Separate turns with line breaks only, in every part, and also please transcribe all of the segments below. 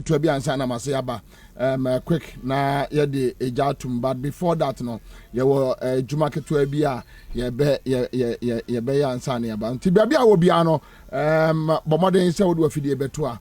to be answer na masayaba quick na ye de ejatum, but before that no ye wo juma keto bi a ye be answer na yaba nti bia wo bia no bomoden se wo do afidie beto a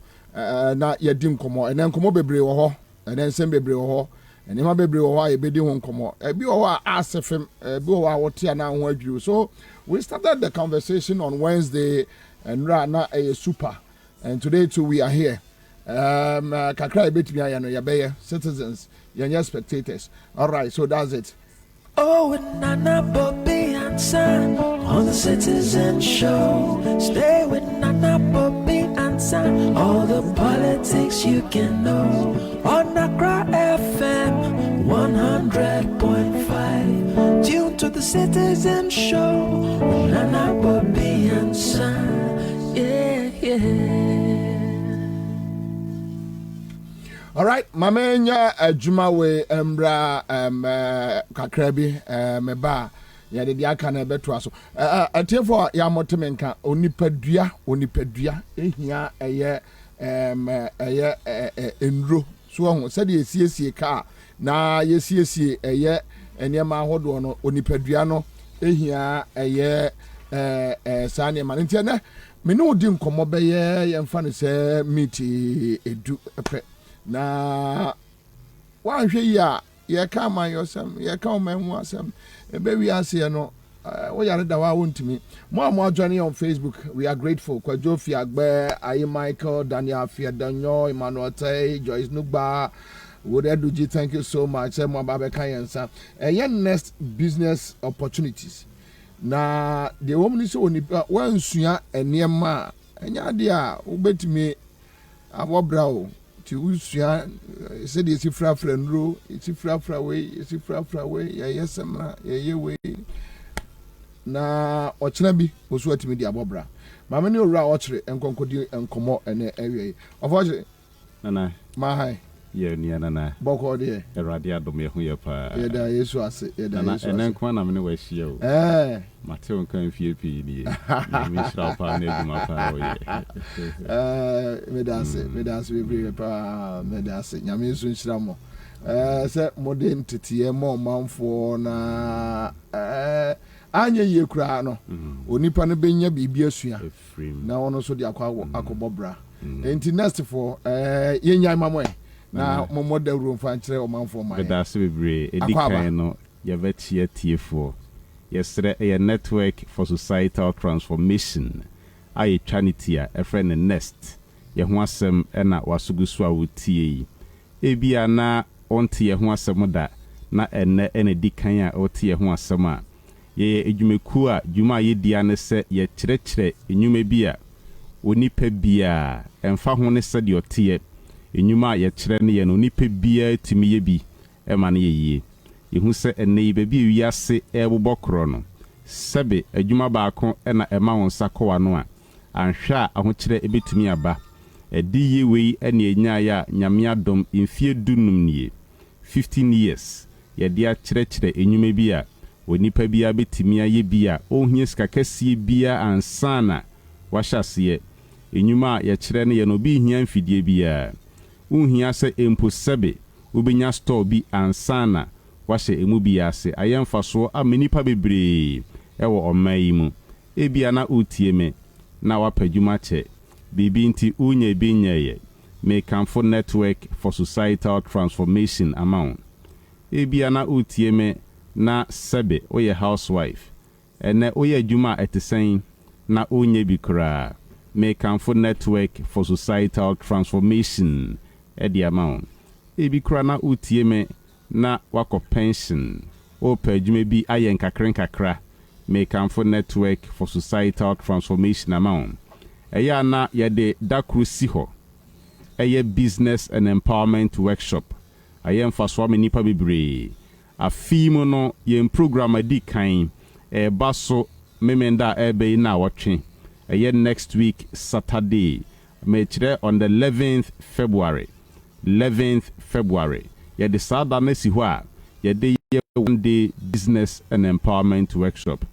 na ye di nkomo ene nkomo bebre wo ho ene nsem bebre wo ho ene ma bebre wo ho a ye be di ho nkomo bi wo ho a asefem bi wo ho a wote na ho adwuru. So we started the conversation on Wednesday and na super, and today too we are here. Kakra bit me ayano yabe citizens, you're spectators. All right, so that's it.
Oh, with Nana Bobie ANSAH on the Citizen Show. Stay with Nana Bobie ANSAH, all the politics you can know on Macro FM 100.5. Tune to the Citizen Show with Nana Bobie ANSAH. Yeah.
All right, mamenya adwuma we embra kakrabi meba ya de aka na beto aso atiefo ya motemenka onipadua ehia eye enro so ho se de esiesie ka na yesiesie eye enema ahodo no onipadua no ehia eye sane man ntia na me no di nkomo beye yemfa ne se meet edu epe na wan hwe ya ye ka man yosam ye ka man hu asam ebe wi ase no wo yare da wa wontimi mo joining on Facebook. We are grateful kwa Jofi Agbe, Ayi Michael, Daniel Fiedanyo, Emmanuel Tay, Joyce Nugba, Wodeduji, thank you so much. Mo babe kan yansa next business opportunities na the woman so oni wan sua enema enya de a ubetimi abobra o ti usua said is frafra nro it's frafra way ya semra ye we na ochena bi osu atimi di abobra mama ni owura ochre enkonkodi enkomo ene ewe ofoje nana ma hai ye ni nana boko de erade adom ye hu ye pa ye da yesu ase ye da yesu ene nkwa na me ne wa hie o Mateo nkan fie pi ni mi shra pa na eduma pa o ye me da se we pa me da se nyame so nshira mo se modern tete mo manfo na anya ye kura no onipa no benya bibia sua na ono so di akobobra enti next for yenya mamwe na momoda ru mfa nkyere o manfo man da se bebre edikan no ye vetie tiefo yesre a network for societal transformation a charity a friend nest ye ho asem na wasugusu a wotie ebia na onte ye ho asem da na ene edikan a ote ye ho asem a ye edwumeku a dwuma ye dia ne se ye kyerɛkyerɛ enwuma bi a onipa bia emfa ho ne se de ote enwuma ye kyerɛ ne ye no onipa bia timi ye bi ema ne ye yehu se ene bebi wiase ebobokro no sebe adwuma baako na ema won sakowa no a anhwa ahokyerɛ ebetumi aba edi ye wei ene enya ya nyame adom mfie dunum nie 15 years ye dia kyerɛkyerɛ enwuma bi a onipa bia betimi aye bia ohie skakasie bia ansana wahyase enwuma ye kyerɛ ne ye no bi hia mfidie bia ohia se empo sebe obenya store bi ansana wahye emu biase ayemfa so amenipa bebre ewo omayi mu ebia na otie me na wapadwuma che bibi nti unya binyaye Mekanfo network for societal transformation amount ebia na otie me na sebe oye housewife ene oye adwuma etesen na onye bikra Mekanfo network for societal transformation edi amount ebikra na otie me na wako pension o pajume bi ayen kakra Mekanfo network for societal transformation amount eya na yede dakru si ho eye business and empowerment workshop ayen faswa me nipa bebre afimo no yen program adi kan baso memenda ebe na watwe eye next week Saturday mechire on the 11th February yede sada na si ho a yede one day business and empowerment workshop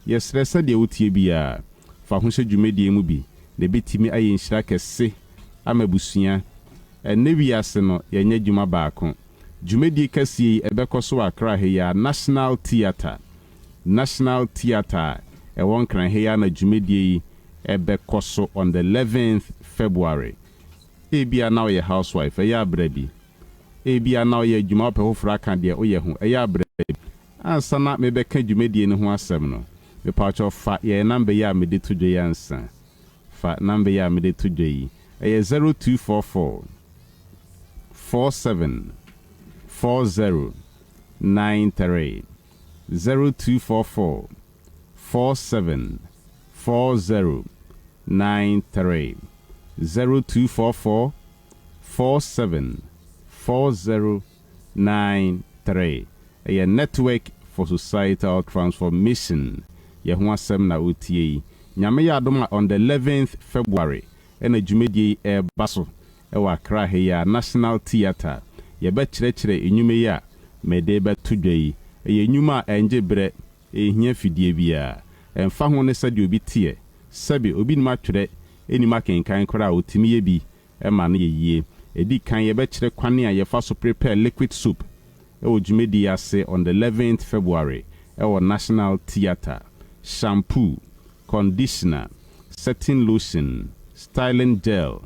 yes resa de wotie bia fa ho hye dwumedie mu bi na betimi aye nhira kese amabusua
Nevias no yenye juma baako. Jumedi kasi ebekoso akra heya National Theatre. National Theatre won kran heya na jumedi ebekoso on the 11th February. Ebia now ye housewife eya brebi. Ebia now ye juma pe hofra kan de oye hu eya brebi. Ansa na mebeka jumedi ne ho asem no. Me pacho fa ye number ya me de tudwe yansa. Fa number ya me de tudwe yi. 0244 47 40 93 0244 47 40 93 0244 47 40 93 a network for societal transformation. Yehuasem na utie. Nyame ya adoma on the 11th February. Ena jumedi baso. Ewa krahe ya National Theatre. Yebe chire enyume ya. Mede betudwe. Eye nyuma enje bre. Ehia fidie bia. Emfa ho ne sade obi tie. Sabe obi nima twere. Enima kenkan kora otimi ye bi. Ema no yeye. Edi kan yebe chire kwane a yefa so prepare liquid soup. Ewo jumedi ya se on the 11th February. Ewo National Theatre. Shampoo, conditioner, setting lotion, styling gel,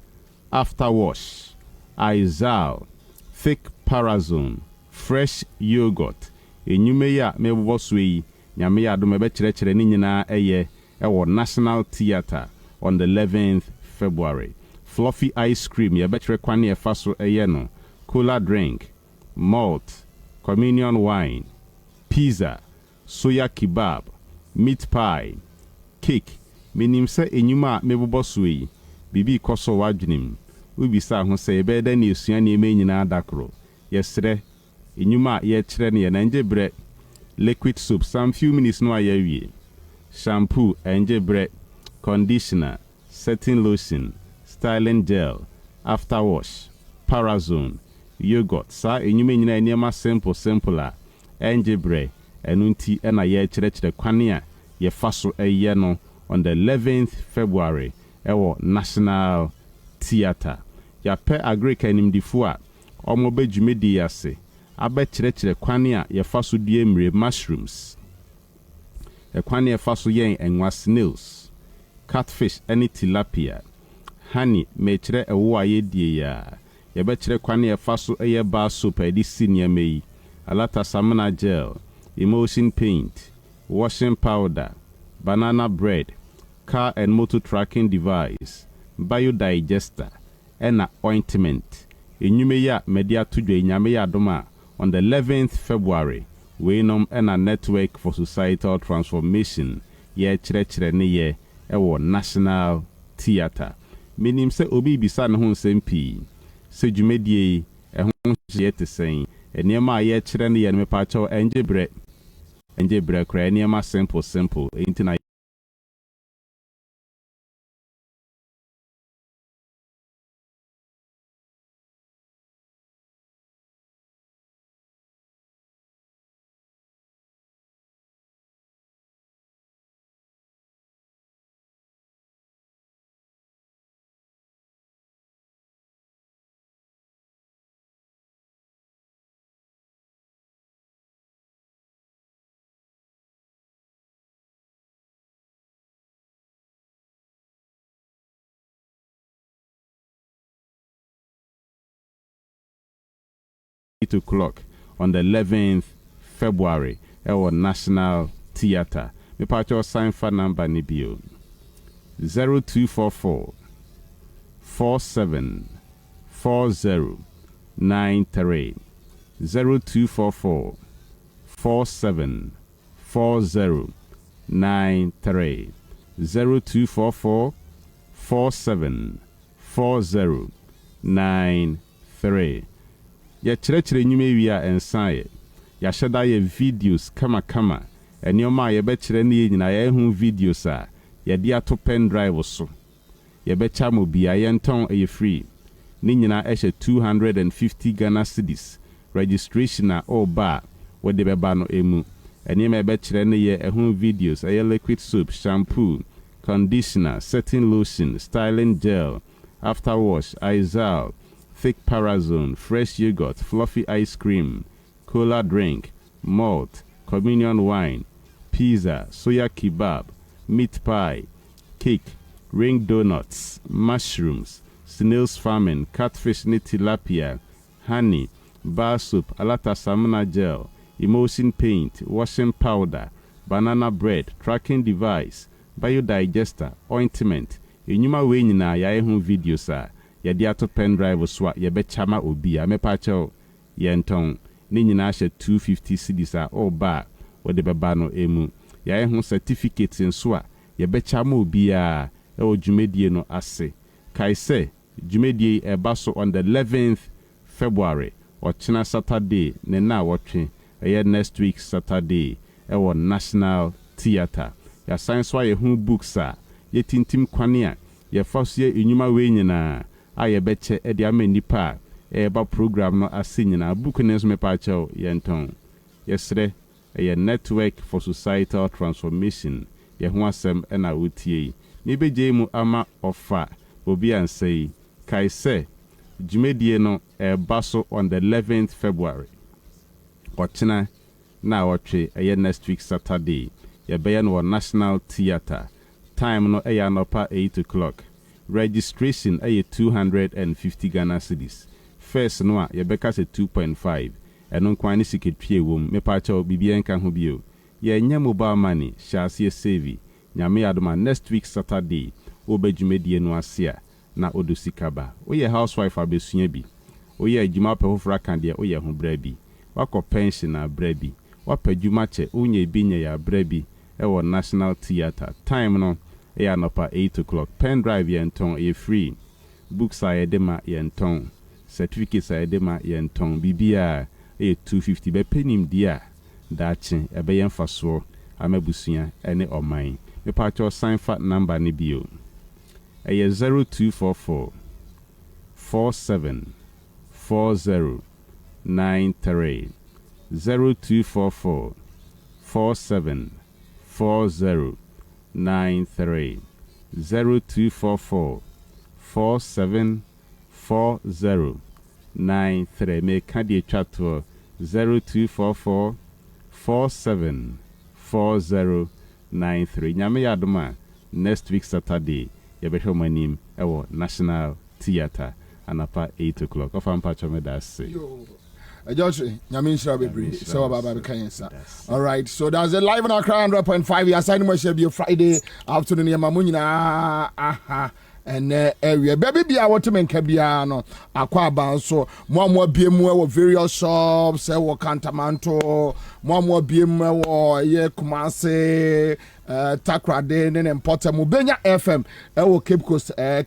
afterwash, Izal, thick parazone, fresh yogurt. Enyume ya mebo sui nyame ya do mebe chire ni nyina eye ewo National Theatre on the 11th February. Fluffy ice cream ye betre kwane e faso eye no. Cola drink, malt, communion wine, pizza, soya kebab, meat pie, cake. Minim se enyuma mebobo sui bibi koso wadwenim. Ubisa ho se ebeda na esua na eme nyina adakro. Yesre enyuma ye kire ne na nje bre liquid soap some few minutes no ayewie. Shampoo enje bre, conditioner, setting lotion, styling gel, afterwash, parazone, yogurt. Sa enyuma nyina enema simple a enje bre enunti ena ye kire kwane a ye faso eye no on the 11th February ewo National Theatre. Ya pe agrika nimdifo a omo be dwumedi yase abe kire kwane a ye faso die mre mushrooms. E kwane ye faso yen enwa snails, catfish any tilapia, honey me kire ewo aye die ya. Ye be kire kwane ye faso eye bar soap edi senior mei, alata samana gel, emulsion paint, washing powder, banana bread, car and motor tracking device, biodigester, and ointment. Enyume ya media tudwe nyame ya doma on the 11th February. Weinom and a network for societal transformation. Ye chire ne ye ewo National Theatre. Minim se obi bisa ne ho nsempi. Se dwumedie e ho ye te sen. Enema ye chire ne ye me pa cho enje bre kra enema simple intina o'clock on the 11th February our National Theatre. Me pacho sign for number ni bio 0244 47 40 93 0244 47 40 93 0244 47 40 93. Ya chire nyume wia ensaye ya sheda ye videos kama enioma ye be chire ne nyina ye hu videos a ye dia ato pen drive so ye be cha mo bia ye nton ye free ni nyina ehye 250 Ghana cedis registration a oba we de beba no emu eniema ye be chire ne ye hu videos ye liquid soap, shampoo, conditioner, setting lotion, styling gel, afterwash, Izal, thick parazone, fresh yogurt, fluffy ice cream, cola drink, malt, communion wine, pizza, soya kebab, meat pie, cake, ring donuts, mushrooms, snails farming, catfish tilapia, honey, bar soap, alata samana gel, emulsion paint, washing powder, banana bread, tracking device, biodigester, ointment. Enyuma we nyina ya ho videos a ye de ato pen drive so a ye be chama obi a mepa chew ye nton ni nyina hye 250 cedis a o ba wo de beba no emu ya ho certificate nso a ye be chama obi a e o dwumedie no ase kai se dwumedie e ba so on the 11th February or China Saturday ne na wotwe e next week Saturday e wo National Theatre ya science wa ye hu books a ye tintim kwane a ye faso ye enyuma we nyina a ye beche e de amanipa e ba program no ase nyina book ne so me pa chew ye nton yesre ye network for societal transformation ye ho asem e na wotie me beje mu ama ofa obi ansei kai se jumedie no e baso on the 11th February ochina na wotwe e next week Saturday ye be no National Theatre. Time no eya nopa 8 o'clock. Registration 250 Ghana cedis. First no a yebeka se 2.5. Eno kwani siketwie wom mepa cha bibia nka ho bio. Ye nya mobile money shase save. Nyame adoma next week Saturday obedwumedie no asia na odosikaba. Oye housewife abesua bi. Oye adwuma pehofra kan de oye ho bra bi. Wako pension na bra bi. Wapadwuma che onye bi nya ya bra bi. Ewo National Theatre. Time no eya nopa 8 o'clock. Pen drive yenton e free. Books are edema yenton. Certificates are edema yenton. Bibia e 250 be penim dia. Dachi ebe yenfaso amebusuya ene oman. Me pacho sign fat number ni bio. Eye 0244 47 40 93 0244 47 4093 0244 474093 me kadi chatwo 0244 474093 nyame yadoma next week Saturday ye be hwomanim ewo National Theatre anapa 8 o'clock of ampacho me da say
George, Yamin Shrabri, so about Cancer. All right, so that's a live on our crown 100.5. We are signing my show Friday afternoon. Yamamunina, aha. And area baby be our to men cabiano aqua so more BMW various shops cantamanto more BMW ye Kumase Takrade and Potter Mubenya FM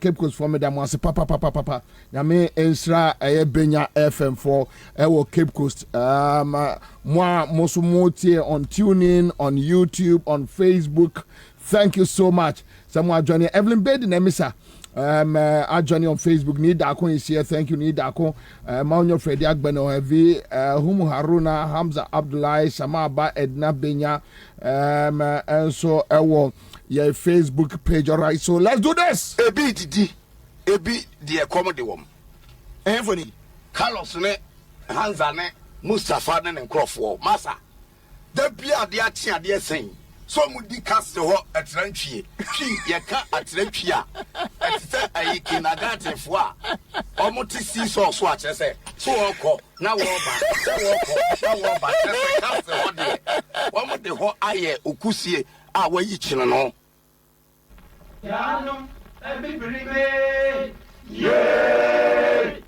Cape Coast for me that was papa Yame Ensra Benya FM for Cape Coast moi Mosumotie on TuneIn, on YouTube, on Facebook. Thank you so much. Someone joining Evelyn Bed in Emisa. I join you on Facebook. Need Dako is here. Thank you. Need Dako. Maunyo Freddy Agbeno Heavy. Humu Haruna, Hamza Abdulai, Samaba Edna Benya. And so your Facebook page. All right. So let's do this.
Ebi the comedy woman. Anthony, Carlos ne, Hansa ne, Mustafa ne Crawford. Massa. The beer the atia the saying. So mudi cast the hot at Ranchi. She yaka at Ranchia. At a kinagate foie. Almost see so swatch. I say, so call now over. Now over. Cast the hot day. One with the hot aye, Ukusi, our way each and all.
Yanum, every brigade. Yay!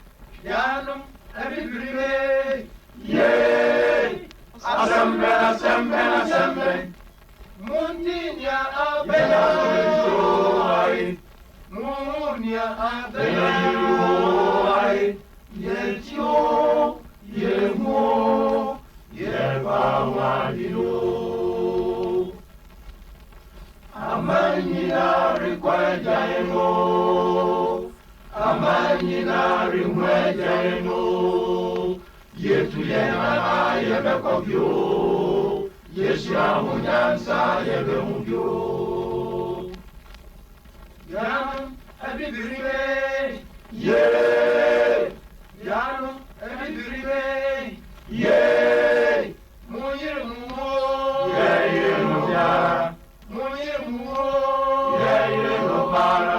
Yanum, every brigade. Yay! Assembly. Mundinya abena Munya abena Yetio Yemo Yebawadino Amanyina Rikwajayemo Amanyina Rimwajayemo Yetu Yena Yebekobyo Yeshua Munyansa Yebemubyo Yam Abibiribe Ye Yay! Munyirumo! Yayiruya! Munyirumo! Yayirubara!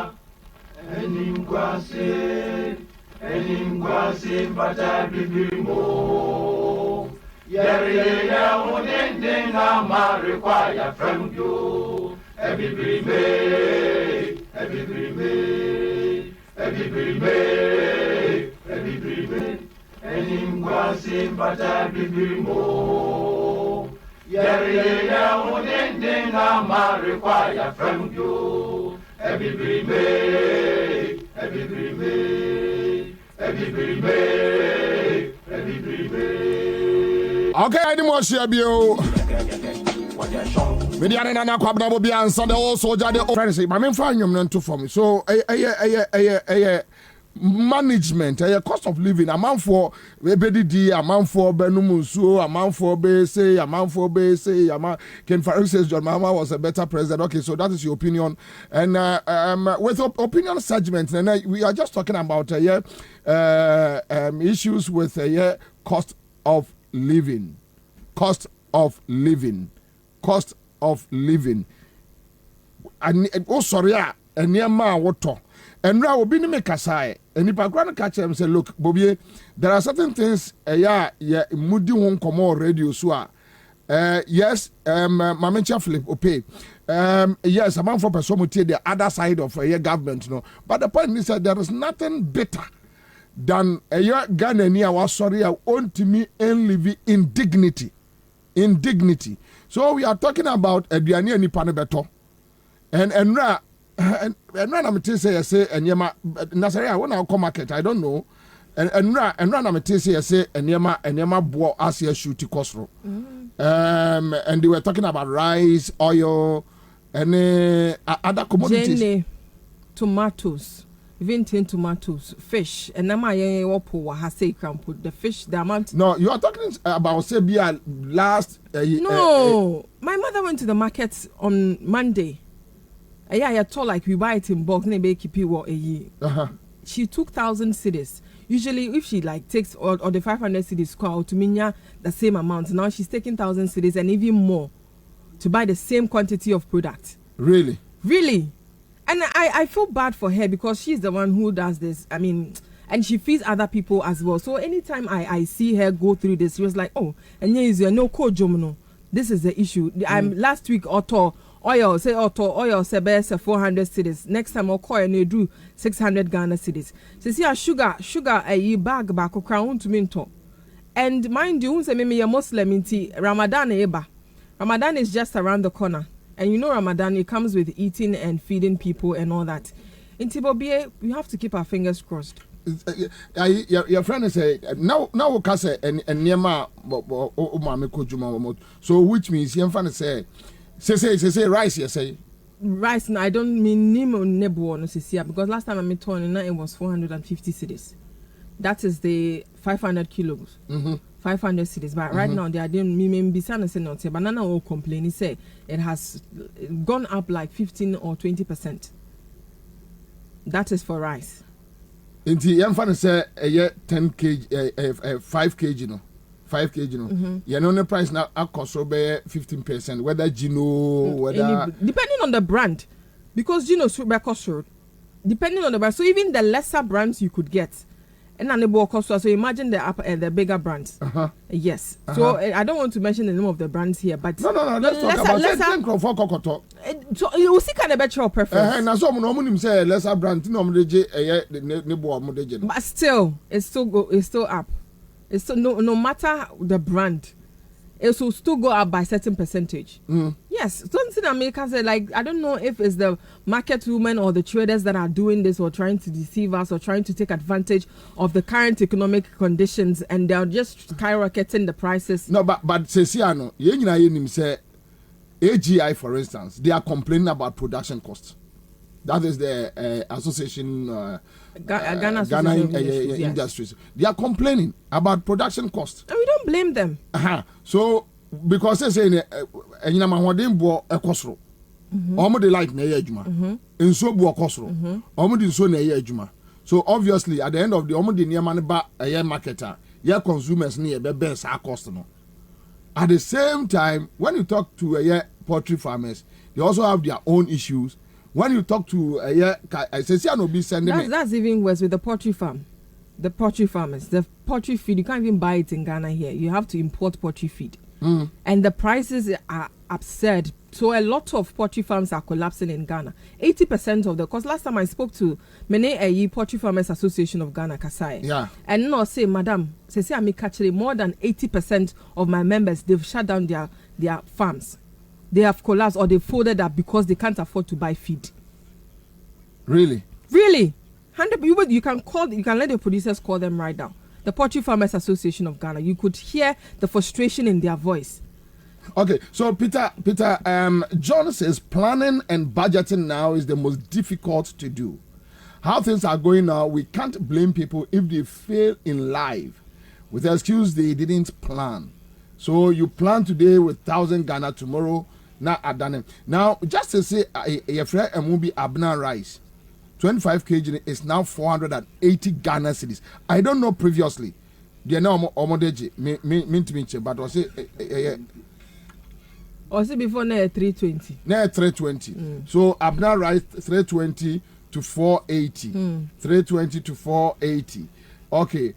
Eningwase, bata bibirimo! Yariya unende na marikwaya from you! Ebibirime! Eningwase, bata bibirimo! Yariya unende na marikwaya from you! Ebibirime!
Okay, I didn't want to share you. Mediana na KWABENA BOBIE ANSAH the old soldier the friends say, my main find you not to for me. So management, cost of living, amount for BDD, amount for Benumusu, amount for BC, amount for BC, amount Ken Farouk says John Mahama was a better president. Okay, so that is your opinion. And with opinion segment, and we are just talking about issues with cost of living. And oh sorry, and near ma water. And now we'll be in Kasai. And if I grant catch him say, look, Bobie, there are certain things moody won't come on radio so yes, Mamencha Flip okay. Yes, amount for person take the other side of government, no. But the point is that there is nothing better than Ghana near was sorry, I want to me and live in dignity. In dignity. So we are talking about Ediani and Nipanebeto. And I'm say and yema Nasari, I want to come market, I don't know. And I'm say and yema bo as a shooty costro. And they were talking about rice, oil, and other commodities.
Jenny, tomatoes. Even 10 tomatoes, fish, and now my has say can put the fish the amount.
No, you are talking about Sebia last.
No, my mother went to the market on Monday. I told like we buy it in bulk, maybe keep it a year. She took 1,000 cedis. Usually, if she like takes or the 500 cedis call to Minya the same amount, now she's taking 1,000 cedis and even more to buy the same quantity of product.
Really?
Really. And I feel bad for her because she's the one who does this. I mean, and she feeds other people as well. So anytime I see her go through this, she was like, oh, and here is no no. This is the issue. Last week, oil say 400 cedis. Next time, I'll call and they do 600 Ghana cedis. So see, sugar, a bag back crown to minto. And mind you, say maybe a Muslim in Ramadan eba. Ramadan is just around the corner. And you know Ramadan, it comes with eating and feeding people and all that. In Bobie, we have to keep our fingers crossed.
Your friend say now we can say and Nema so which means your friend say rice you say
rice. No, I don't mean Nemo Nebo no because last time I met Tony it was 450 cedis. That is the 500 kilos. 500 cedis, but right now they are doing me banana will complain. He say it has gone up like 15 or 20%. That is for rice.
Inti yamfana say 10 kg 5 kg no 5 kg no. You know the price now cost be 15%. Whether Gino, whether
depending on the brand, because Gino super cost depending on the brand. So even the lesser brands you could get. And so imagine the bigger brands. Yes. So I don't want to mention the name of the brands here, but
no. Let's talk about
so you see kind of better your preference.
Na so no say lesser brand no
but still it's still up. It's still no matter the brand, it will still go up by a certain percentage. Yes, something America said, like, I don't know if it's the market women or the traders that are doing this or trying to deceive us or trying to take advantage of the current economic conditions, and they're just skyrocketing the prices.
No, but Ceciano, you say AGI, for instance, they are complaining about production costs. That is the association,
Ghana
Industries. Yes. They are complaining about production costs.
And we don't blame them.
So, because they say, they like na ejuma. And so bo kosro. Omo di so na ejuma. So obviously, at the end of the omudi near money ba a year marketer, your consumers near the best are cost no. At the same time, when you talk to a year poultry farmers, they also have their own issues. When you talk to a year, I say, no be sending.
That's even worse with the poultry farm. The poultry farmers, the poultry feed, you can't even buy it in Ghana here. You have to import poultry feed. And the prices are absurd. So a lot of poultry farms are collapsing in Ghana. 80% of the, because last time I spoke to Mene Poultry Farmers Association of Ghana, Kasai.
Yeah.
And no say, Madam, say I'm catching more than 80% of my members, they've shut down their farms. They have collapsed or they folded up because they can't afford to buy feed.
Really?
Really? You can let the producers call them right now. The Poultry Farmers Association of Ghana. You could hear the frustration in their voice.
Okay, so Peter, John says planning and budgeting now is the most difficult to do. How things are going now, we can't blame people if they fail in life with the excuse they didn't plan. So you plan today with 1,000 Ghana, tomorrow not Adane. Now, just to say, a friend and will be Abna rice, 25 kg is now 480 Ghana cedis. I don't know previously. They are now omodeji mint, but was it.
Or see before now 320.
Now 320. So Abna rice 320 to 480. 320 to 480. Okay.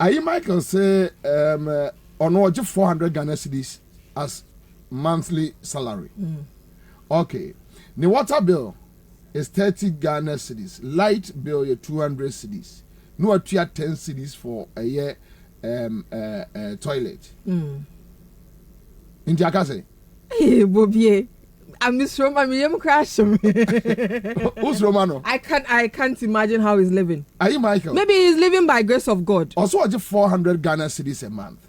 I Michael say on just 400 Ghana cedis as monthly salary. Okay. The water bill is 30 Ghana cedis. Light bill is 200 cedis. No, 10 cedis for a year toilet. In Jakase.
Hey, Bobie. I'm Miss Roma. I'm crashing.
Who's Romano?
I can't imagine how he's living.
Are you Michael?
Maybe he's living by grace of God.
Also, just 400 Ghana cedis a month.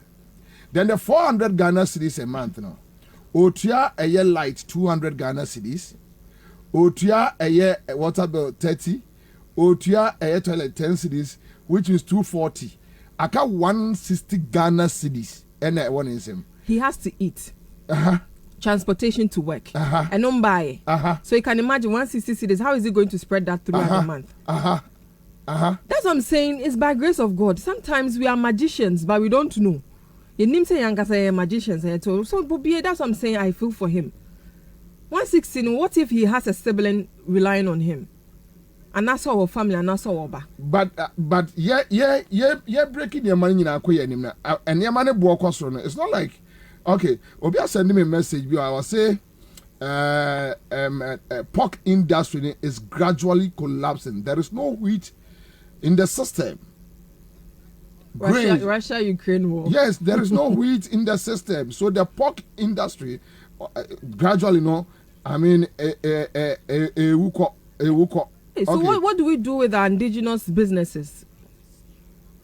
Then the 400 Ghana cedis a month now. Otia a year light 200 Ghana cedis. Otia a year water bill 30. Otia a year toilet 10 cedis, which is 240. Aka 160 Ghana cedis. And one is him.
He has to eat. Transportation to work. And don't buy. So you can imagine 160 cedis. How is he going to spread that throughout the month? That's what I'm saying. It's by grace of God. Sometimes we are magicians, but we don't know. Your name say Yanka say magicians. So Bobie, that's what I'm saying. I feel for him. 116. What if he has a sibling relying on him? And that's our family, and that's our ba. But
yeah, breaking your money in a queer and your money walk across. It's not like okay. Obi sending me a message. I will say, pork industry is gradually collapsing. There is no wheat in the system.
Russia Ukraine war.
Yes, there is no wheat in the system. So the pork industry gradually, no. I mean,
So okay. What do we do with our indigenous businesses?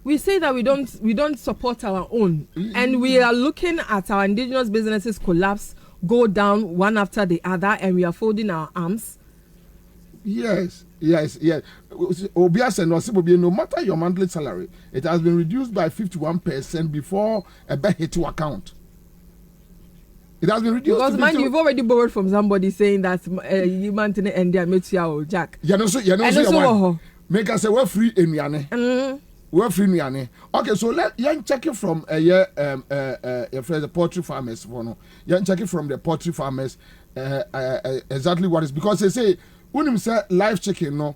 We say that we don't support our own, and we are looking at our indigenous businesses collapse, go down one after the other, and we are folding our arms.
Yes. No matter your monthly salary, it has been reduced by 51% before a bet hit to account. It has been reduced.
Because man, you've already borrowed from somebody saying that you maintain and they met you Jack.
Make us say we're free in Yane. We're free in Yane. Okay, so let check it from the poultry farmers. Check it from the poultry farmers exactly what is, because they say when you say live chicken no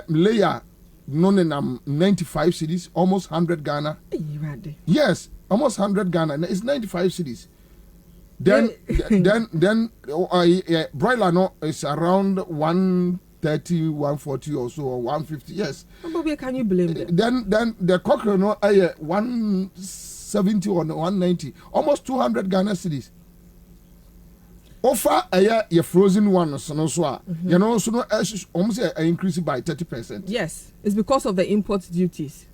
layer no 95 cedis, almost 100 Ghana. Yes, almost 100 Ghana. It's 95 cedis. Then broiler no is around 130, 140 or so, or 150. Yes.
But can you blame them?
Then the cockerel no 170 or 190, almost 200 Ghana cedis. Offer a frozen one so no so you know so no almost increase by 30%.
Yes, it's because of the import duties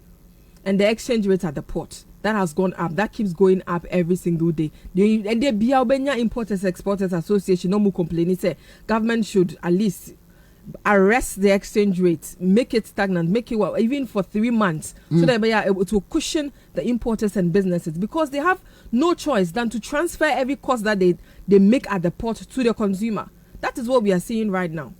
and the exchange rate at the port. That has gone up. That keeps going up every single day. The BOBIE Importers Exporters Association no more complaining. Say government should at least arrest the exchange rate, make it stagnant, make it even for 3 months, so that they are able to cushion the importers and businesses, because they have no choice than to transfer every cost that they make at the port to the consumer. That is what we are seeing right now.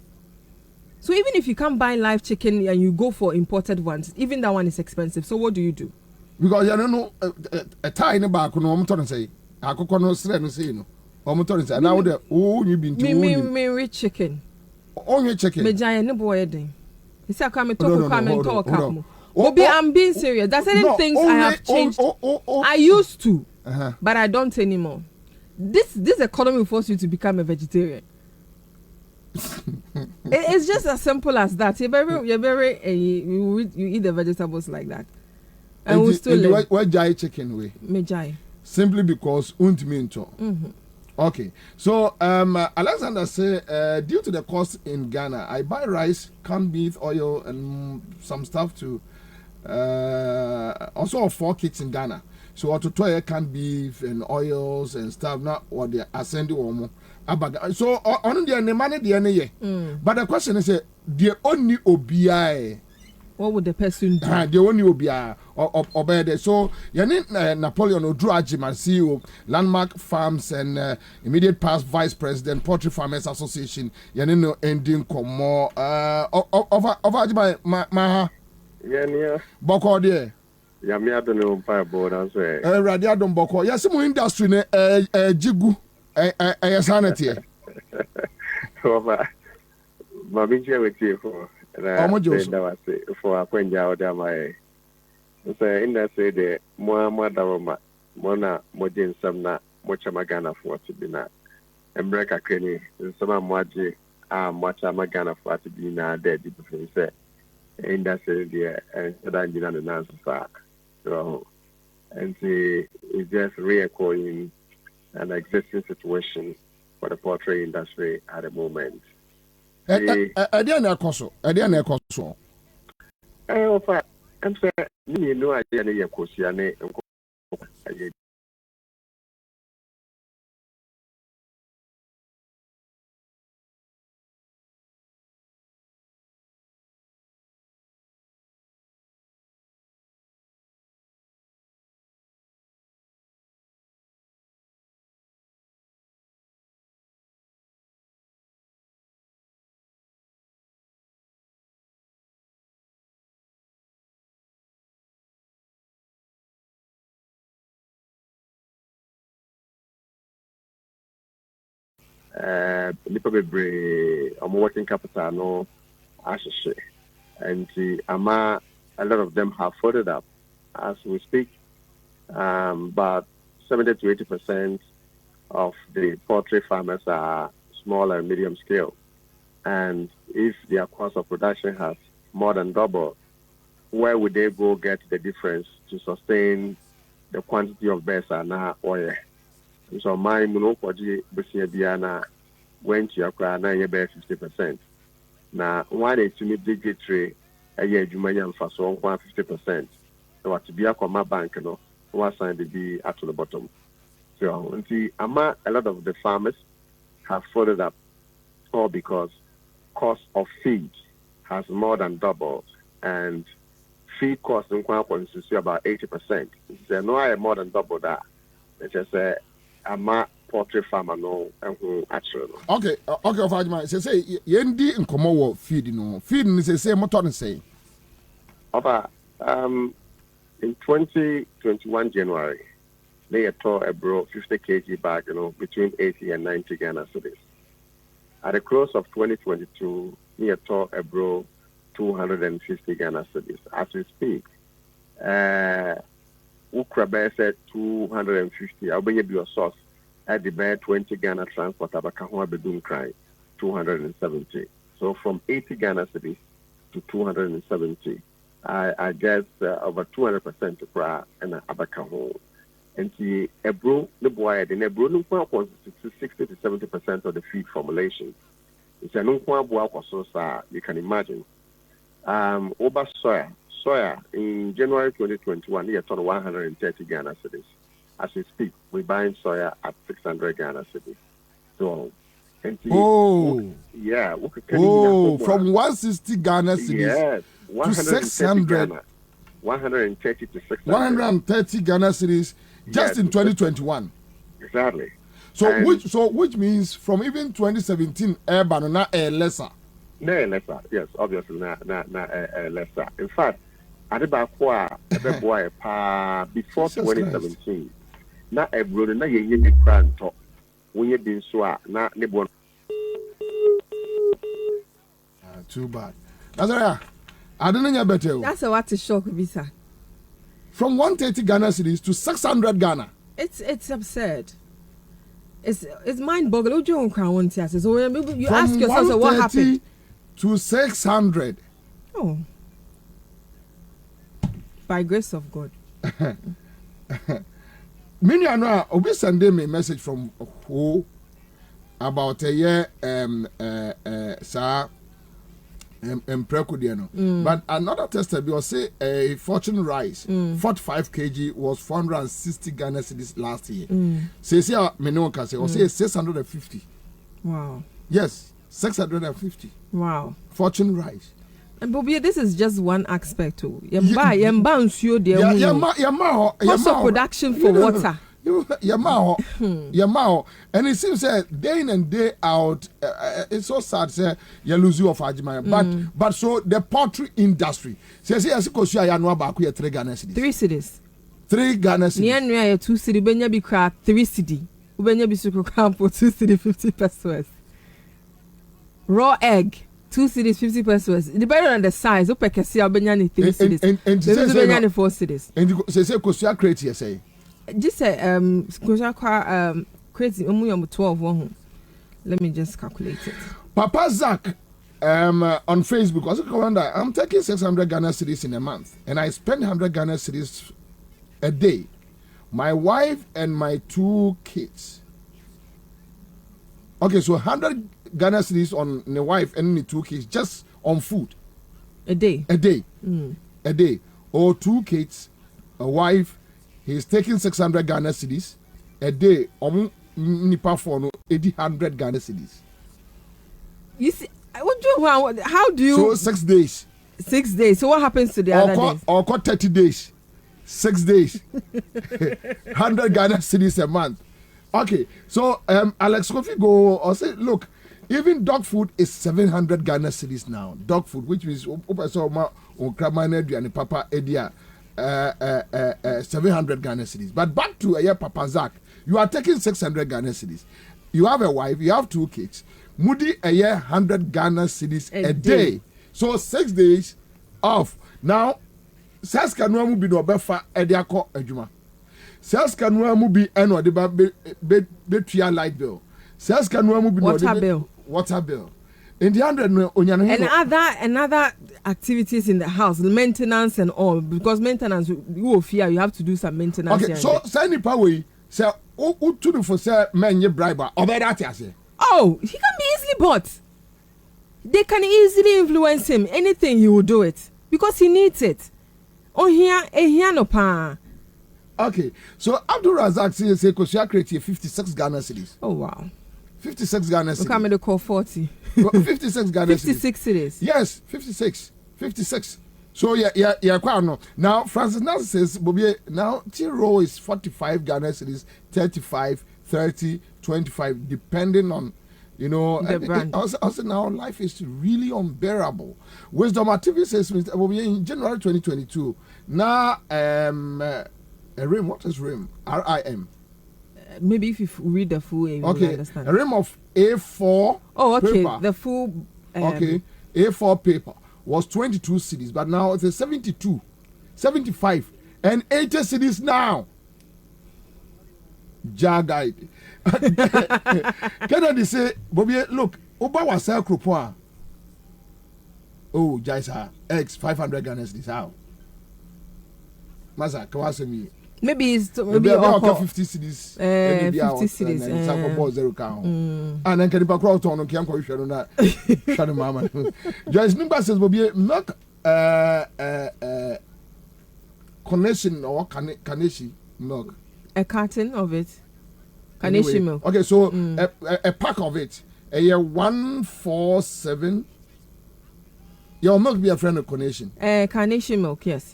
So even if you can't buy live chicken and you go for imported ones, even that one is expensive. So what do you do?
Because you don't know a tiny back no I'm trying to say I could no say no. I'm trying to say now the you been to
me rich chicken.
Only chicken.
Me giant no boy thing. He said come and talk. Bobie, I'm being serious. There's certain things I have changed. I used to, but I don't anymore. This economy will force you to become a vegetarian. It's just as simple as that. You eat the vegetables like that. And we still live.
Why jai chicken way?
Me jai.
Simply because untiminto. Okay. So Alexander say due to the cost in Ghana, I buy rice, canned beef, oil, and some stuff to also 4 kits in Ghana. So what to try canned beef and oils and stuff. Not what they are sending or so on the money the but the question is the only OBI.
What would the person do?
The only OBI or so Napoleon Odruajiman, CEO, Landmark Farms and immediate past Vice President, Poultry Farmers Association, ending more over my Boko there.
Me I don't know about answer.
Radiadon Boko. Yes, some industry jigu sanity.
Mami share with you for a kwenja oda my. So industry de mo daroma mona mojin samna mocha magana for to be na. Embreka kreni sama moaje mocha magana for to be na dead before say industry de and that you know the answer. So, and it's just reechoing an existing situation for the poultry industry at the moment.
I didn't know.
I'm saying, you know, I didn't know. Nipa bebree working capital no ahyehyɛ and a lot of them have folded up as we speak, but 70 to 80% of the poultry farmers are small and medium scale, and if their cost of production has more than doubled, where would they go get the difference to sustain the quantity of birds and oil? So my monopody Busiabiana went to Accra 50%. Now, one is to me digitary a year Jumanian for so 50%. So what to be a comma bank, was signed to be at the bottom. So a lot of the farmers have followed up, all because cost of feed has more than doubled, and feed cost in Kwakwan is about 80%. It's more than double that. It's just a poultry farmer no actually.
Okay, Fajma, say yendi nkomo wo feed no. Feed ni say motor ni say.
Over in 2021 January, they tore a 50 kg bag, between 80 and 90 Ghana cedis. At the close of 2022, they tore a 250 Ghana cedis. As we speak, Ukrabe said 250. I'll bring you your source at the bed 20 Ghana transport Abakahua Bedum Cry 270. So from 80 Ghana cedis to 270, I guess over 200% to Pra and Abakaho. And the Ebro, the boy, the Ebro, no 60 to 70% of the feed formulation. It's a no so you can imagine. Over soya in January 2021, he turned 130 Ghana cedis. As we speak, we're buying soya at 600 Ghana cedis. So,
from 160 Ghana cedis to 600.
130 to 600.
130 Ghana cedis just in 2021.
Exactly.
So which means from even 2017 urban na lesser.
No lesser, yes, obviously na lesser. In fact, Adebakwa boy before 2017 na ebro na ye bi kranto when you been so na nebo.
Too bad. That's I don't know better.
That's a what a shock, Visa.
From 130 Ghana cedis to 600 Ghana.
It's absurd. It's mind-boggling. So you
from
ask yourself, so what happened?
To 600.
Oh, by grace of God.
Many are now. Obi sending me a message from who about a year sir. But another tester will say a fortune rice 45 kg was 460 Ghana cedis last year. Say minimum can say or say 650.
Wow.
Yes, 650.
Wow.
Fortune rice.
And Bobie, this is just one aspect too. Cost of production for water.
Yamao, and it seems that day in and day out, it's so sad. Say you lose you of Ajima, but so the poultry industry says yes, because you are no about 3 Ghana cedis.
3 cedis.
3 Ghana cedis.
Near 2 cedi. Benya bi crack 3 cedi. Ubenya bi suku campo 2 cedi 50 pesos. Raw egg 2 cedis 50 pesos. Depending on the size, upekesi ubenya ni 3 cedis.
And
ubenya ni 4 cedis.
And say because you are creating say.
Just say crazy 12. Let me just calculate it.
Papa Zach on Facebook also wonder, I'm taking 600 Ghana cedis in a month and I spend 100 Ghana cedis a day. My wife and my 2 kids. Okay, so 100 Ghana cedis on the wife and the 2 kids just on food.
A day.
A day. A day. Or 2 kids, a wife. He's taking 600 Ghana cedis a day. Nipa for no 100 Ghana cedis.
You see, how do you?
So 6 days.
6 days. So what happens to the other days?
Or 30 days. 6 days. 100 Ghana cedis a month. Okay. So Alex Kofi go or say, look, even dog food is 700 Ghana cedis now. Dog food, which means Papa Edia. 700 Ghana cedis. But back to Papa Zach, you are taking 600 Ghana cedis. You have a wife, you have 2 kids. Moody 100 Ghana cedis a day. So 6 days off. Now, sales kanwa mu bi no befa ediako adwuma. Sales kanwa mu bi eno de ba betua light bill. Sales kanwa mu bi no water bill. In the 100 no onyano
and other activities in the house, maintenance and all, because maintenance you fear you have to do some maintenance.
Okay, so say ni power say who to for say men ye bribe or that say.
Oh, he can be easily bought. They can easily influence him. Anything he will do it because he needs it. Oh here no pa.
Okay, so Abdul Razak say because you create 56 Ghana cedis.
Oh wow.
56 Ghana cedis.
Look how many call 40.
56 Ghana cedis.
56 cedis.
Yes, 56. So yeah, quite no. Now Francis Nelson says, Bobie, now T-row is 45 Ghana cedis, 35, 30, 25, depending on, you know.
The brand.
Also now life is really unbearable. Wisdom TV says, Bobie, in January 2022, now a rim. What is rim? RIM.
Maybe if you read the full, you will understand.
A rim of A4.
Oh, okay.
Paper.
The full.
Okay, A4 paper was 22 cedis, but now it's a 72, 75, and 80 cedis now. Jagite. Kennedy say, Bobie, look, Oba was sell Krupoa. Oh, Jaisa, X 500 Ghana cedis. How? Masa, Kawasemi.
Maybe it's
maybe 50 cedis.
50 cedis.
And zero count. And then can you back out on Kian Koisha on that? Shut mama. Joyce Nimba says, Bobie, milk connection or Kaneshi milk.
A carton of it. Kaneshi milk.
Okay, so a pack of it. A year 147. Your milk be a friend of Kaneshi.
Kaneshi milk, yes.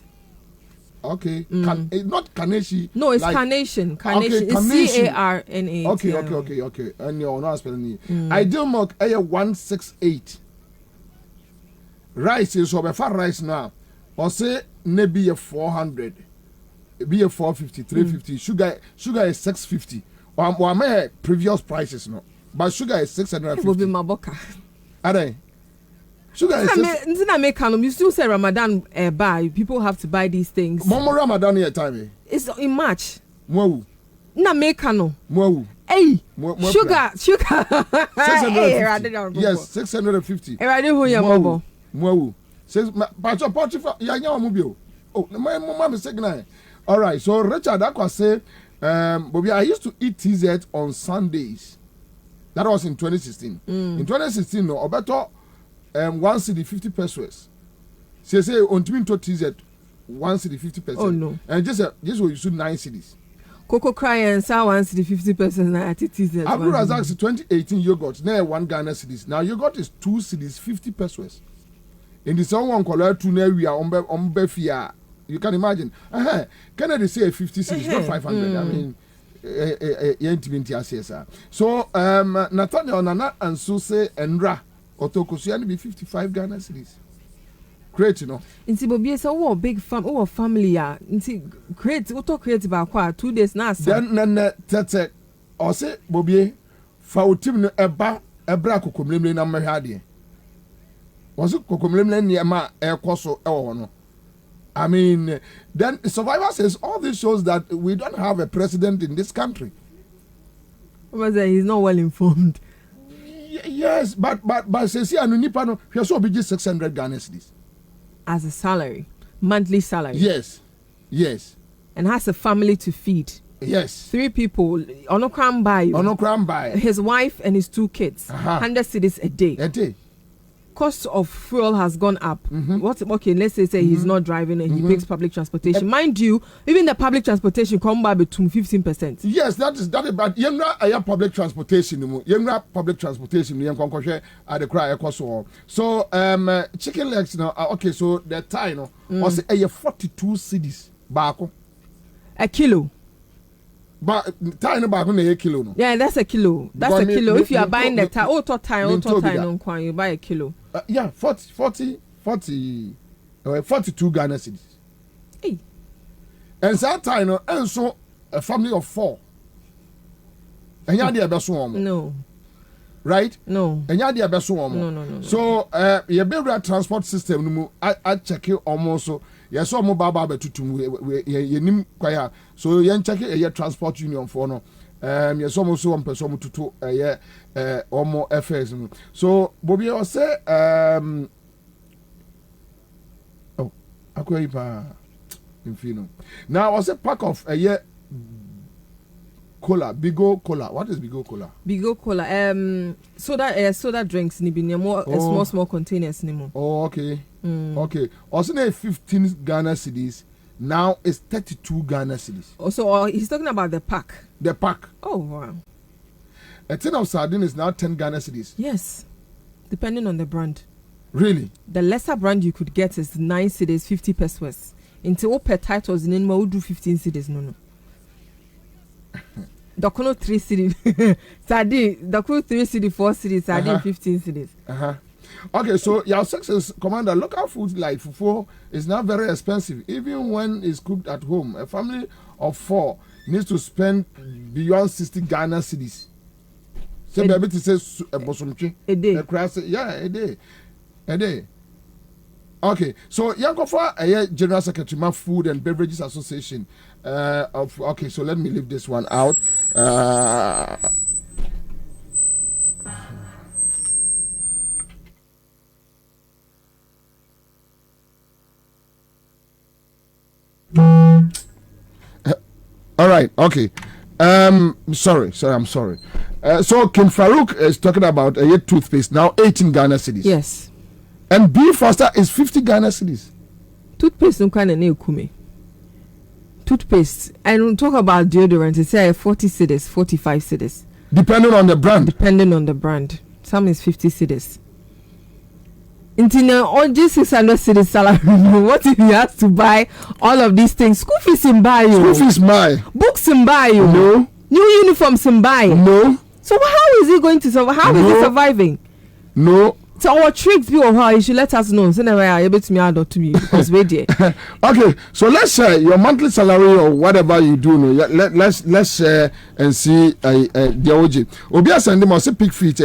Okay. Not Kaneshi.
No, it's like, Carnation. Carnation.
Okay,
it's CARNA.
Okay. And you're not spelling it. Ideal milk, 168. Rice is over far rice now. Or say, maybe a 400. Be a 450, 350. Sugar is 650. Or my previous prices, no. But sugar is 650.
Will be Maboka.
Are they? Sugar is
you still say Ramadan buy. People have to buy these things.
Momo Ramadan here time.
It's in March.
Mwawu.
Na mekano.
Mwawu.
Hey. Sugar.
Yes, 650. Mwawu. Says Pacho Portifa Yanya Mubio. Oh, my mom is saying. All right, so Richard Aqua say, Bobie, I used to eat TZ on Sundays. That was in 2016. In 2016, no, Obeto 1 cedi 50 pesos. Say on to TZ 1 cedi 50 pesos.
Oh no!
And just what you should 9 cedis.
Coco cry and saw 1 cedi 50 pesos na at TZ.
Abdul Razak 2018 yogurt now 1 Ghana cedis. Now yogurt is 2 cedis 50 pesos. In the someone color 2 now we are on Befia. You can imagine. Kennedy say 50 cedis, not 500. I mean. So Nathaniel Nana and so say Endra Otokusiani be 55 Ghana cedis. Great, you know.
Inti Bobie say oh big family ya. Inti create about 2 days now.
Then tete or say Bobie fautim no ebra kokomlemle na mahade. Was it kokomlemle near ma ekoso no. I mean, then Survivor says all this shows that we don't have a president in this country.
He's not well informed.
Yes, but says here Nipano, he also be just 600 Ghana cedis
as a salary, monthly salary.
Yes,
and has a family to feed.
Yes, 3 people.
Onokram by his wife and his 2 kids. 100 cedis a day. Cost of fuel has gone up. Let's say he's not driving and he takes public transportation. Mind you, even the public transportation come by between 15%.
Yes, that is but younger public transportation. Younger public transportation. At the cry so chicken legs now. Okay, so the tie was 42 cedis back.
A kilo.
But tie back on a kilo.
Yeah, that's a kilo. That's a kilo. If you are buying the tie, you buy a kilo.
42 Ghana cedis.
Hey.
And that time, and so a family of 4. And you are the
No.
Right?
No.
And you are the best one.
No.
So, your better transport system, I check it almost so. Yes, so mobile barber to kwaya. So you check it a transport union for no. Yes, almost one person to almost affairs. So Bobie was say Aquaipa Infino. Now was a pack of a year cola, Bigo cola. What is Bigo cola?
Bigo cola. Soda drinks ni bi more small containers ni mo.
Oh, okay. Okay. Also, 15 Ghana cedis. Now it's 32 Ghana cedis.
Also, he's talking about the pack.
The pack.
Oh wow.
A tin of sardine is now 10 Ghana cedis.
Yes, depending on the brand.
Really?
The lesser brand you could get is 9 cedis, 50 pesos. Until per titles in we do 15 cedis. No. Dokono 3 cedis. Sardine. Dokono 3 cedis, 4 cedis. Sardine 15 cedis.
Okay, so your success commander, local food like fufu is now very expensive, even when it's cooked at home. A family of 4 needs to spend beyond 60 Ghana cedis. So baby to say
a day.
A day. Okay, so Yankofa, a General Secretary of Food and Beverages Association. Okay, so let me leave this one out. All right, okay. Sorry, I'm sorry. So Kim Farouk is talking about a toothpaste now 18 Ghana cedis.
Yes.
And B Foster is 50 Ghana cedis.
Toothpaste no kind of kume. Toothpaste. I don't talk about deodorant. It's say 40 cedis, 45 cedis.
Depending on the brand.
Some is 50 cedis. Only 600 cedi salary. What if he has to buy all of these things? School fees in buy you.
School fees buy.
Books in buy you.
No.
New uniforms in buy.
No.
So how is he going to survive? How is he surviving?
No.
So our tricks be of how you should let us know. So never are able to me add to me because we're there.
Okay, so let's say your monthly salary or whatever you do. No, let's share and see the OG. Obia send them say pick feet.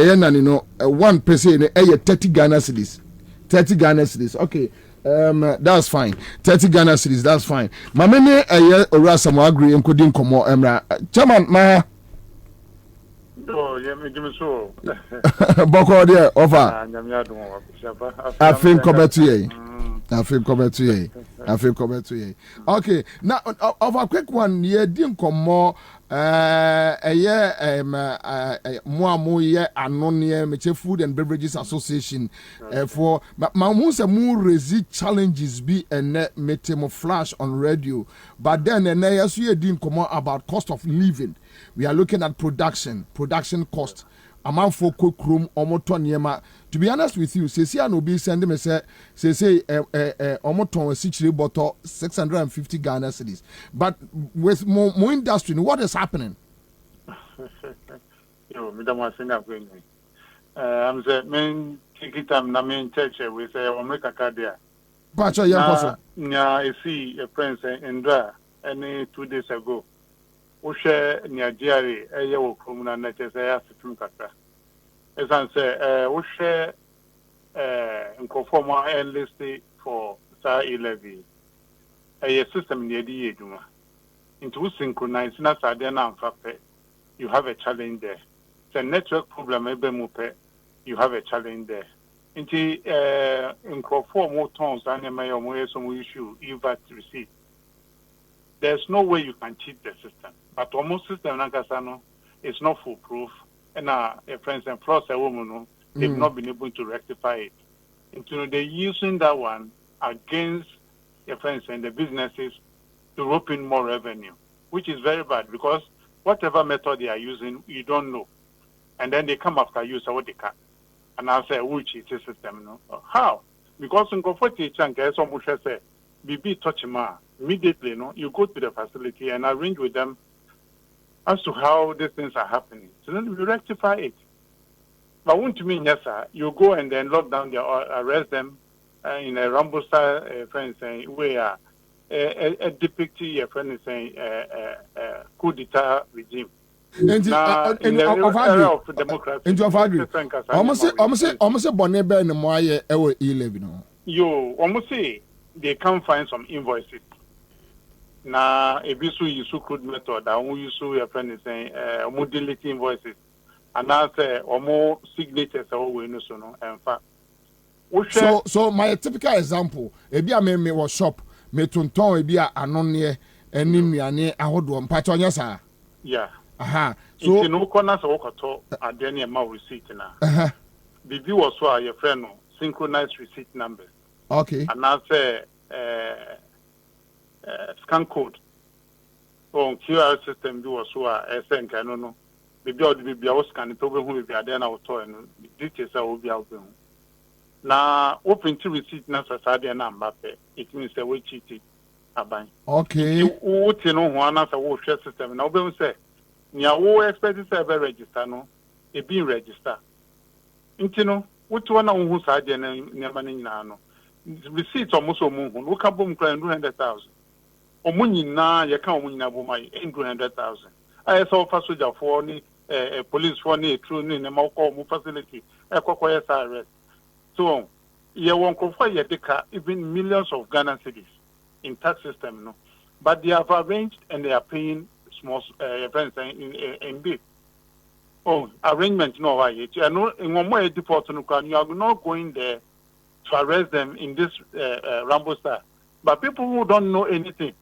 One person 30 Ghana cedis. 30 Ghana cedis. Okay. That's fine. 30 Ghana cedis. That's fine. Mamene ora some agree including komo emra. Chairman ma.
Oh, yeah, me so.
Boko there over. I feel come to ye. I feel come to ye. I feel come to ye. Okay. Now of a quick one, ye didn't come more a year more year anonia Food and Beverages Association for Mamus and more resist challenges be and net metemo flash on radio. But then and yes you didn't come about cost of living. We are looking at production cost. Amount for cook room omoton yema. To be honest with you, say no be send me say omoton 6 bottle 650 Ghana cedis. But with more industry, what is happening?
Yo, me don't say that going. I'm say main ticket am na main church we say o make akadia.
Pacho ya
I see a prince in Dra any 2 days ago. We share near Jerry, a year of Kumuna Natchez, a system kaka. As I say, we share in conform enlisted for Star 11. A system near the Eduma. Into synchronize, not Sardana and Fape, you have a challenge there. It's a network problem, you have a challenge there. Into in conform more tons than a mayor, some issue, EVAT receipt. There's no way you can cheat the system. But almost system Nagasano is not foolproof. And friends and flaws a woman, they've not been able to rectify it. And they're using that one against your friends and the businesses to rope in more revenue, which is very bad because whatever method they are using, you don't know. And then they come after you, so what they can. And I'll say, which is the system? No? How? Because in comfort teaching, so much I say, BB touch ma. Immediately, you go to the facility and arrange with them as to how these things are happening. So then we rectify it. But won't you mean, yes, sir, you go and then lock down them or arrest them in a Rambo style, friend saying, where a depicting your friend is saying coup d'etat regime. Now, in the era of democracy,
almost a bonnet in the Moya ever 11.
You almost say they can find some invoices. Now, if you use crude method, I will use your friend is saying more deleting invoices, and now say or more signatures or we know so. In fact,
so my typical example, if you me was shop, me tunton if you are anonie, and in me ane ahodo mpacho sir.
Yeah.
Aha.
So no corners of Okato at any amount receipt now. Bibi was so your friend synchronized receipt numbers.
Okay.
And now say scan code on QR system do so send I don't know. Bibi or bibi I was scanning to who will be then out and details will be out there. Now open to receipt na Saturday number it means that we cheated.
Okay.
You know one as a share system. Now we say nya wo expect to be register no e be register. Intino what one who sa de na nyina no. Receipts almost omo hu. We ka bom kran 200,000. Omo nyina ye ka omo nyina bom ai 200,000. I saw for soldier for ni police for ni true ni na ma ko omo facility e kokko arrest. So ye won ko for ye deka even millions of Ghana cedis in tax system no. But they have arranged and they are paying small friends in big. Oh, arrangement no why it. I know in one more default no you are not going there to arrest them in this Rambo style. But people who don't know anything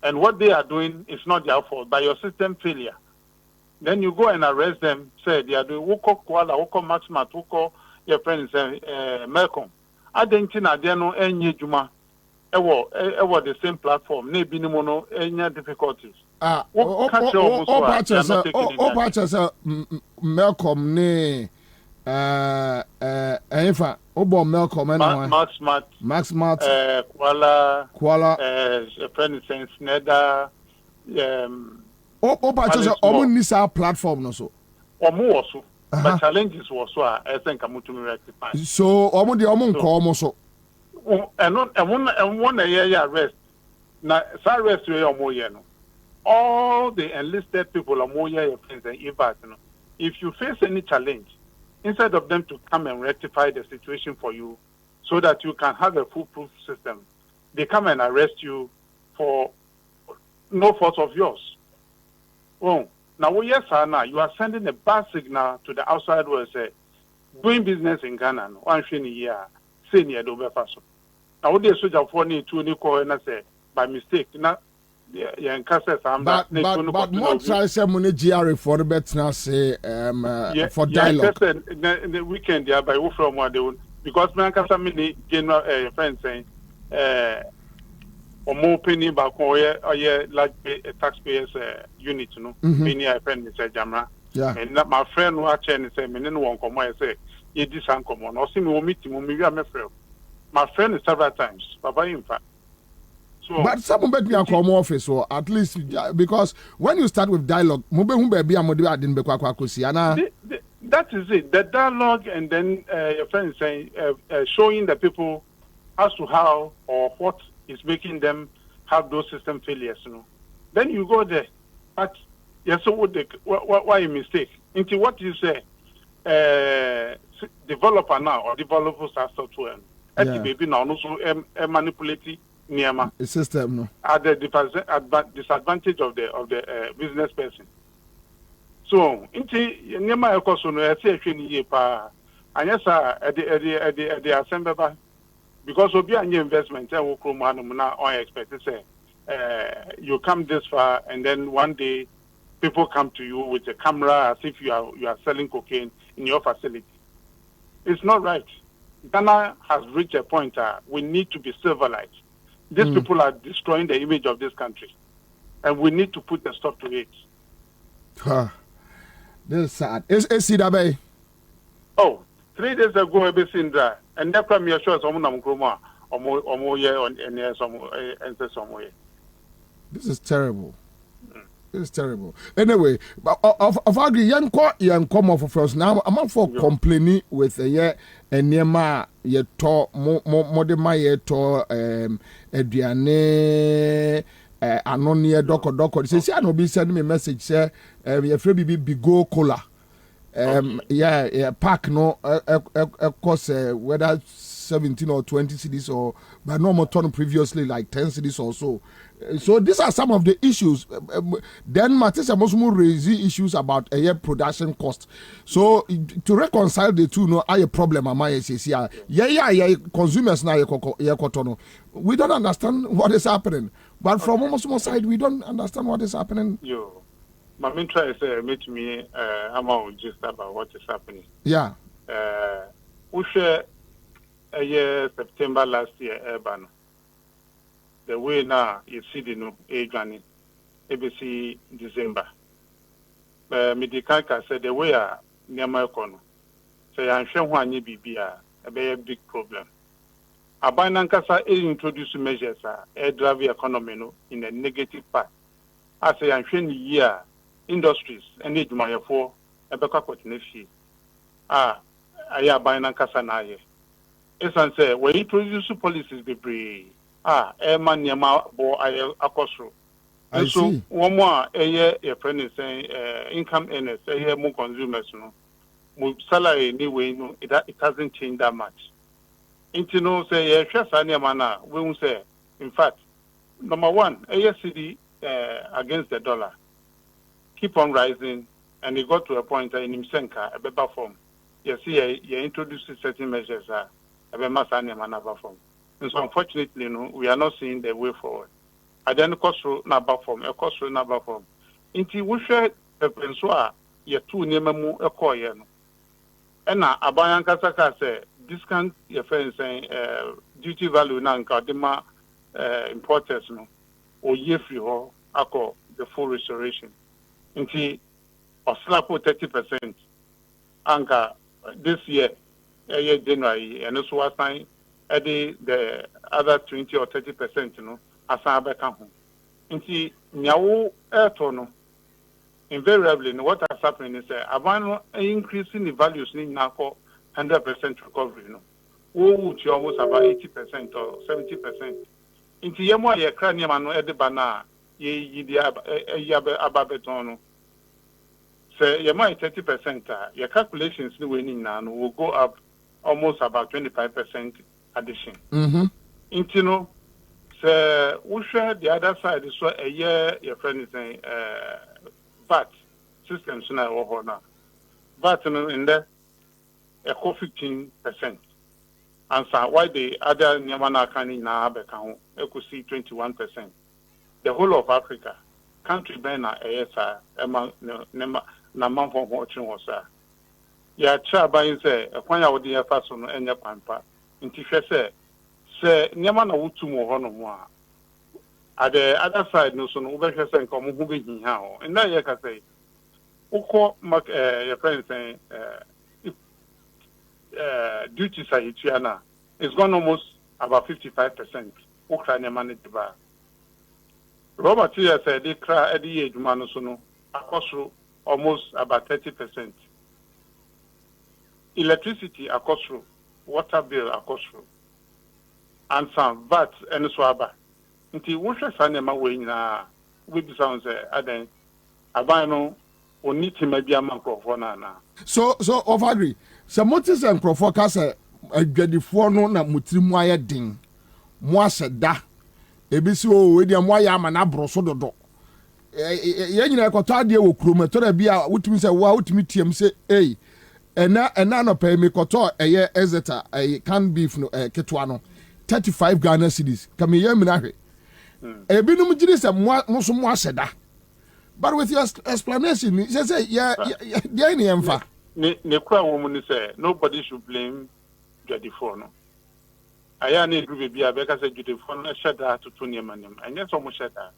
and what they are doing is not their fault, by your system failure. Then you go and arrest them, say they are doing Woko Kuala, Woko Maxmat, Woko, your friends, Malcolm. I didn't know they know any Juma. Ever the same platform, maybe no mono any difficulties.
Malcolm ne Enfa obo milk or
Max Smart Kuala friend sense Neda
purchase nisa platform no so
also but challenges was so I think I'm to rectify
so the nko so
and one year arrest na arrest we no all the enlisted people are more your friends and if you face any challenge, instead of them to come and rectify the situation for you so that you can have a foolproof system, they come and arrest you for no fault of yours. Oh, now yes, Anna, you are sending a bad signal to the outside world. Say, doing business in Ghana, one year, senior do befaso. Now what they soldier for need to and say by mistake. Now,
but more try some money GRA for the bet now say for dialogue.
The weekend yeah by who from what they would because man can some many general friends saying or more penny back or like a taxpayers unit no many friend say Jamra and that my friend who actually say me no one come I say you this and come on or see me meet him we are my friend is several times Baba in fact. So,
but some bet me a come office or at least because when you start with dialogue, that
is it. The dialogue and then your friend is saying showing the people as to how or what is making them have those system failures. You know, then you go there. But yes, so why a mistake? Into what you say, developer now or developers are software. Baby now also manipulating. Niyama.
The system no.
At the disadvantage of the business person. So, inti niyama ekoso no ese ehwe ye pa. Anyesa at the assembly because obi anye investment e wo krom anu na on expect say you come this far and then one day people come to you with a camera as if you are selling cocaine in your facility. It's not right. Ghana has reached a point we need to be civilized. These people are destroying the image of this country. And we need to put a stop to it.
This is sad. Is Sidabe?
Oh, 3 days ago, I've seen that. And that's why I'm sure someone I'm Kroma or more year on somewhere.
This is terrible. This is terrible. Anyway, but of agree, young come off first. Now I'm up for complaining with a year and near my ye to more than my year to Ediane Anonia Doko. Says, I know be sending me a message, sir. Your friend be go cola. Pack no cost whether 17 or 20 cities or but no more turn previously like 10 cities or so. So these are some of the issues. Then Matissa Mosmu raise issues about a production cost. So to reconcile the two, no, a problem. Consumers now we don't understand what is happening. But from almost more side, we don't understand what is happening.
Yo, my main try is meet me. I'm out just about what is happening.
Yeah.
We share a year September last year, Urban. The way now you see the new Johnny, ABC December. Medicalca said the way near my corner. Say I'm sure one you be a very big problem. Abanankasa introduce measures air drive economy in a negative part. I say I'm sure year industries and need my for a better continuity. I abanankasa na ye. It's say when you introduce policies be brave. Man Yama bo akosro. And so one more a friend is saying income earners, more consumers no. Salary anyway, no, it hasn't changed that much. Into no say mana we will say in fact, number one, ASCD against the dollar keep on rising and it got to a point in Imsenka, a better form. You see you introduce certain measures a better mana form. And so unfortunately, we are not seeing the way forward. I then cost number form, a cost number form. Inti we share a pensua, ye two nemamu a coin. And now Abayan Kasaka say discount your friends saying duty value nanka dema importers no or ye free ho ako the full restoration. Inti or slap 30% anka this year, January, and also assign the other 20 or 30%, you know, as I back home. Inti nyawo no invariably what has happened is increasing the values in now for 100% recovery, you know. Which almost about 80% or 70%. Inti yemo ye kra niam no e de bana ye di ababeton. Say yemo 30%, your calculations ni we now will go up almost about 25% addition. Inti no we share the other side is what a year your friend is saying VAT systems now. VAT in there a 15%. And so why the other Nyamana can now become could see 21%. The whole of Africa, country bena ASA among Naman from watching was ya buying say a point out the first on any pampa. In Tifese say Nyamana Wutu Mohono. At the other side, no son over and come moving how. And now you can say, Oko Mark your friend saying duties are Hitiana. It's gone almost about 55%. Ukraine managed to buy. Robert here said they cry at the age Manosono, across almost about 30%. Electricity across, water bill across, and some VAT and swaba. Nti woshe sanema we nyina we bi sound say aden abano oni timabia makrofo na
so of agree so motis and krofo ka say adwadifo no na mutirimu aye din mo aseda ebisi o we dia mo aye ama na broso dodo ye nyina ekoto ade wo kromato da bia wutimi say wa wutimi tiem say ena no pay me koto eye exeter can beef no ketwa no 35 Ghana cedis kame ye mi na hwe ebinum jiri se mo so mo aseda but with your explanation you say yeah any emfa
ne kwa woman say nobody should blame Jadifo no aya na edru be bia be ka say Jadifo no sheda to manem anya so mo sheda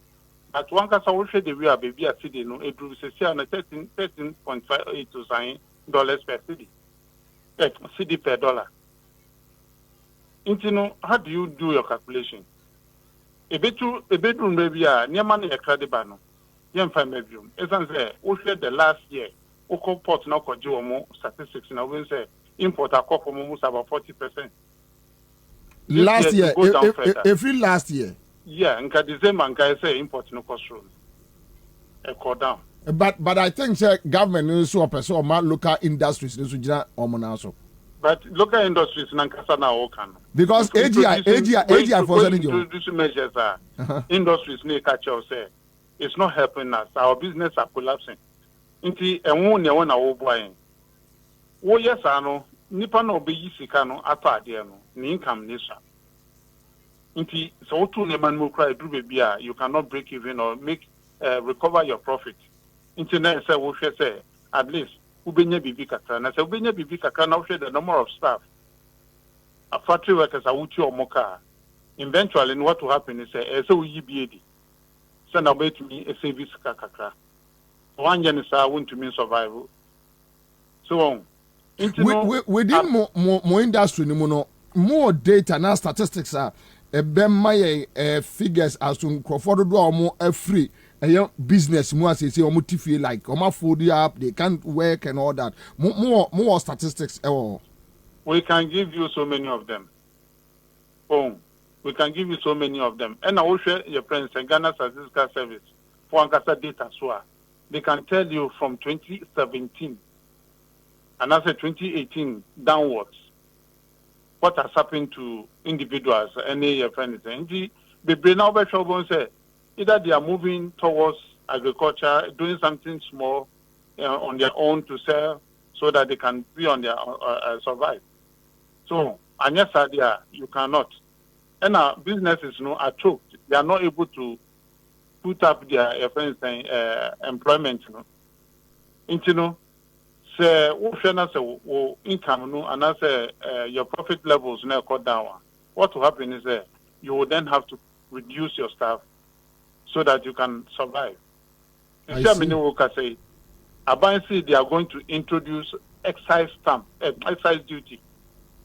but one ka so hwe de wi a be bia cedi no edru se sia na 13.58 to sign dollars per cedi cedi per dollar. Intino, how do you do your calculation? A bedroom maybe near money a credit banner. Young family bedroom. As I say, we said the last year, Oko port now could do more statistics and I will say import a couple almost about 40%.
Last year, every last year.
Yeah, and December and I say import no cost room. A call down.
But I think government is so person or local industries is so.
But local industries nankasa na okan.
Because AGI for
introduce measures industries need catch us say it's not helping us. Our business are collapsing. Inti enwo ne wona wo boy. Wo yes ano nipa na obeyi sika no atade no ni income ni so. Inti so to ne man mo cry do be a you cannot break even or make recover your profit. Inti na say wo hwe say at least ubenya bibi kakra na se ubenya bibi kakra na the number of staff a factory workers are uti omoka eventually what will happen is so we BAD so na wait me a service kakra one year is want to mean survival so on
within more industry no more data and statistics are my figures as to croford do more free business more say feel like food up they can't work and all that more statistics
we can give you so many of them we can give you so many of them and I will share your friends and Ghana Statistical Service for Ankasa data so they can tell you from 2017 and after 2018 downwards what has happened to individuals any your friends and the now by trouble say either they are moving towards agriculture, doing something small on their own to sell so that they can be on their survive. So, and yes, you cannot. And our businesses are choked. They are not able to put up their employment. Say, income, and as your profit levels now cut down. What will happen is you will then have to reduce your staff so that you can survive. Say, they are going to introduce excise duty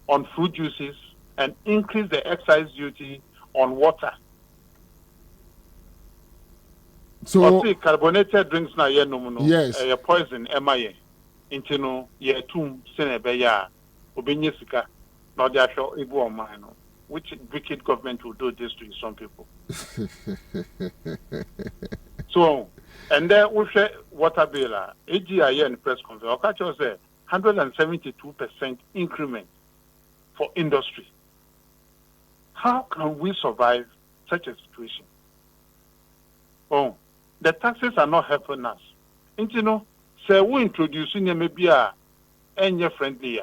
on fruit juices and increase the excise duty on water.
So
carbonated drinks na ye no no.
Yes.
Poison MIA. Into no ye tum senebeya obenye sika na dey show ibu on mine no. Which wicked government will do this to some people? So, and then we share water bill. AGIA in press conference, Okacho said 172% increment for industry. How can we survive such a situation? Oh, the taxes are not helping us. And you know, say we introducing maybe any friendly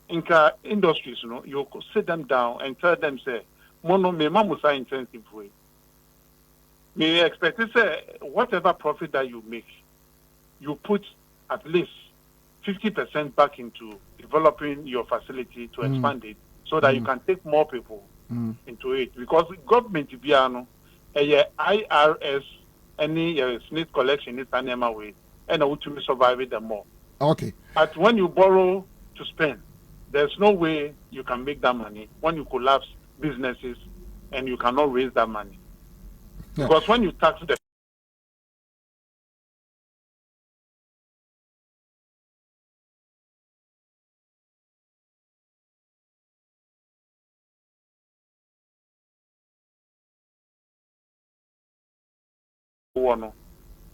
Inca industries, you know, you could sit them down and tell them, say, mono me mamusa intensive way. Me expect to say whatever profit that you make, you put at least 50% back into developing your facility to expand it so that you can take more people into it. Because the government piano, IRS, any SNIT collection is an way, and I want to survive it more.
Okay.
But when you borrow to spend, there's no way you can make that money when you collapse businesses and you cannot raise that money. Yeah. Because when you tax the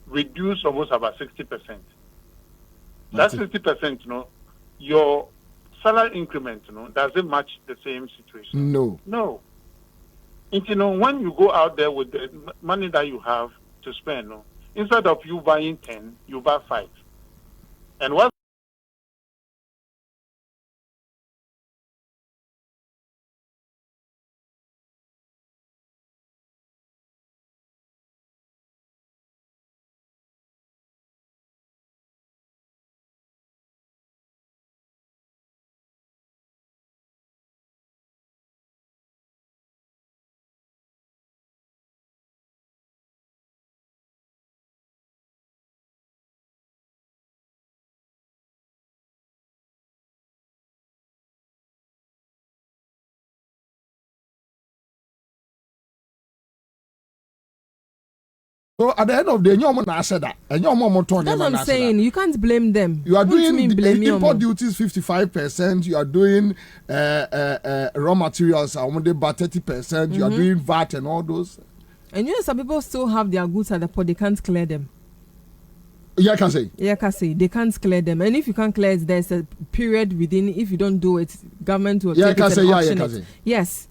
reduce almost about 60%. That 60%, you know, your salary increment, you know, does it match the same situation? No. And, you know, when you go out there with the money that you have to spend, you know, instead of you buying 10, you buy 5. And what
so at the end of the day, I said that. And that's
what I'm saying. You can't blame them.
You are doing import duties 55%. You are doing raw materials about 30%. You are doing VAT and all those.
And you know, some people still have their goods at the port. They can't clear them.
Yeah, I can say.
They can't clear them. And if you can't clear it, there's a period within. If you don't do it, government will take it and auction it. Yes.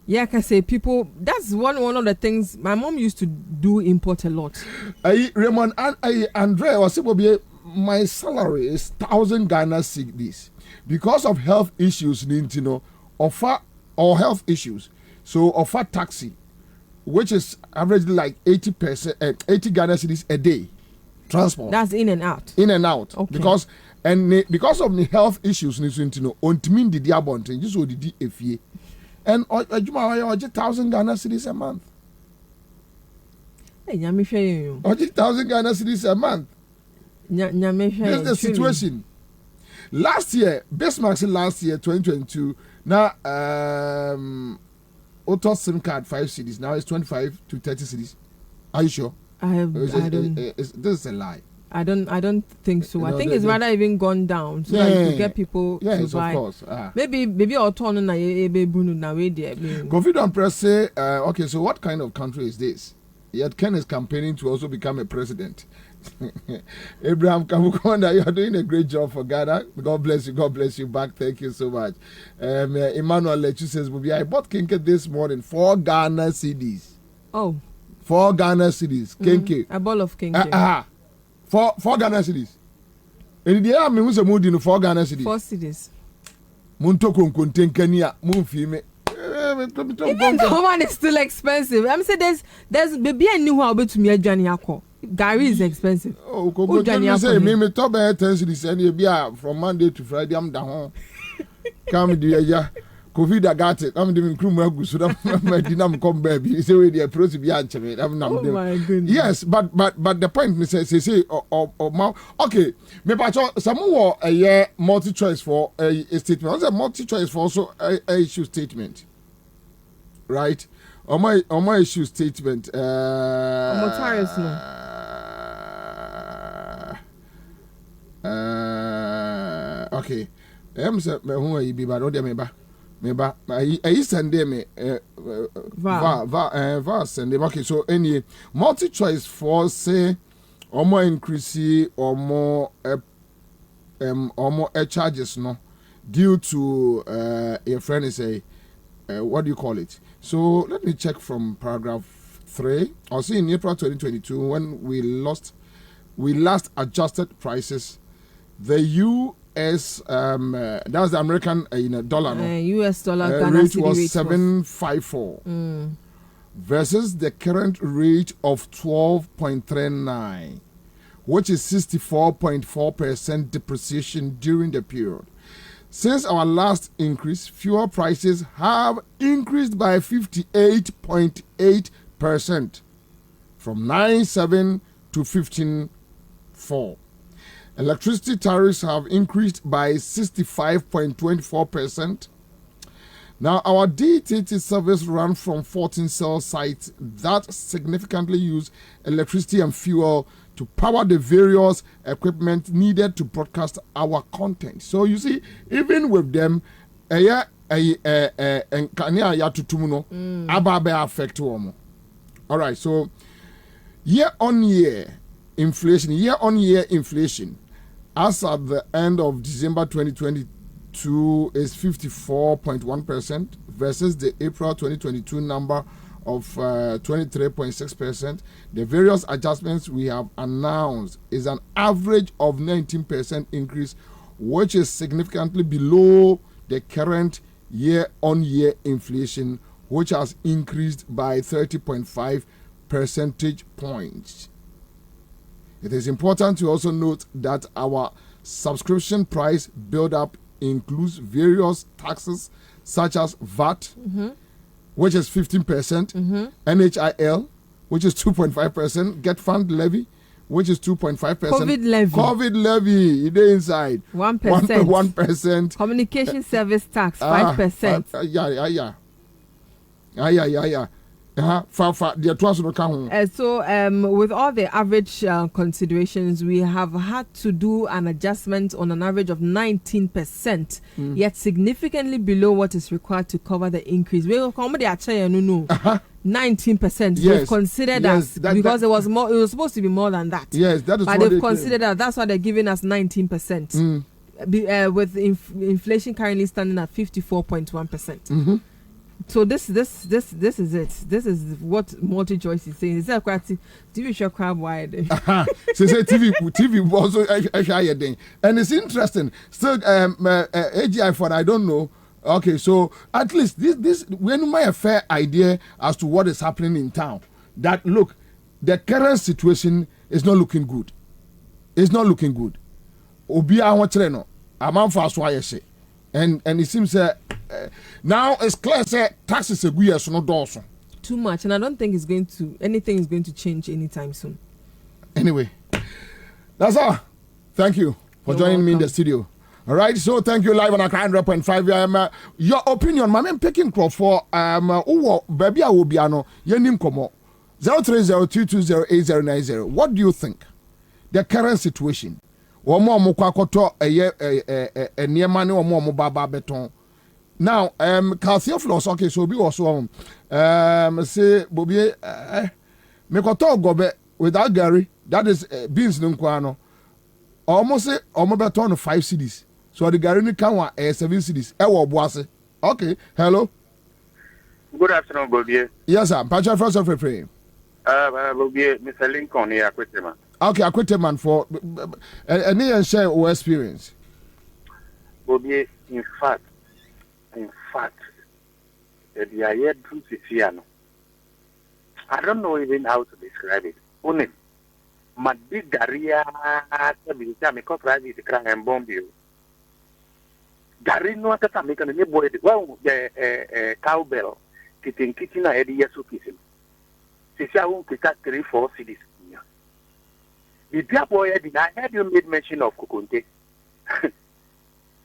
Yeah, I can say people. That's one of the things my mom used to do. Import a lot.
Raymond and Andre was saying, my salary is 1,000 Ghana cedis because of health issues. You know, offer or health issues. So offer taxi, which is averagely like 80%, 80 Ghana cedis a day. Transport.
That's in and out.
Okay. Because of the health issues, you know, on Timin the Diabont, just what the DFA. And I 1,000 Ghana cedis a month.
Hey,
1,000 Ghana cedis a month. This is the situation. Last year, Bismarck said last year, 2022, now auto SIM card 5 cedis. Now it's 25 to 30 cedis. Are you sure?
I don't.
This is a lie.
I don't think so. I think it's rather even gone down so that you could get people to buy.
Of course.
Maybe autonomous na ebe bunu na we there.
Confident press say, okay, so what kind of country is this? Yet Ken is campaigning to also become a president. Abraham Kamukonda, you are doing a great job for Ghana. God bless you back. Thank you so much. Emmanuel Lechu says, I bought Kinke this morning 4 Ghana cedis.
Oh.
4 Ghana cedis. Kinke.
A ball of Kinke.
4 Ghana cedis. And the army was a mood in 4 Ghana cedis.
4 cedis.
Muntoko Kuntenkania, Moonfime.
Even the one is still expensive. I'm saying there's baby I knew how to me a Johnny Ako. Gary is expensive.
Oh, Johnny say me top 10 cedis and you be from Monday to Friday. I'm down. Come dear, COVID I got it. I'm doing crew magu so that my dinam come baby. Say we the approach be answer me. Oh
my goodness.
Yes, but the point is say or okay. Me pacho some more a year multi choice for a statement. What's a multi choice for also a issue statement? Right? On my issue statement okay. Say me who you be but Meba, I send them va send them. Okay, so any multi-choice for say or more increase or more charges no due to your friend is what do you call it? So let me check from paragraph 3. I'll see in April 2022 when we last adjusted prices, the US that's the American dollar
US dollar
rate was 754 versus the current rate of 12.39, which is 64.4% depreciation during the period. Since our last increase, fuel prices have increased by 58.8% from 9.7 to 15.4. Electricity tariffs have increased by 65.24%. Now, our DTT service run from 14 cell sites that significantly use electricity and fuel to power the various equipment needed to broadcast our content. So you see, even with them, affect them. All right, so year-on-year inflation, as at the end of December 2022 is 54.1% versus the April 2022 number of 23.6%. The various adjustments we have announced is an average of 19% increase, which is significantly below the current year-on-year inflation, which has increased by 30.5 percentage points. It is important to also note that our subscription price build-up includes various taxes such as VAT, which is 15%, NHIL, which is 2.5%, Get Fund Levy, which is 2.5%. COVID levy, it is inside.
1%.
1%.
Communication service tax, 5%.
Yeah. So
with all the average considerations, we have had to do an adjustment on an average of 19%, yet significantly below what is required to cover the increase. We 19%.
Yes.
They've considered us because it was more. It was supposed to be more than that.
Yes, that is.
But they've considered us. That's why they're giving us 19%. With inflation currently standing at 54.1%. So this is it. This is what multi-choice is saying. Is that quite TV show crab wide?
So say TV also and it's interesting. Still AGI for I don't know. Okay, so at least this when we have a fair idea as to what is happening in town. That look, the current situation is not looking good. It's not looking good. Obi no. Amam fast why say. And it seems now it's clear that taxes are not also
too much, and I don't think anything is going to change anytime soon.
Anyway, that's all. Thank you for joining me in the studio. All right, so thank you live on a 100.5. Your opinion, my man picking crop for baby I will be ano yenim komo 03022088090. What do you think? The current situation. Omo kwakoto niema ne omo baba beton. Now calcium floss okay so be also say Bobie me koto gobe without Gary, that is beans nkwa no. Almost say omo beton 5 cedis. So the Gary ni kan 7 cedis. E wo boase. Okay, hello.
Good afternoon, Bobie.
Yes sir, Pacha first of February.
Bobie, Mr. Lincoln here, Akwetema.
Okay, Akwetema for any share our experience.
Bobie, in fact, the idea to Siciano. I don't know even how to describe it. Only, my big area, because I cry and bomb you. Gary no ata make no boy well cowbell kitchen na edi yeso kisim. Sisi won kika 3-4 cities. The dear boy I heard you made mention of Kokonte.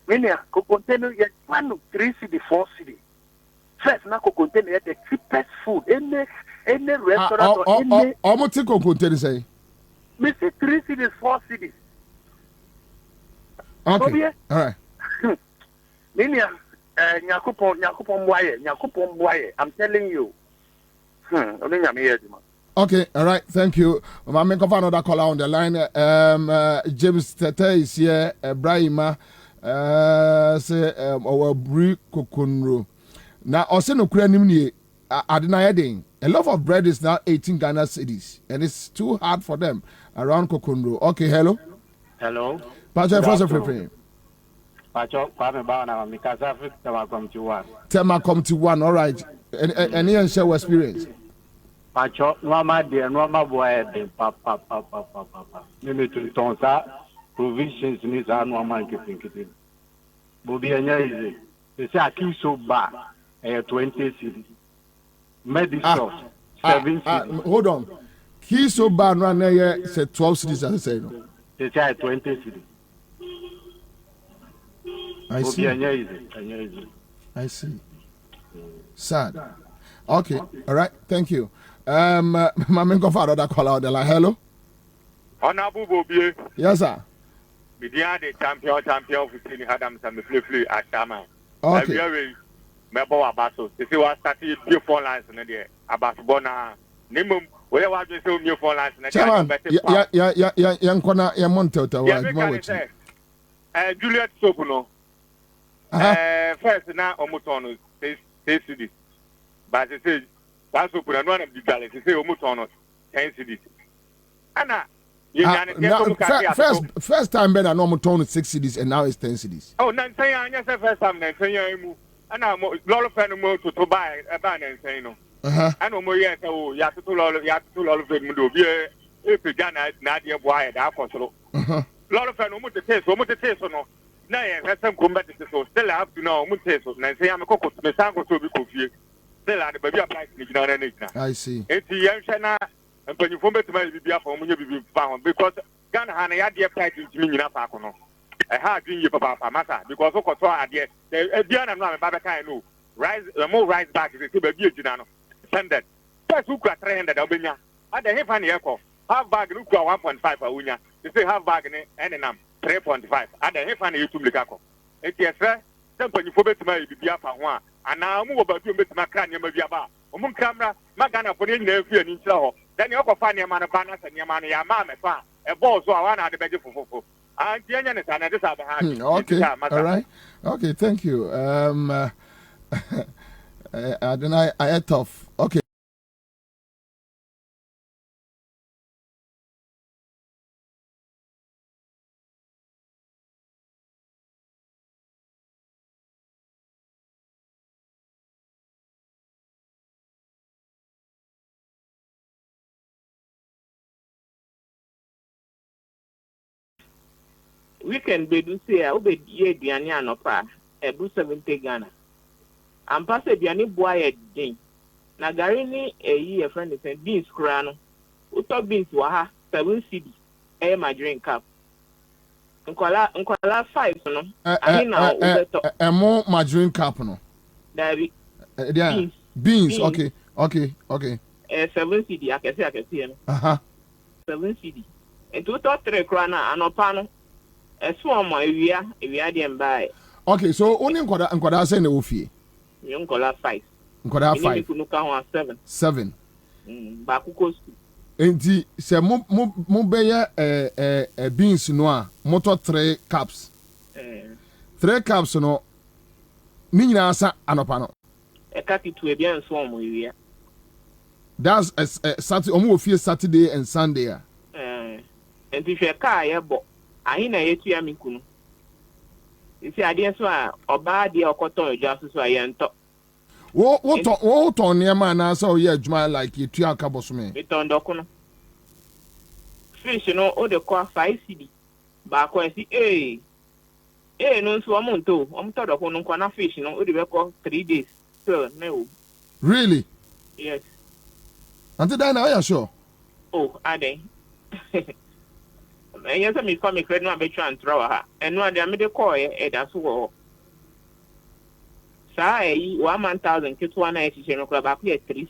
Many Kokonte no yet 3 city 4 city. First na Kokonte no the cheapest food any restaurant or any
almost Kokonte say.
Me say 3 cities 4 cities.
Okay. All right.
Many Nyakupon Boye. I'm telling you.
Okay, all right, thank you. I'm going to find another caller on the line. James Tete is here. Brahima say our brew kokunro. Now, also no krenimni adina a loaf of bread is now 18 Ghana cedis, and it's too hard for them around kokunro. Okay, hello.
Hello.
Pacho, first of all,
Pacho, Kwame Bana, Mikasafi,
Tema come to one. All right. Any share experience?
Pacho, Norma dear, Norma boy, papa. Limit to Tonsa, provisions in his annual market. Bobie and easy. They say I keep so bad. 20 cities. Medicine, 7 cities.
Hold on. He's so bad, right now, said 12 cities, as I say.
They say 20 cities.
I see. I see. Sad. Okay. All right. Thank you. Mama go for another call out there. Like, hello.
Honorable Bobie.
Yes, sir.
Media the champion of the Adams and the Flea at Shama.
Okay.
Mebo Abaso. This is what started new phone lines in the Abasbona. Nimum. Where was the new phone lines in the
young corner, young Montel.
Juliet Sopuno. First now Omutono says cities. But they say that's open and one of the galleys. They say Omutono 10 cities. Anna,
first time Ben and Omutono 6 cities and now it's 10 cities.
Oh, Nancy, I just first time Nancy. And I'm a lot of friends to buy a ban and say no. I know more yet. Oh, you have to all of them do be if you done Nadia Boy, that control. Lot of friends almost the taste or no. Now, I have some competitors, so still have to know Munteso, and say I'm a cocoa to the Sango to be confused. Still, the baby applies to
I see.
It's the Yanshana, and when you form it to my baby from when you be found, because Ghana had the applied to me in a pacono. I had you, Papa Massa, because of course, I did. Diana and Babakai know. Rise, more rise back is a baby, Ginano. Send that. That's who got 300 Albania. At the half an echo, half bag look 1.5 a unya. They say half bag and a 3.5. At the half an YouTube Licaco. It's yes, sir. Something you forget to my Biafra one. And now move about you with my cranium of Yaba. Omun camera, Magana for in there in Slow. Then you find your man of Banas and your man, your mamma, a ball, so I want to beg you for. And I just have a hand.
Okay. All right. Okay. Thank you. I had tough. Okay.
Weekend be do say I obey ye diani anopa ebu 70 Ghana. I'm pass diani boy din. Na gari ni eyi e friend say beans kura no. Uto beans wa ha 7 cedi e ma drink cup. Nkwala 5 no. Ahi na ubeto.
Emo ma drink cup no.
Dabi.
Beans. Okay.
7 cedi akese no. 7 cedi. And to 3 kura na anopa no.
Okay, so only Nkwada say na ofie.
Nkwada 5.
Nkwada 5.
Kunuka
7.
Ba kuko school.
Enti se mo beye beans no a moto 3 cups. 3 cups no ni nyina asa anopa no.
E ka kitu e bia nso omo ewia.
That's Saturday omo ofie Saturday and Sunday.
Enti hwe ka ye bo. Ahi na yetu ya mikunu. Isi ade so a oba de okoton eja so a yento.
Wo ton niam na so ye adwuma like yetu aka boso me.
Beton doko no. Fish no o de kwa 5 cedi. Ba kwa si No, so I'm on to. I'm told of one fish, you know, we call 3 days. So, no.
Really?
Yes.
Until then, are you sure?
Oh, are they? And yes, I'm coming credit not be trying to throw her. And one day I made a call, that's all. Say, 1,000 kids 1 night, you club up here 3.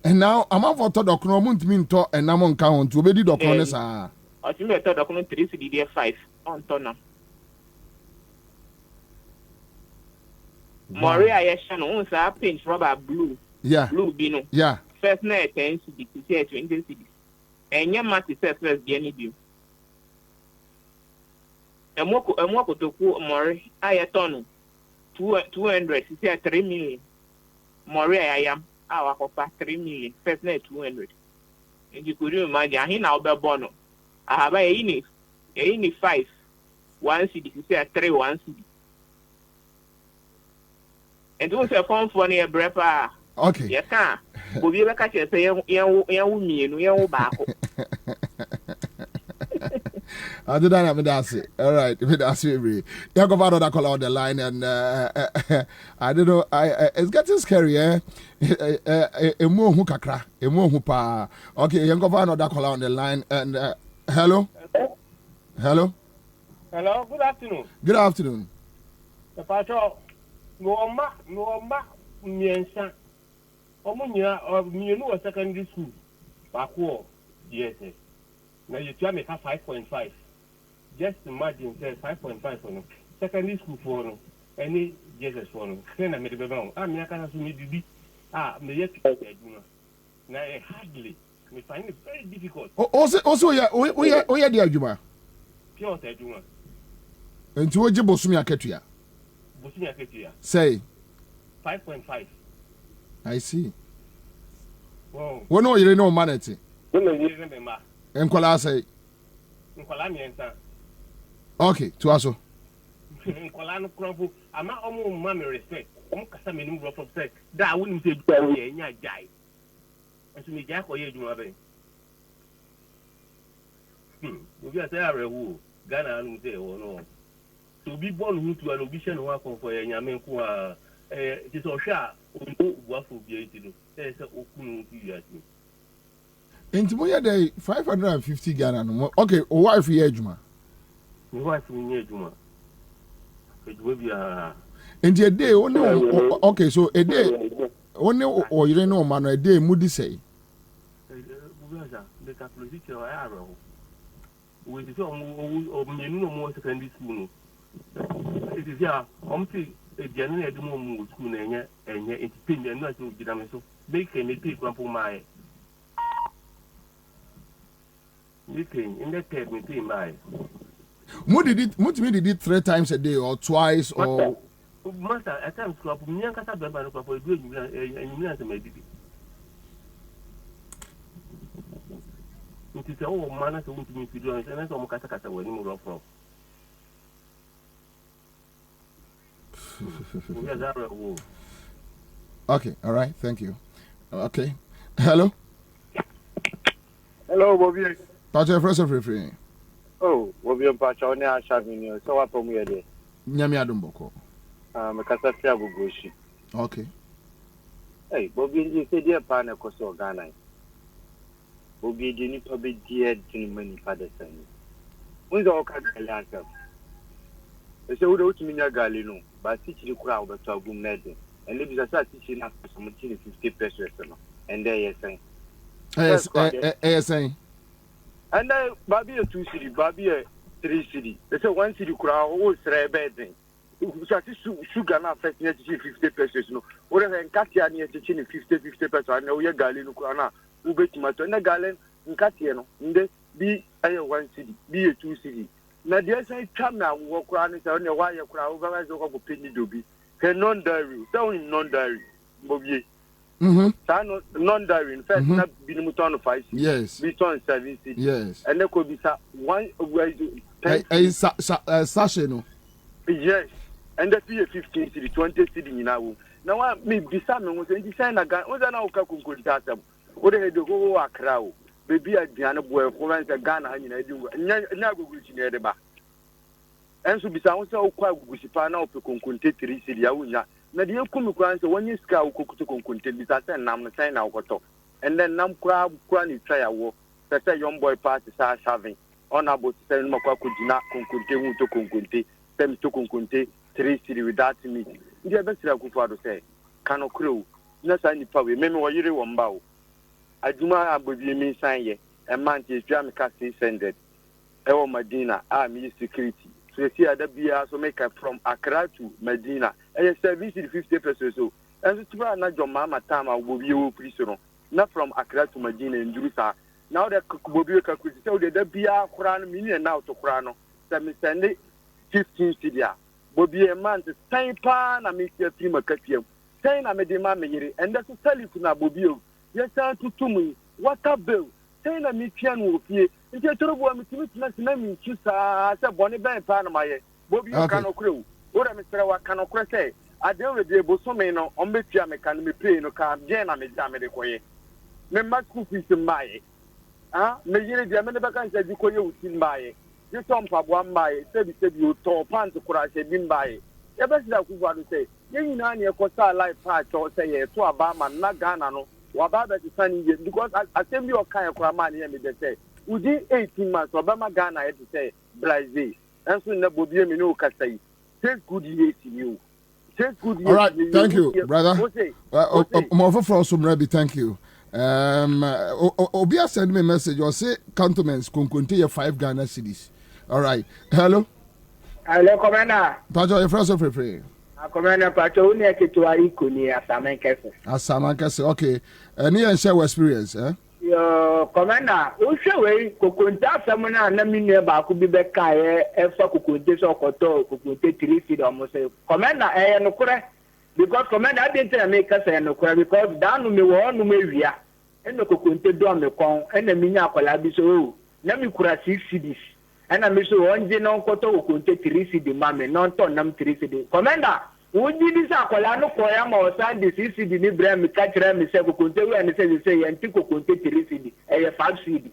And now I'm out for document mean to and I'm on count to be the documents.
I think I thought document 3 CD 5 on Tona. Maria, yes, and I pinch rubber blue.
Yeah.
Blue Bino.
Yeah.
First night 10 CD, 20 CD. And your master says first the any view. And what to quote Mori, I a ton 200, she said 3 million. Maria, I am our offer 3 million, first night 200. And you could imagine, he now be bono. I have a 5, 1 CD, she said 3 1 CD. And also a phone for near Brepa.
Okay.
Yes, sir. Bobie catch you say, you back.
I did not have that's it. All right, that's it. You go about that call on the line, and I don't know. It's getting scary, eh? Emo hu kakra, emo hu pa. Okay, you go about that call on the line, and hello.
Hello. Good afternoon.
Good afternoon.
The patrol. No ma, miensa. Omunya or mienu secondary school. Bako, yes. Now you tell me 5.5. Just imagine say 5.5 for no. Secondary school for no. Any Jesus for no. Then I made the bang. I can't assume me me yet now hardly. Me find it very difficult.
Also, yeah, we are the Ajuma.
Pure Ajuma.
And to Oji Bosumi Aketuya.
Bosumi Aketuya.
Say
5.5.
I see.
Wow.
When no, you know manity. And Kola say. Okay, to us.
Kola no crumble. I'm not almost mammy respect. I'm Casamino drop of sex. That wouldn't say, yeah, die. And to me, Jack or you, Mother. We are there, who Ghana and say, oh no. To be born to an ambition work for a Yaman who are. It is a shot. What will be able there's a open period.
Into my day 550 Ghana. Okay, wife Yejuma.
My wife Yejuma. It will be a.
And a day, oh no, okay, so a day, oh no, or you don't know, man, a day, Moody say.
The Catholic arrow. With the more secondary school. It is here, a general at the moment school and yet it's been a not to get them so big and it take one for my meeting in that time meeting my.
What did it 3 times a day or twice or
master at times club me and Casa Baba for doing and you answer my baby. It is all manners to me to do and I don't Casa when you move from.
Okay, all right, thank you. Okay, hello.
Hello, Bobie.
Pacha, first of all,
oh, Bobie, Pacha, on your shaving, so what from here?
Nyami Adumboko.
Casafia Bugoshi.
Okay.
Hey, Bobie, you said dear partner, Coso Ghana. Bobie, you need to be dear to many fathers. When's all kind of answer? They say, who to me, Galino, but teach the crowd but to a boom netting. And if you start teaching us some 50 pesos, and there you're saying.
Yes, saying.
And then, Baby a 2 city, Baby a 3 city. They say 1 city crowd, always try bedding. Sugar not affecting 50 pesos. No, whatever, and Katia near teaching 50 pesos. I know you're Galino Crana, who bet my turn a gallon, and Katiano, and they be a 1 city, be a 2 city. Now, there's a time now, walk around and say, why you crowd over as a penny do be. Can non-dairy, don't non-dairy, Bobie. Non-dairy, in fact, not being muton of 5 cities.
Yes.
Be on 7 cities.
Yes.
And there could be one way
a sachet, no?
Yes. And that be a 15 city, 20 city in our. Now, I may be some was in design again. Was an outcome could tell them. What they had to go a crowd. Baby, a Diana boy, who went a gun, and you know, never go to the back. enso bisa wo se okwa gugusipa na ope konkonte 3 cedi awunya na de ekumi kwa nse wonye ska okokuto konkonte bisa se nam no sai na okoto and then nam kura ni try awo say young boy party sa shaving on about say no kwa kujina konkonte hu to konkonte tem to konkonte 3 cedi without me ndi e be sira kufu ado say kanokro na sa ni pa we meme wo yire wo mba o aduma abobie mi san ye e man ti twa me ka 600 e wo Medina mi security so see ada bia so make from Accra to Medina e service 50 pesos so and to na joma matama bobie wo priso no na from Accra to Medina in Jerusalem now the bobie ka kwisi so the bia kura no mini na to kura no say me send 15 cedi bobie man to time pa na me see free makatiam say na me de ma me yire and that's tell na bobie yes tutumu water bill say na me tia no ofie nti torobo am timi na mi chusa se bone ben pa na maye bobie ka no kuro ora me sere wa ka no kuro say ade we de bosome no on betua me ka no me pay no ka bien na me ja me de koye me ma school fees maye me yire de me de baka nse di koye uti maye je tom pa bo maye se bi o to pant kura se bi maye e be sida ku ado say ye nyina na e ko sa life pa cho say ye to aba ma na Ghana no wa ba be sani ye because assembly o kan e kura ma na me de say within 18 months Obama Ghana had to say Brazil and so na bobie me no kasai take good years in you take good years.
All right, thank you brother more for some rabi thank you Obia send me a message or say cantonments konkonte 5 Ghana cedis. All right, hello
commander
Pacho your first of free
commander Pacho uni ekituari kuni asamankese okay any and share experience yo commander o shewe kokonta samuna na minne ba ku bi be kae e fa kokonte so koto kokonte 3 feet almost commander no kure because commander didn't make us no kure because down me wo no me wia e no kokonte do me kon e na minya akola bi so na mi kura 6 cedis e na mi so onje no koto kokonte 3 cedis ma me non to nam 3 cedis commander Uji this akola no koya ma osan de CCD ni bra mi ka kire mi se kokonte we ani se yanti kokonte 3 CD e 5 CD.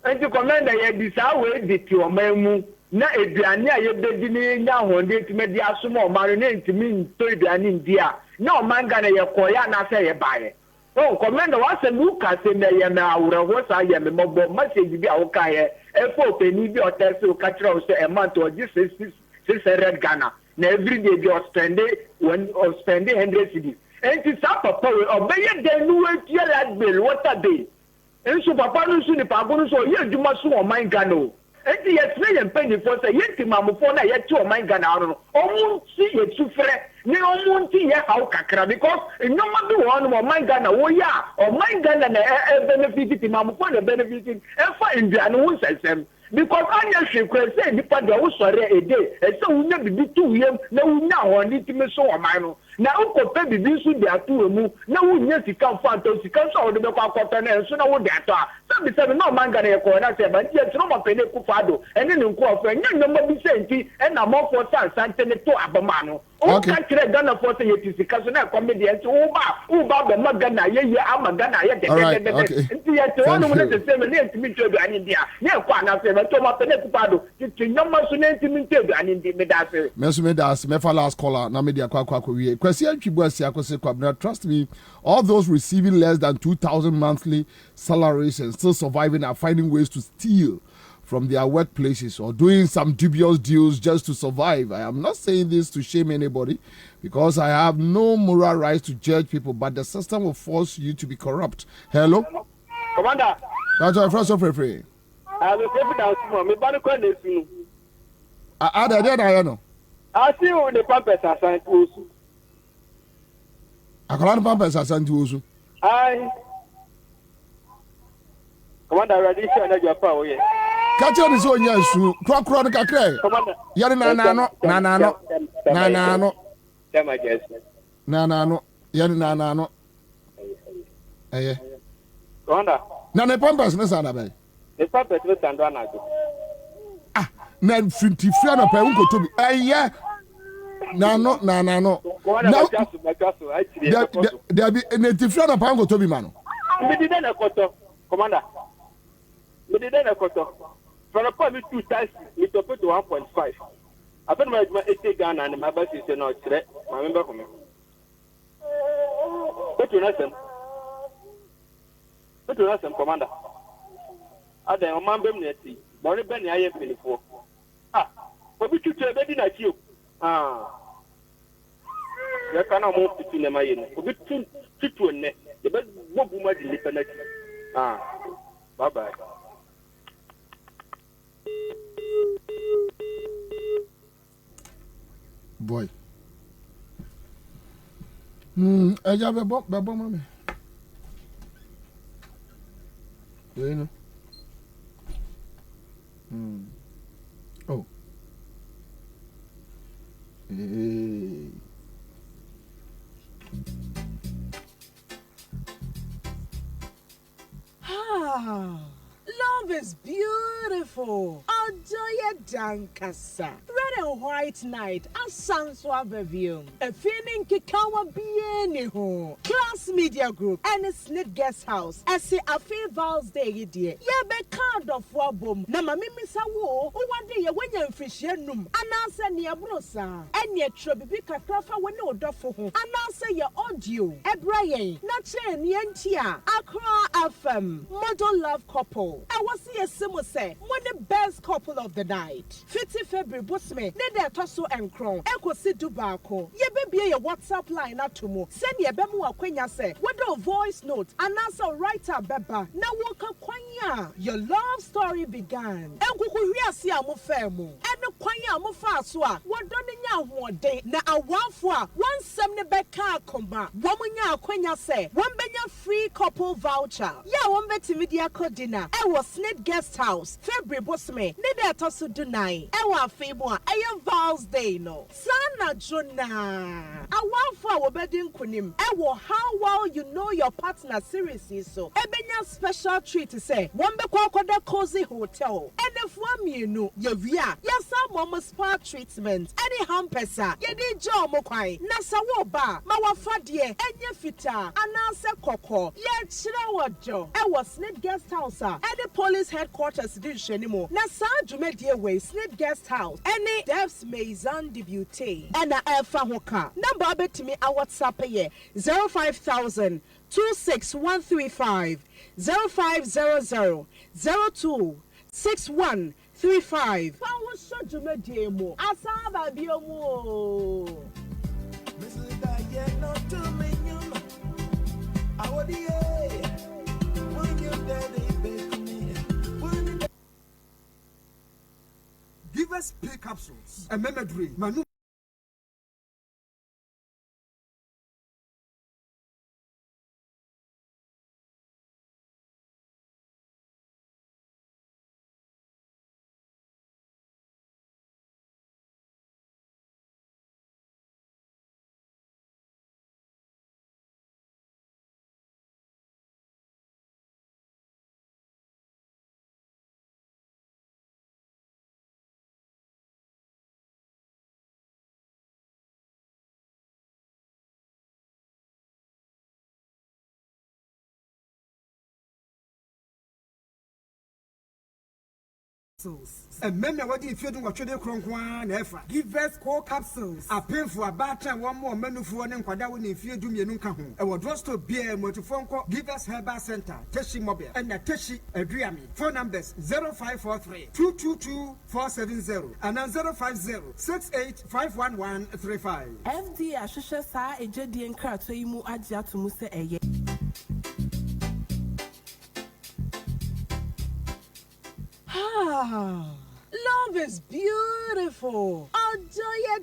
Enti commander ye disa we di ti o mamu na eduane a ye bedi ni nya honde ti me di asomo o mare na ntimi nto eduane ndia na o manga na ye koya na se ye bae. Oh commander wa se nu ka se na ye na awura ho sa ye me mobo message bi a wo ka ye e fo peni bi o tese o ka kire o se e month o ji 600 Ghana. Na every day they are spending 100 cedis. And it's up papa obey the new year bill what a day. And so papa no so ni pa go so ye djuma so o man Ghana. And the yesterday and penny for say ye ti mamu for na ye ti o man Ghana no. Omu si ye tu frɛ ni omu ti ye haw kakra because no ma bi won o man Ghana wo ya o man Ghana na benefit ti mamu for the benefit e fa India no wo sesem. Because anya shekwe say nipa de wo sore ede e se wunya bibi tu yem na wunya honi timi so o man no na ukope bibi su de atu emu na wunya sika fa to sika so wo de kwa kwata na enso na wo de ato a so bi se no man Ghana ye ko na se ba nti e tro mo pele ku fado ene ne nko ofa nya nyoma bi se nti e na mo for sante ne to abama no o ka kire Ghana for say ye sika so na comedy nti wo ba be ma Ghana ye ama Ghana ye de nti ye tro no mo ne se me ne ntimi twa ani dia ne kwa na se to ma pele ku fado ti nyoma so ne ntimi twa ani ndi me da se
me das me fa last caller na me dia kwa wie kwesi atwibu asia kwesi kwabena trust me all those receiving less than 2,000 monthly salaries and still surviving are finding ways to steal from their workplaces or doing some dubious deals just to survive. I am not saying this to shame anybody because I have no moral right to judge people, but the system will force you to be corrupt. Hello?
Commander.
That's our first of free.
I will take it out. Me banu kwa nesu.
I know.
I see you the pampers assigned to us.
I can't pampers assigned to us.
I. Commander, ready to know your power.
Catch on his own yes, crocro the cacre.
Commander,
Yanano. Nanano, Yanano. Eh,
Commander,
Nana Pampas, Miss Annabelle.
The pampers with Sandana.
Ah, Nan Finty Fiana Paunco to be. Yeah. No. Now, there be a native Fiana Paunco to be man.
We didn't a quarter, Commander. We didn't a quarter.
from a point 2 times, we top it to 1.5. I put my 80 Ghana and my bus is not threat. I remember from me. But you know some commander. I don't remember me. Bonnie Benny, I have been for. But we should tell you that you. You cannot move between the Mayan. We to a net. The best woman is independent. Bye bye.
Boy. I have a bomb. You know. Oh. Hey.
Love is beautiful. Enjoy dankasa. Red and white night. Asanswa review. A feeling KWABENA ho. Class Media Group and Snit Guest House. Ese afi Val's Day yedie. Ye be card of wabom. Na mami misa wo. One day ye wenya mfishye num. Ananse ni abrosa. Enye trobibi kakrafa wene odofo ho. Ananse ye audio. Ebrayen. Na che ni entia. Accra FM. Model love couple. I was see a simo say one the best couple of the night. 50 February busme. Ne de toso and crown. Eko si dubako. Ye baby your WhatsApp line atomo. Send ye bemu akwenya say. What do voice note? And answer writer beba. Na woka kwanya. Your love story began. Enkuku hwi ase amofemu. Eno kwanya amofa asoa. Wodone nya hoden. Na awafo a wansem ne beka akoma. Womunya akwenya say. Wombenya free couple voucher. Ya wombetimi dia kodina. Ewo Snit Guest House. February bosme. Ne de toso dunai. Ewa afemo a Val's Day no. Sana Jona. Awafo a wobedi nkunim. Ewo how well you know your partner series is so. Ebenya special treat to say. Wombe kwa cozy hotel. And if one mienu. Yevia. Yasa momo spa treatment. Any hampesa. Yedi jo mokwai. Nasa woba. Mawafadie. Enye fita. Anase koko. Ye chira wajo. Ewo Snit Guest House. Any police headquarters didn't anymore. Na sa jumedie way Snit Guest House. Any Devs Maison Debute. And a Alpha Hoka. Number betimi a WhatsApp ye 05000 26135 0500 02 6135. Power so jumedie mo. Asaba biomo.
Give us pay capsules. A memory. Manu. And men what if you don't watch the cronkwan ever. Give us core capsules. A pain for a batter, one more menu for one quadawin if you do me nunca home. I will draw to beer motophone call. Give us Herbal Center, Teshi Mobile, and a Teshi Adriami. Phone numbers 0543 222 470 and 050 68
FD Ashusha Sa a Jedi and Kratoimu Adia to Musa Eye.
Love is beautiful. Enjoy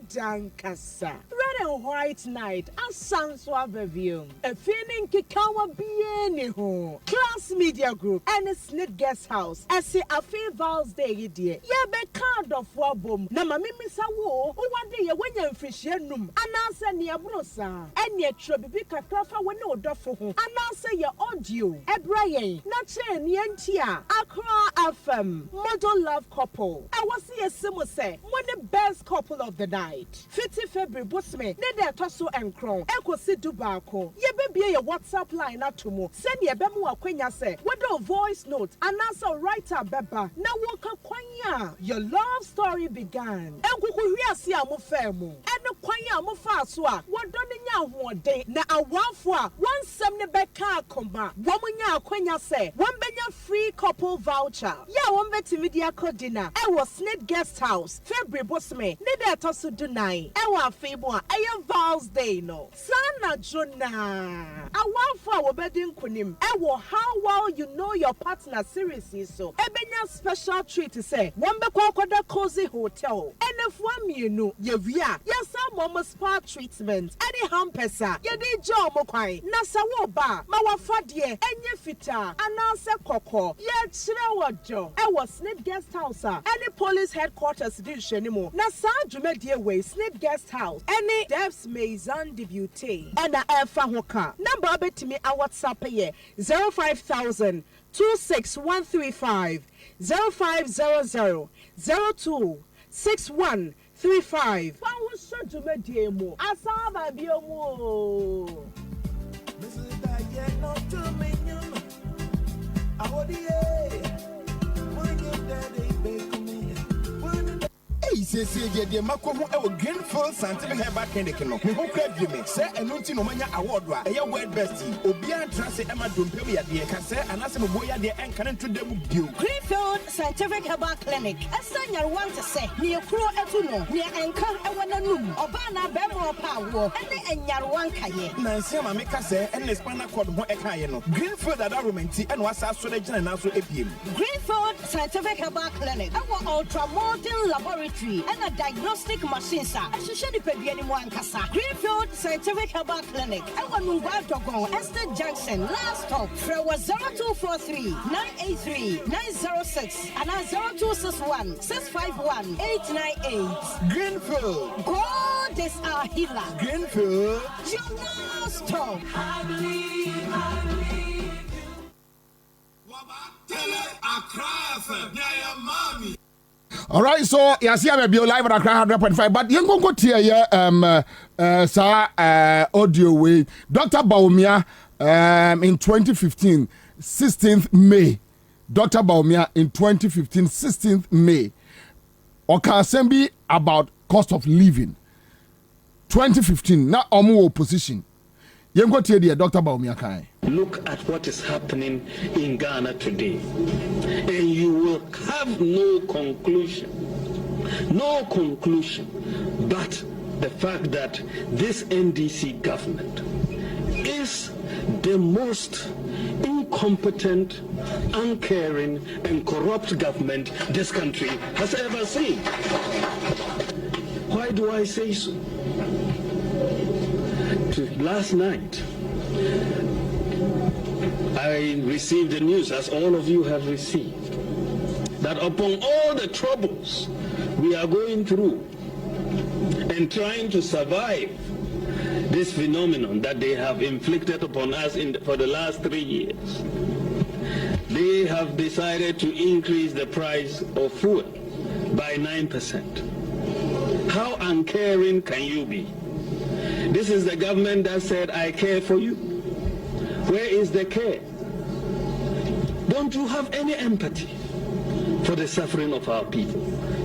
dankasa. Red and white night. Asanswa review. A feeling KWABENA ho. Class Media Group and Snit Guest House. Ese afi Val's Day yedie. Ye be card of wabom. Na mami misa wo. One day ye wenya mfishye num. Ananse ni abrosa. Enye trobibi kakrafa wene odofo ho. Ananse ye audio. Ebrayen. Na che ni entia. Accra FM. Model love couple. I was see a simo say one the best couple of the night. 50 February busme. Ne de toso and crown. Eko si dubako. Ye be your WhatsApp line atomo. Send your bemu akwenya say. Whether voice note and answer writer beba. Na woka kwanya. Your love story began. Enkuku hiasi amu femu. Eno kwanya amu faswa. Wadoni nya huode. Na awafwa. Semne beka koma. Womunya akwenya say. Wambenya free couple voucher. Ya wambe timidia kodina. Ewo Snit Guest House. February bosme. Nide atosu dunai. Ewa febua. Eya Vows Day no. Sana jona. Awafwa wabedin kunim. Ewo how well you know your partner seriously so. Ebenya special treat to say. Wambe kwa koda cozy hotel. Enefwa mienu. Yevia. Yesa mama spa treatment. Edi hampesa. Yedi jo mokwai. Nasa woba. Mawafadie. Enye fita. Anase koko. Ye chire wajo. Ewo Snit Guest House. Any police headquarters di shenimo. Nasa jumedie way Snit Guest House. Any Devs Maison de Beauté. Ena Efa Hoka. Number betimi a WhatsApp ye 05000 26135 0500 02 6135. Wa so jumedie mo. Asaba biomo.
Hey, say the Macroeconomic our Greenfield Scientific Herbal Clinic no. Me ho kra dweme say eno nti no manya award wa eya world best. Obia trase ema dompe ya de ka say anase me boya de enka nto dem bio.
Greenfield Scientific Herbal Clinic. Asanya want to say ne kuro etu no. Ne enka ewo nanum. Oba na be mo pa wo. Ene enyarwan kaye.
Na nsia ma me ka say ene spinal cord ho eka ye no. Greenfield adoromenti eno asa so de gina na so epiem.
Greenfield Scientific Herbal Clinic. Our ultramodern laboratory and a diagnostic machines are. Greenfield Scientific Herbal Clinic. Our Nuba Dogon, Estate Junction, last stop. Frewa 0243 983 906 and 0261 651 898.
Greenfield.
God is our healer.
Greenfield.
You now stop.
I believe.
All right, so yes, yeah, maybe live at 100.5, but you go here, audio way. Dr. Baumia, in 2015, 16th May. Dr. Baumia in 2015, 16th May. Okasembi about cost of living. 2015, now omu opposition. You go here, Dr. Baumia Kai.
Look at what is happening in Ghana today, and you will have no conclusion but the fact that this NDC government is the most incompetent, uncaring, and corrupt government this country has ever seen. Why do I say so? Last night, I received the news, as all of you have received, that upon all the troubles we are going through and trying to survive this phenomenon that they have inflicted upon us for the last 3 years, they have decided to increase the price of fuel by 9%. How uncaring can you be? This is the government that said, I care for you. Where is the care? Don't you have any empathy for the suffering of our people?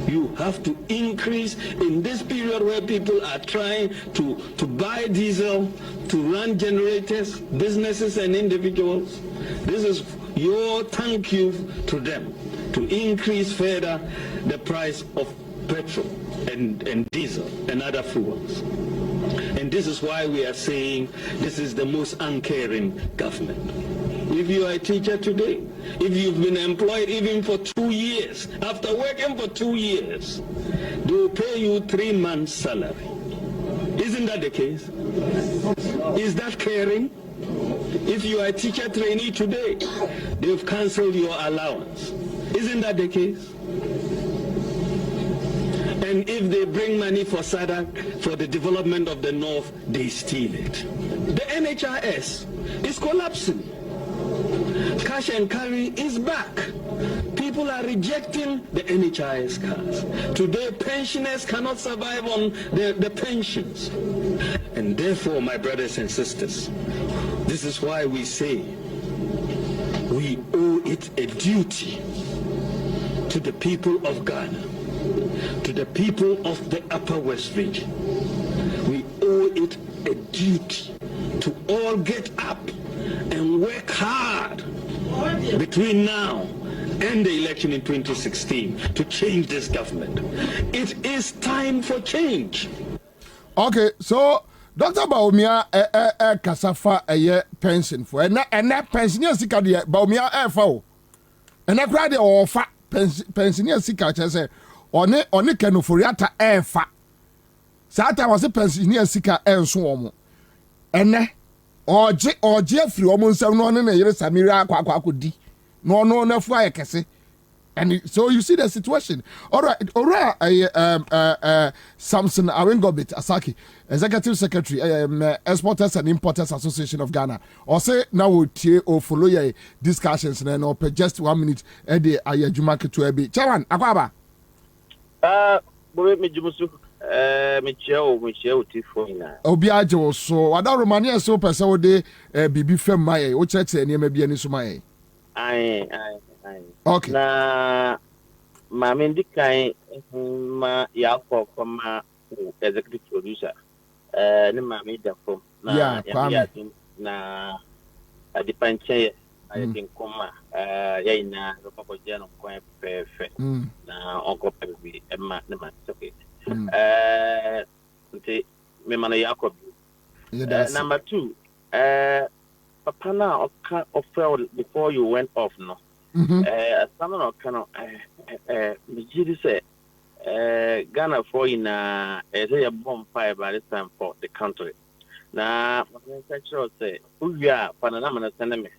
You have to increase in this period where people are trying to buy diesel, to run generators, businesses and individuals. This is your thank you to them, to increase further the price of petrol and diesel and other fuels. And this is why we are saying this is the most uncaring government. If you are a teacher today, if you've been employed even for 2 years, after working for 2 years, they will pay you 3 months' salary. Isn't that the case? Is that caring? If you are a teacher trainee today, they've cancelled your allowance. Isn't that the case? And if they bring money for SADC, for the development of the North, they steal it. The NHIS is collapsing. Cash and carry is back. People are rejecting the NHIS cards. Today, pensioners cannot survive on the pensions. And therefore, my brothers and sisters, This is why we say we owe it a duty to the people of Ghana, to the people of the Upper West region. We owe it a duty to all get up and work hard between now and the election in 2016 to change this government. It is time for change.
Okay, so Dr. Baumia kasafa pension for and that pensioner sika de Baumia fa and that crowd offer pensioner sika say on kenoforiata fa sata was a pensioner sika enso omo ene oje free omo nsam no ne yere Samira akwa no na fu ayekese. And so you see the situation. All right, Samson Awengobit Asaki, Executive Secretary, Exporters and Importers Association of Ghana. Or say now we'll follow your discussions and then just 1 minute at the Ayajumaki to Ebi. Chawan, Akwaba. Obiajo, so I don't Romania so per so de Bibi Fem Maye, which checks any maybe any Sumaye. Okay.
Na Mamindi Kai ma Yako from executive producer. Ni Mami Dafo. Na na the Panche. I think Koma. Yaina Ropapojan quite perfect. Na Uncle Pepe Emma Neman. Okay. Memana Yakob. Number 2. Papana offer before you went off, no. Someone of Kano, Mijidi said, Ghana for in a bonfire by this time for the country. Now, manufacturer say, we are Panama Sename,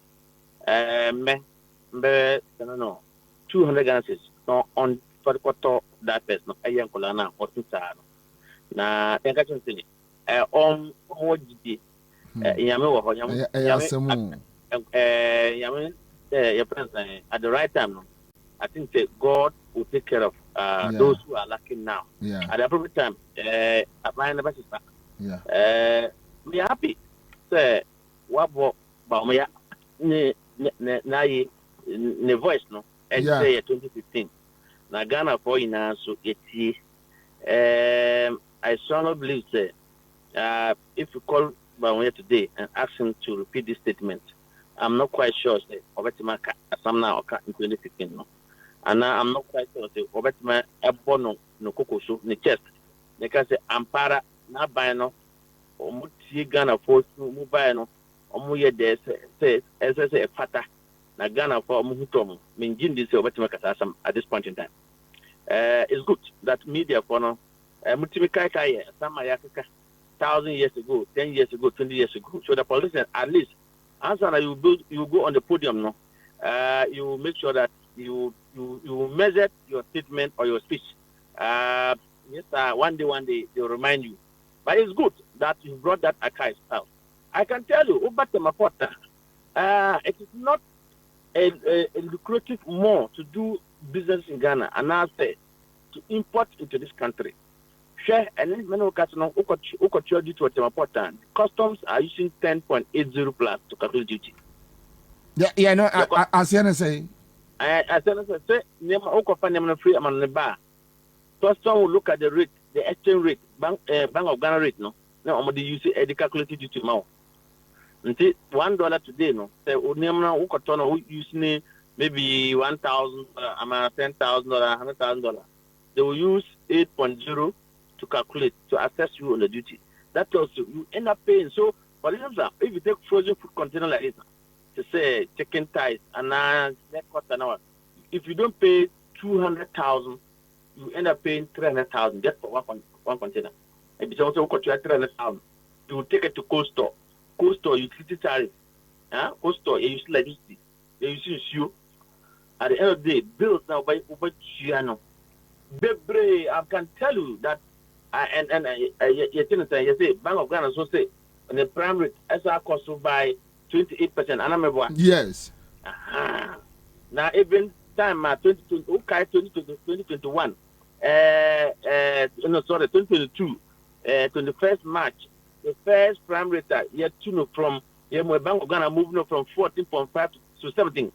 me, no, 200 ganses, no, on for the quarter that person, no, a young Colana or Tutano. Now, think I can say, on what did Yamin, your president at the right time. I think that God will take care of those who are lacking now. At the appropriate time, applying the basis. We are happy. Say, what about me? Ne voice no. Say 2015. Na Ghana for ina so eti. I strongly believe that if you call Baumia today and ask him to repeat this statement, I'm not quite sure that Obetima some now in 2015 no. And I'm not quite sure that Obetima ebono no kokoso ne chest. They can say ampara na buy no omuti Ghana for mu buy no omu ye there say say fata na Ghana for omu hutomo minjin this Obetima kasam at this point in time. It's good that media for no mutimi kai some ayaka 1,000 years ago, 10 years ago, 20 years ago. So the politician at least ANSAH you go on the podium, no. You make sure that you measure your statement or your speech. Yes, one day they'll remind you. But it's good that you brought that archive out. I can tell you, it is not a lucrative more to do business in Ghana and now say to import into this country. Share and then customs are using 10.80 plus to calculate duty.
Yeah, no, as you say.
I say, free among the bar. Custom will look at the rate, the exchange rate, Bank of Ghana rate, no. Now, I'm going to use the calculated duty now. Until $1 today, no. Say, who using maybe $1,000, $10,000, $100,000. They will use 8.0 to calculate, to assess you on the duty. That tells you end up paying. So, for example, if you take frozen food container like this, to say chicken thighs and cost an hour, if you don't pay 200,000, you end up paying 300,000 just for one container. If you also got 300,000, you will take it to cold store. Cold store utility tariff. Cold store you use electricity. You use you. At the end of the day, bills now by Chiano. I can tell you that. You say Bank of Ghana so say on the prime rate SR cost by 28%. And I'm a
yes.
Now even time 2021. 2022. 21st March. The first prime rate yet to know from Bank of Ghana moving from 14.5 to 17,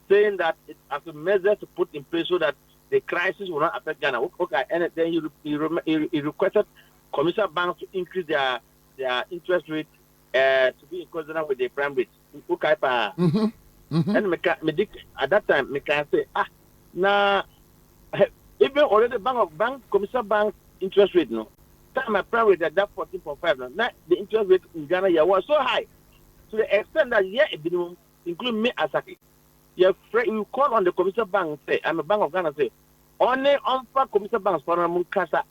saying that it as a measure to put in place so that the crisis will not affect Ghana. Okay, and then he requested commercial banks to increase their interest rate to be in consonant with the prime rate. Okay, and at that time, me can say, now even already commercial bank interest rate no. Time my prime rate at that 14.5 now the interest rate in Ghana was so high to the extent that including me as a you call on the commercial bank and say, I'm a Bank of Ghana say, only on for commercial banks for Mukasa.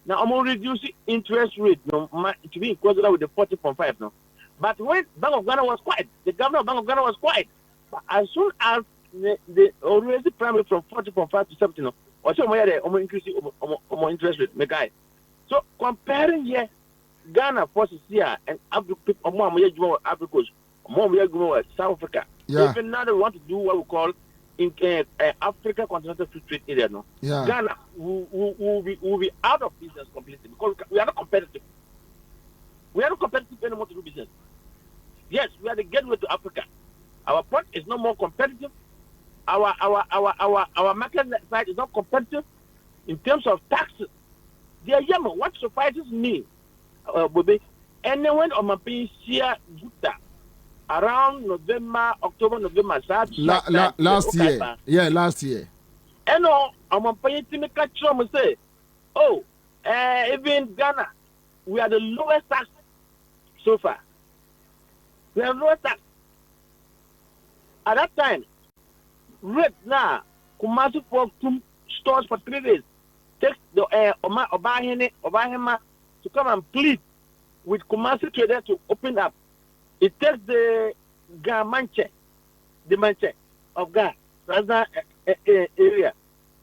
Now I'm going to reduce the interest rate no, to be equal with the 40.5 no. But when Bank of Ghana was quiet, the governor of Bank of Ghana was quiet. But as soon as the raise the prime rate from 40.5 to 70 no, or so more increase more interest rate, my guy. So comparing here, Ghana forces here and Africa, South Africa.
Yeah.
Even now they want to do what we call in Africa Continental Free Trade Area. No,
yeah.
Ghana will be out of business completely because we are not competitive. We are not competitive anymore to do business. Yes, we are the gateway to Africa. Our port is no more competitive. Our market side is not competitive in terms of taxes. They are young. What surprises me, Bobie, anyone on my piece here, around October, November,
last year. Yeah, last year.
And I'm a paying to me catch them and say, even Ghana, we are the lowest tax so far. We have lowest tax. At that time, rate now, Kumasi for 2 stores for 3 days. Take the Obahema to come and plead with Kumasi trader to open up. It takes the Manche of Ghana, area,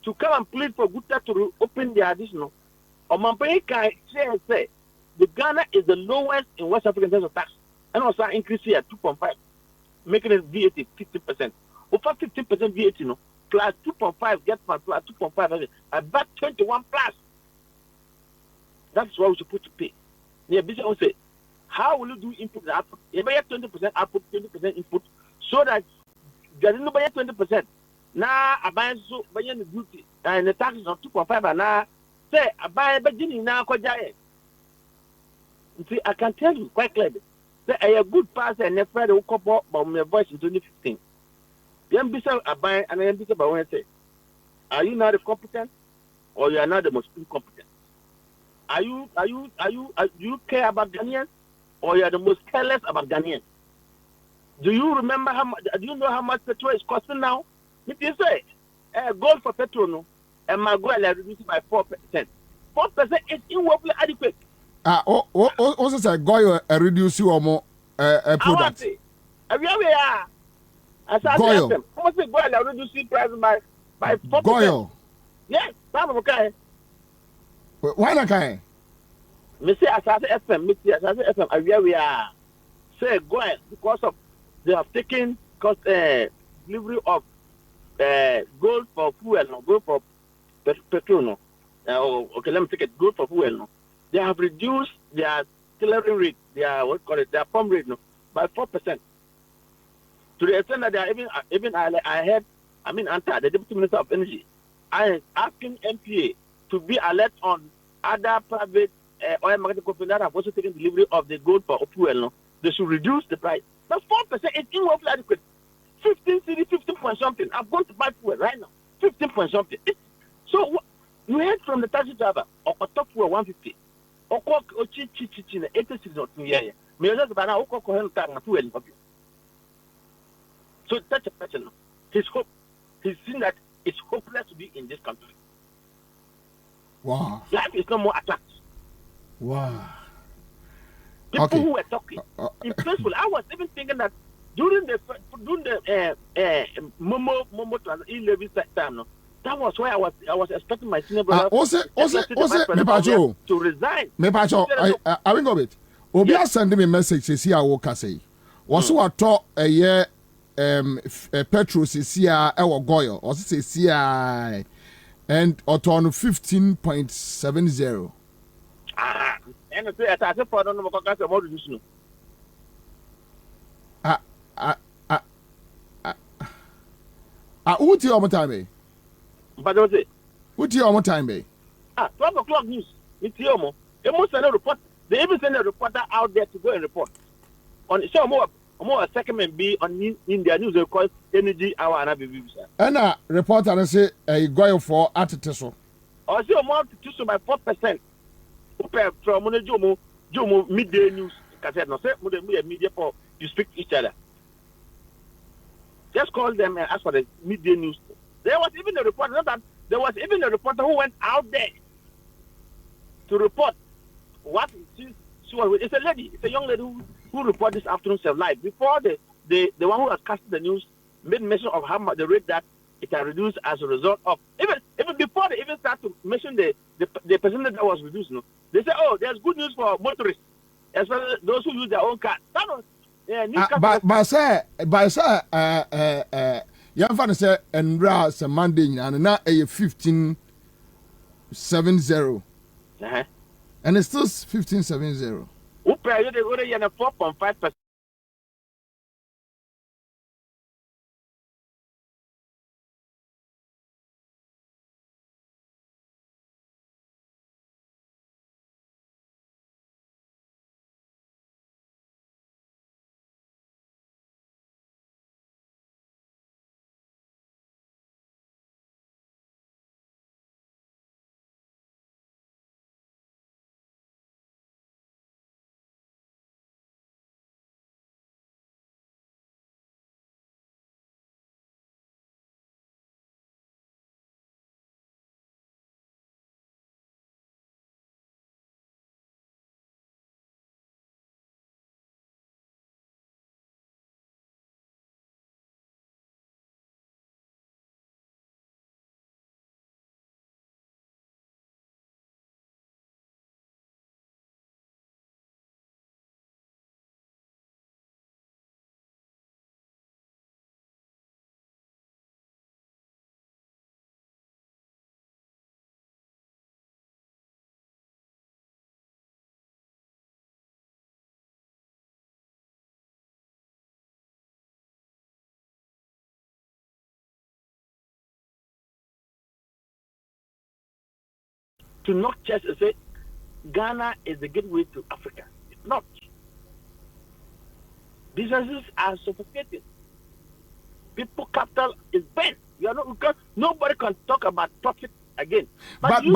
to come and plead for Gutta to open the additional. Omampay can say the Ghana is the lowest in West Africa in terms of tax, and also increase here 2.5, making it VAT 50%. Over 50% VAT, no, plus 2.5 get plus 2.5, about 21 plus. That's what we supposed to pay. The business will say, how will you do input and output? You buy 20% output, 20% input, so that there is no buy 20%. Now I buy so buy the duty and the tax is of 2.5 and now say I buy beginning now kwajaye. See, I can tell you quite clearly that I a good person and never will couple about my voice in 2015. The ambitious I buy and I ambitious about when I say, are you not the competent or you are not the most incompetent? Do you care about Ghanaians or you are the most careless about Ghanaians? Do you remember how much? Do you know how much petrol is costing now? If you say gold for petrol, no, and my gold is reduced by 4%. 4% is inwardly adequate.
Also say gold reduce you more product.
We are. As I said, almost the gold reduce the price by 4%.
Gold.
Yes, that's okay.
Why not kind?
Me say Asase FM, we are. Say go ahead because of they have taken delivery of gold for fuel, no gold for petrol, no. Okay, let me take it. Gold for fuel, no. They have reduced their clearing rate, their pump rate, no, by 4%. To the extent that they are even I heard, ANSAH, the Deputy Minister of Energy, I asking MPA to be alert on other private oil marketing companies that have also taken delivery of the gold for fuel. No, they should reduce the price. But 4% is inwardly adequate. 15 point something. I'm going to buy fuel right now. 15 point something. So you heard from the taxi driver or top fuel 150. Or chi 86 or 2 years. Me just about now fuel. So that's a person. He's seen that it's hopeless to be in this country.
Wow.
Life is no more attractive.
Wow.
People who were talking in principle, I was even thinking that during the Momo e-levy time, no, that was why I was expecting my senior brother to resign.
Me pacho, I will go it. Obia send me a message. See, I will say. Was what I talk a year petrol see our goil or say see and on 15.70.
And I said for don't know what
Who tell you time?
But what's it?
Who tell you time?
12 o'clock news. It's Yomo. They must send a report. They even send a reporter out there to go and report. On show more a second and be on in their news they call energy hour and be
and a reporter and say going for artificial.
Or see more to by 4%. From Jomo midday news. No say media for you speak to each other. Just call them and ask for the midday news. There was even a reporter, not that there was even a reporter who went out there to report what she was. It's a lady, it's a young lady who reported this afternoon live before the one who has casted the news made mention of how much the rate that it has reduced as a result of even before they even start to mention the percentage that was reduced. No, they say, oh, there's good news for motorists, as well as those who use their own car. That was
by say young fan say and some Monday and now a 1570. And it's still 1570.
Upa, you already in a 4.5%. To knock chest and say Ghana is the gateway to Africa. It's not. Businesses are sophisticated. People capital is bent. You are not because nobody can talk about profit again. But I think of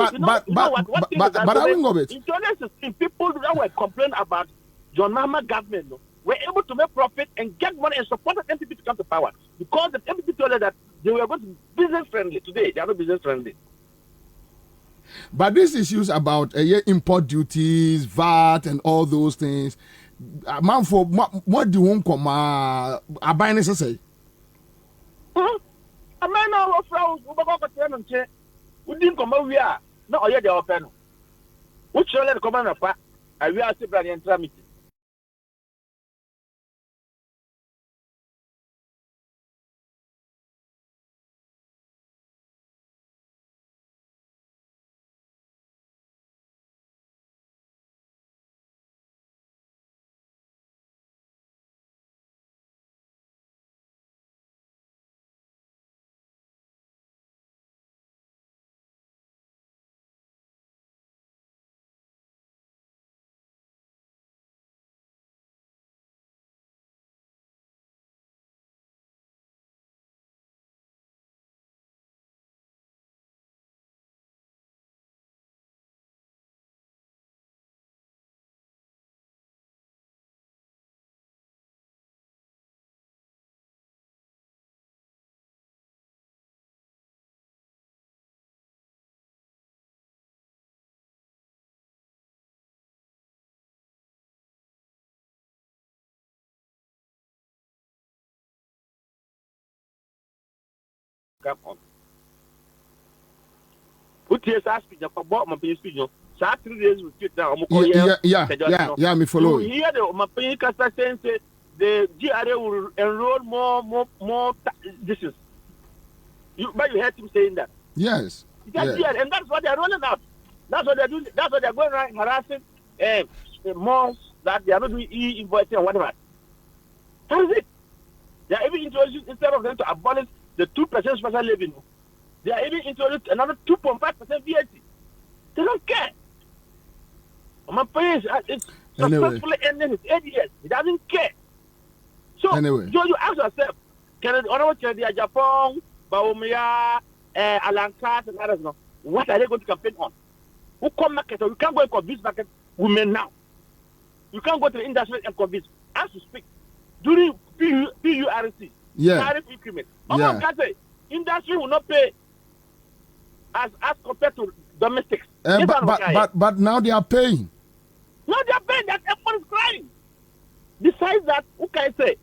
it. In 2016, people that were complaining about John Mahama government were able to make profit and get money and support the MPP to come to power because the MPP told them that they were going to be business friendly. Today, they are not business friendly.
But these issues about import duties, VAT, and all those things, man, for what do you come? I buy necessary.
I mean, our friends, we didn't come over here. No, I had the open. Which shall let come on up? I will ask the Brian meeting. Come on. Put your speech up about my speech. 3 days we sit down.
Yeah, me follow.
You hear the my Kasta saying the GRA will enroll more. This is but you heard him saying that.
Yes.
And that's what they're rolling out. That's what they're doing. That's what they're going around harassing malls that they are not doing e-invoicing and whatever. That is it. They are even introducing, instead of them to abolish the 2% special levy, they are even introducing another 2.5% VAT. They don't care. My parents is successfully ending his 8 years. He doesn't care. So, you ask yourself, can the Japan, Baumia, Alancas, and others know what are they going to campaign on? Who come market? You can't go and convince market women now. You can't go to the industry and convince. As you speak, during PURC, tariff increment. Industry will not pay as compared to domestics.
But now they are paying.
No, they are paying. That everyone is crying. Besides that, who can I say?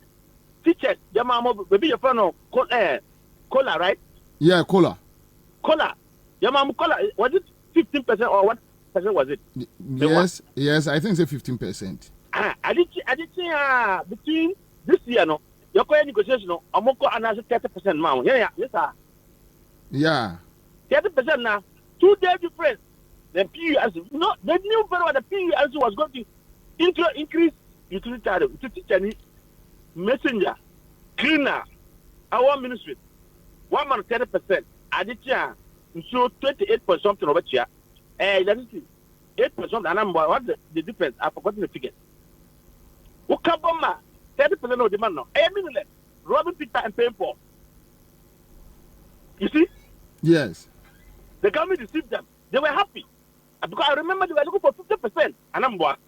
Teachers, maybe your friend of cola, right?
Yeah, cola.
Cola. Your mom cola. Was it 15% or what percent was it?
Yes, I think it's 15%.
I did between this year, no, your negotiation, I'm going to announce 30% now. Yes, sir.
Yeah.
30% now. 2 days difference. The PURC, no, they knew very well the PURC was going to increase utility tariff to teach messenger, cleaner, our ministry. 1 month 30%. I did so 28 point something over here. That is 8%. And I'm what's the difference? I've forgotten the figure. Who come on, 30% of demand now. I mean, Robin Peter and paying for. You see?
Yes.
The government deceived them. They were happy. Because I remember they were looking for 50%. And I'm what?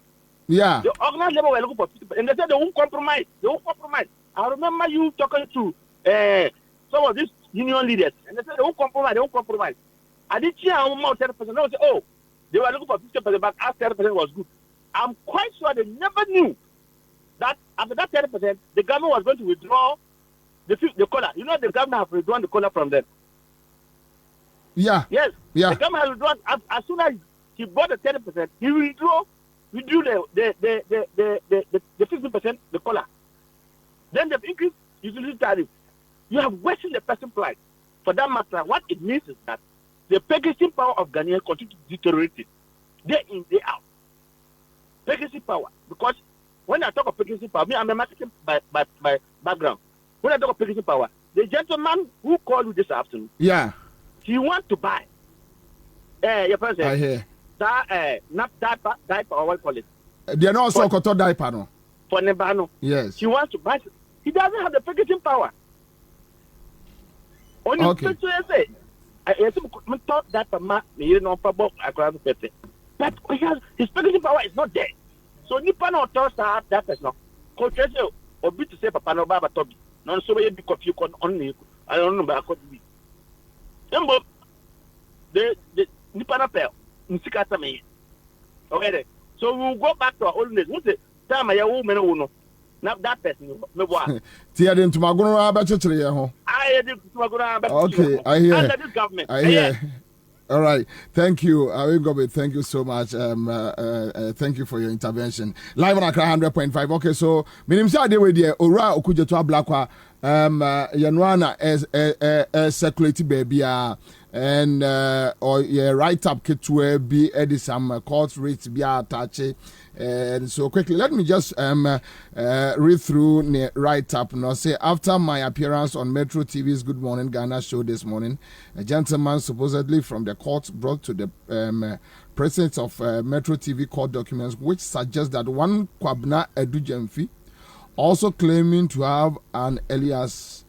Yeah.
The organized labor were looking for 50%. And they said they won't compromise. I remember you talking to some of these union leaders. And they said they won't compromise. I did hear about 30%. They would say, oh, they were looking for 50%, but our 30% was good. I'm quite sure they never knew that after that 30%, the government was going to withdraw the collar. You know, the government have withdrawn the collar from them.
Yeah.
Yes. Yeah. The government has withdrawn as soon as he bought the 30%, he withdrew the 50%, the collar. Then they've increased utility tariff. You have worsened the person price. For that matter, what it means is that the purchasing power of Ghanaians continues to deteriorate day in, day out. Purchasing power. Because when I talk of purchasing power, I'm a marketing by background. When I talk of purchasing power, the gentleman who called you this afternoon, he wants to buy. Your person,
I hear.
Not diaper, or what you call it.
They are not also called diaper, no?
For Nebano.
Yes.
He wants to buy. He doesn't have the purchasing power. Only
okay.
But his purchasing power is not there. So Nippon or Toss have that person. Coach or be to say Papa no Baba Toby. Non so be coffee only. I don't know about be. The Nippon appeal in Sikatame. Okay, so we'll go back to our old days. What's the time I woman who know? Not that person. No one.
Tia didn't Maguna about your
I did Maguna.
Okay, I hear.
Under this government.
I hear. All right. Thank you. Gobe, thank you so much. Thank you for your intervention. Live on Accra 100.5. Okay, so minimum day with the Ora Okuja to Blackwa Yanwana as circulated baby and or yeah write up kit to be some court rates be attached. And so quickly, let me just read through the write-up. Now, say after my appearance on Metro TV's Good Morning Ghana show this morning, a gentleman supposedly from the court brought to the presence of Metro TV court documents, which suggest that one KWABENA Edujemfi, also claiming to have an alias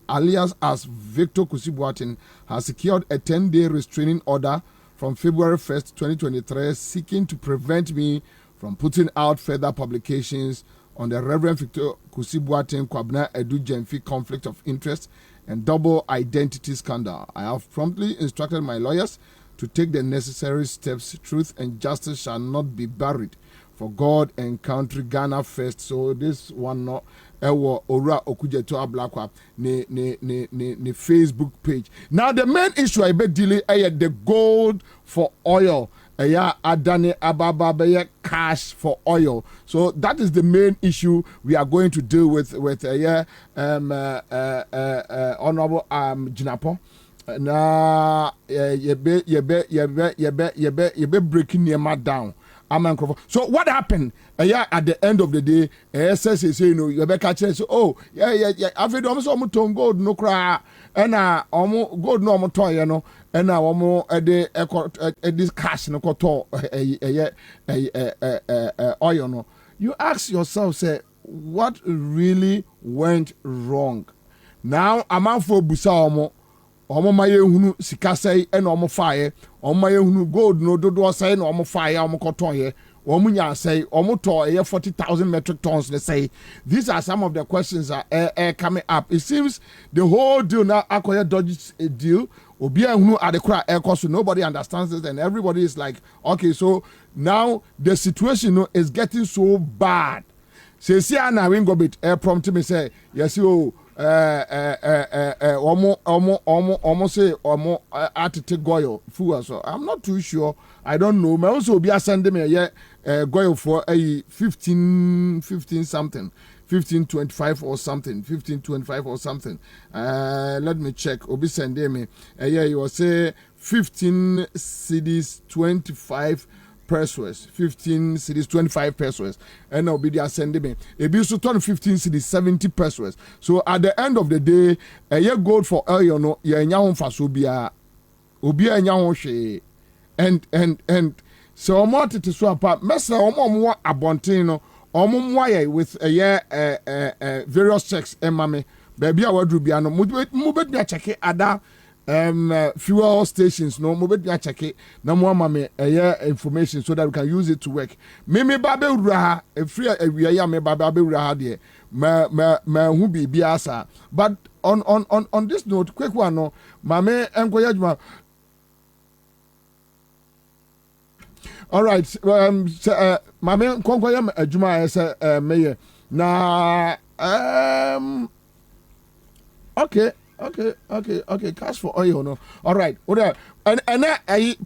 as Victor Kusibuatin, has secured a 10-day restraining order from February 1st, 2023, seeking to prevent me from putting out further publications on the Reverend Victor Kusibuatin KWABENA Edujemfi conflict of interest and double identity scandal. I have promptly instructed my lawyers to take the necessary steps. Truth and justice shall not be buried. For God and country, Ghana first. So this one not Ewo Ora Okujeto Ablakwa ne Facebook page. Now the main issue I bet dealing the gold for oil. Adani Ababa cash for oil. So that is the main issue we are going to deal with Honorable Jinapor. Now you be breaking your mat down. So what happened? Yeah, at the end of the day, SSA say you better catch it. So yeah. I've heard almost gold no cry, and gold no toy, and and this cash no koto oil no. You ask yourself, say, what really went wrong? Now I'm out for busa omo maye hunu sika sei na omo faaye omo maye hunu gold no dodo sei na omo faaye omo koton ye omo nya sei omo to 40,000 metric tons they say. These are some of the questions that are coming up. It seems the whole deal now akoye dodgy deal obi hunu adekra air so nobody understands it, and everybody is like, okay, so now the situation is getting so bad. Say na win go bit prompt me say yes you almost say atete goyo fuel. So I'm not too sure. I don't know. Me also be sending me goyo for a 15 something. 1525 or something. 1525 or something. Let me check. Obi sending me. You will say 15 CDs 25 pesos, 15 cities, 25 pesos, and now be there sending me. It be so turn 15 cities, 70 pesos. So at the end of the day, a year gold for oil, you know, ya nyahon fasubia, ubia nyahon she, and so omo tete so apart. Mesa omo mo abontino, omo mwaye with a year various checks emame. Baby a wadru bia no mubet me check it ada. Fuel stations no mo bet check it na mo ama me information so that we can use it to work. Me babe ura free awia me babe ura de ma hu bibia asa. But on this note, quick one no ma me enkoya juma. All right, ma me enkoya adwuma say me na okay. Cash for oil, no. All right. And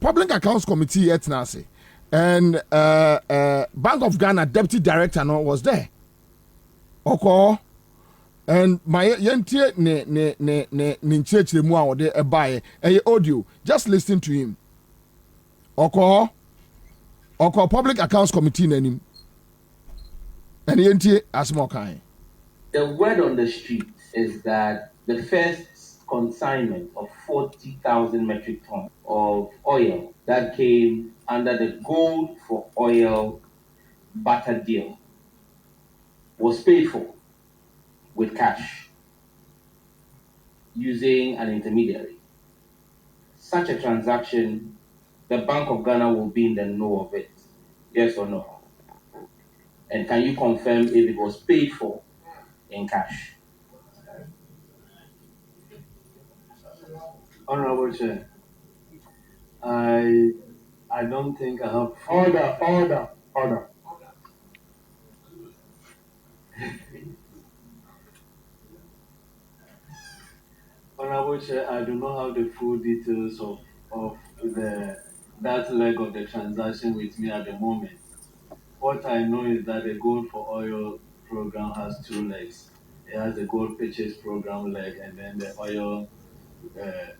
public accounts committee yet now say, and Bank of Ghana deputy director no was there. Okay. And my yentie ne church mu a ode e buy audio. Just listen to him. Okay. Public accounts committee nanim. And yentie as more kind.
The word on the street is that the first consignment of 40,000 metric tons of oil that came under the gold for oil barter deal was paid for with cash using an intermediary. Such a transaction, the Bank of Ghana will be in the know of it. Yes or no? And can you confirm if it was paid for in cash?
Honorable Chair, I don't think I have... Order. Honorable Chair, I do not have the full details of that leg of the transaction with me at the moment. What I know is that the Gold for Oil program has two legs. It has the gold purchase program leg and then the oil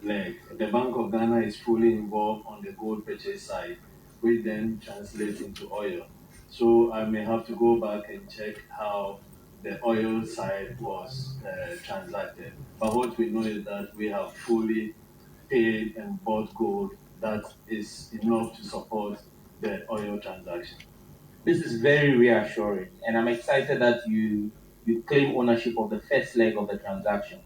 leg. The Bank of Ghana is fully involved on the gold purchase side, which then translates into oil. So I may have to go back and check how the oil side was transacted. But what we know is that we have fully paid and bought gold that is enough to support the oil transaction.
This is very reassuring, and I'm excited that you claim ownership of the first leg of the transaction.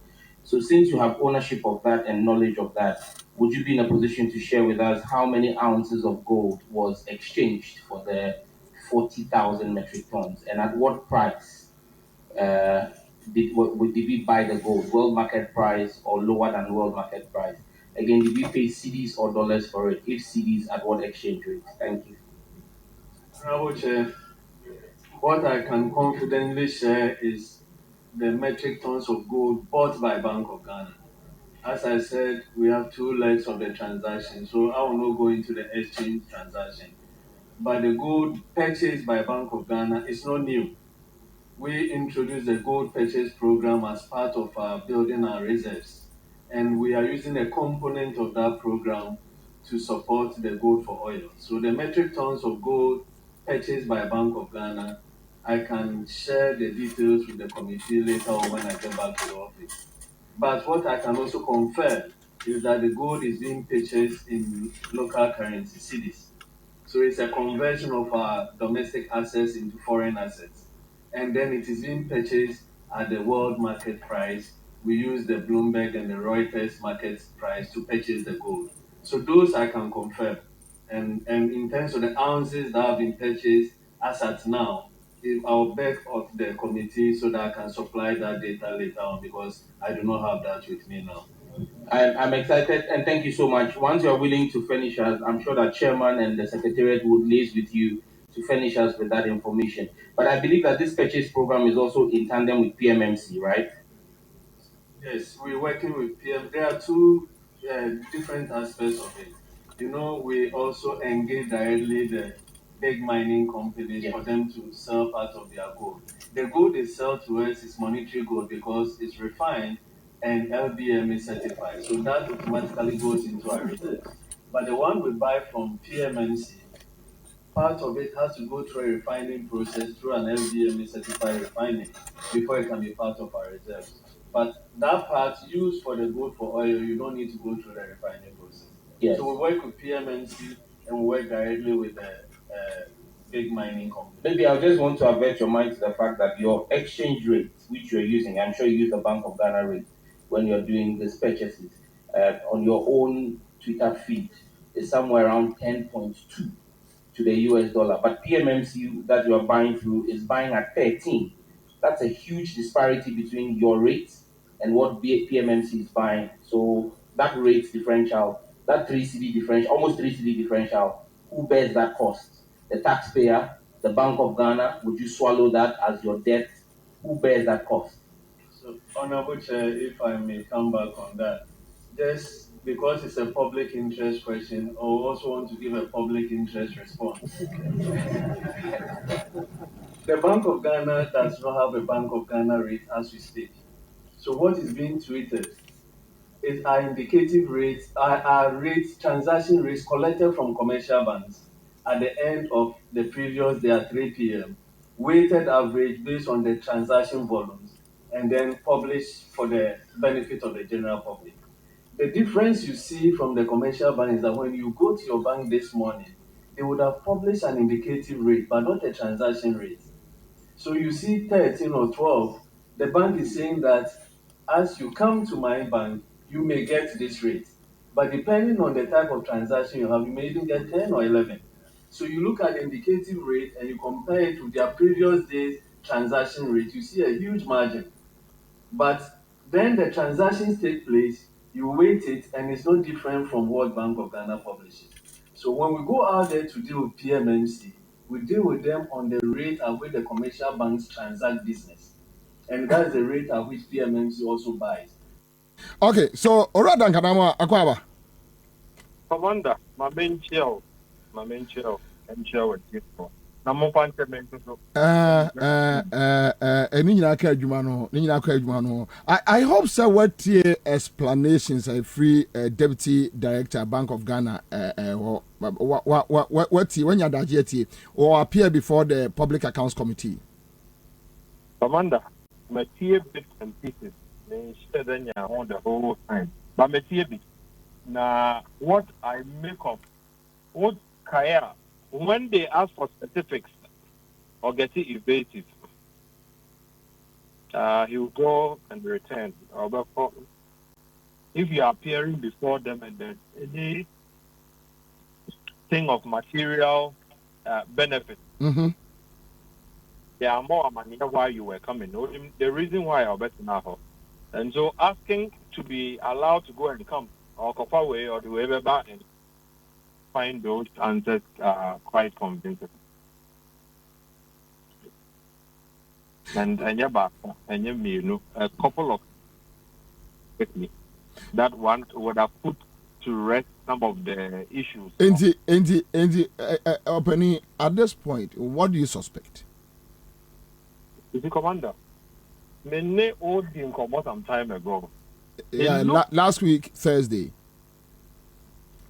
So since you have ownership of that and knowledge of that, would you be in a position to share with us how many ounces of gold was exchanged for the 40,000 metric tons, and at what price did we buy the gold? World market price or lower than world market price? Again, did we pay cedis or dollars for it? If cedis, at what exchange rate? Thank you.
Honorable Chair, what I can confidently share is the metric tons of gold bought by Bank of Ghana. As I said, we have two legs of the transaction, so I will not go into the exchange transaction. But the gold purchased by Bank of Ghana is not new. We introduced the gold purchase program as part of our building our reserves, and we are using a component of that program to support the gold for oil. So the metric tons of gold purchased by Bank of Ghana, I can share the details with the committee later on when I get back to the office. But what I can also confirm is that the gold is being purchased in local currency, cedis. So it's a conversion of our domestic assets into foreign assets. And then it is being purchased at the world market price. We use the Bloomberg and the Reuters market price to purchase the gold. So those I can confirm. And in terms of the ounces that have been purchased as at now, I'll beg of the committee so that I can supply that data later on because I do not have that with me now.
I'm excited and thank you so much. Once you're willing to furnish us, I'm sure that chairman and the secretariat would liaise with you to furnish us with that information. But I believe that this purchase program is also in tandem with PMMC, right?
Yes, we're working with PM. There are two different aspects of it. You know, we also engage directly the big mining companies for them to sell part of their gold. The gold they sell to us is monetary gold because it's refined and LBM is certified. So that automatically goes into our reserves. But the one we buy from PMMC, part of it has to go through a refining process through an LBMA certified refining before it can be part of our reserves. But that part used for the gold for oil, you don't need to go through the refining process.
Yes.
So we work with PMNC and we work directly with the big mining company.
Maybe I just want to avert your mind to the fact that your exchange rate, which you're using, I'm sure you use the Bank of Ghana rate when you're doing these purchases, on your own Twitter feed is somewhere around 10.2 to the US dollar. But PMMC that you are buying through is buying at 13. That's a huge disparity between your rate and what PMMC is buying. So that rate differential, that 3 CD differential, almost 3 CD differential, who bears that cost? The taxpayer, the Bank of Ghana, would you swallow that as your debt? Who bears that cost?
So, Honorable Chair, if I may come back on that, just because it's a public interest question, I also want to give a public interest response. The Bank of Ghana does not have a Bank of Ghana rate as we speak. So what is being tweeted is our indicative rates, our rates, transaction rates collected from commercial banks at the end of the previous day at 3 p.m., weighted average based on the transaction volumes, and then published for the benefit of the general public. The difference you see from the commercial bank is that when you go to your bank this morning, they would have published an indicative rate, but not a transaction rate. So you see 13 or 12, the bank is saying that as you come to my bank, you may get this rate. But depending on the type of transaction you have, you may even get 10 or 11. So you look at the indicative rate and you compare it to their previous day's transaction rate, you see a huge margin. But then the transactions take place, you weight it, and it's no different from what Bank of Ghana publishes. So when we go out there to deal with PMMC, we deal with them on the rate at which the commercial banks transact business. And that's the rate at which PMMC also buys.
Okay, so Oradan Kanama Akwaba.
Commander, my main chill, and chill with you. Number one,
I hope so. What explanations a free deputy director Bank of Ghana what when you are or appear before the Public Accounts Committee?
Commander, my tear bits and pieces. They said then you on the whole time. But my tear bits. Now, what I make of what Kaya. When they ask for specifics or get it evasive, he will go and return. If you are appearing before them and then any thing of material benefit, there are more money why you were coming. The reason why I'll bet now. And so asking to be allowed to go and come or go away or do whatever back and find those answers quite convincing. And you're back, and you know, a couple of techniques that one would have put to rest some of the issues.
Opening at this point, what do you suspect?
Is the commander? Many old in command some time ago.
Yeah, last week, Thursday.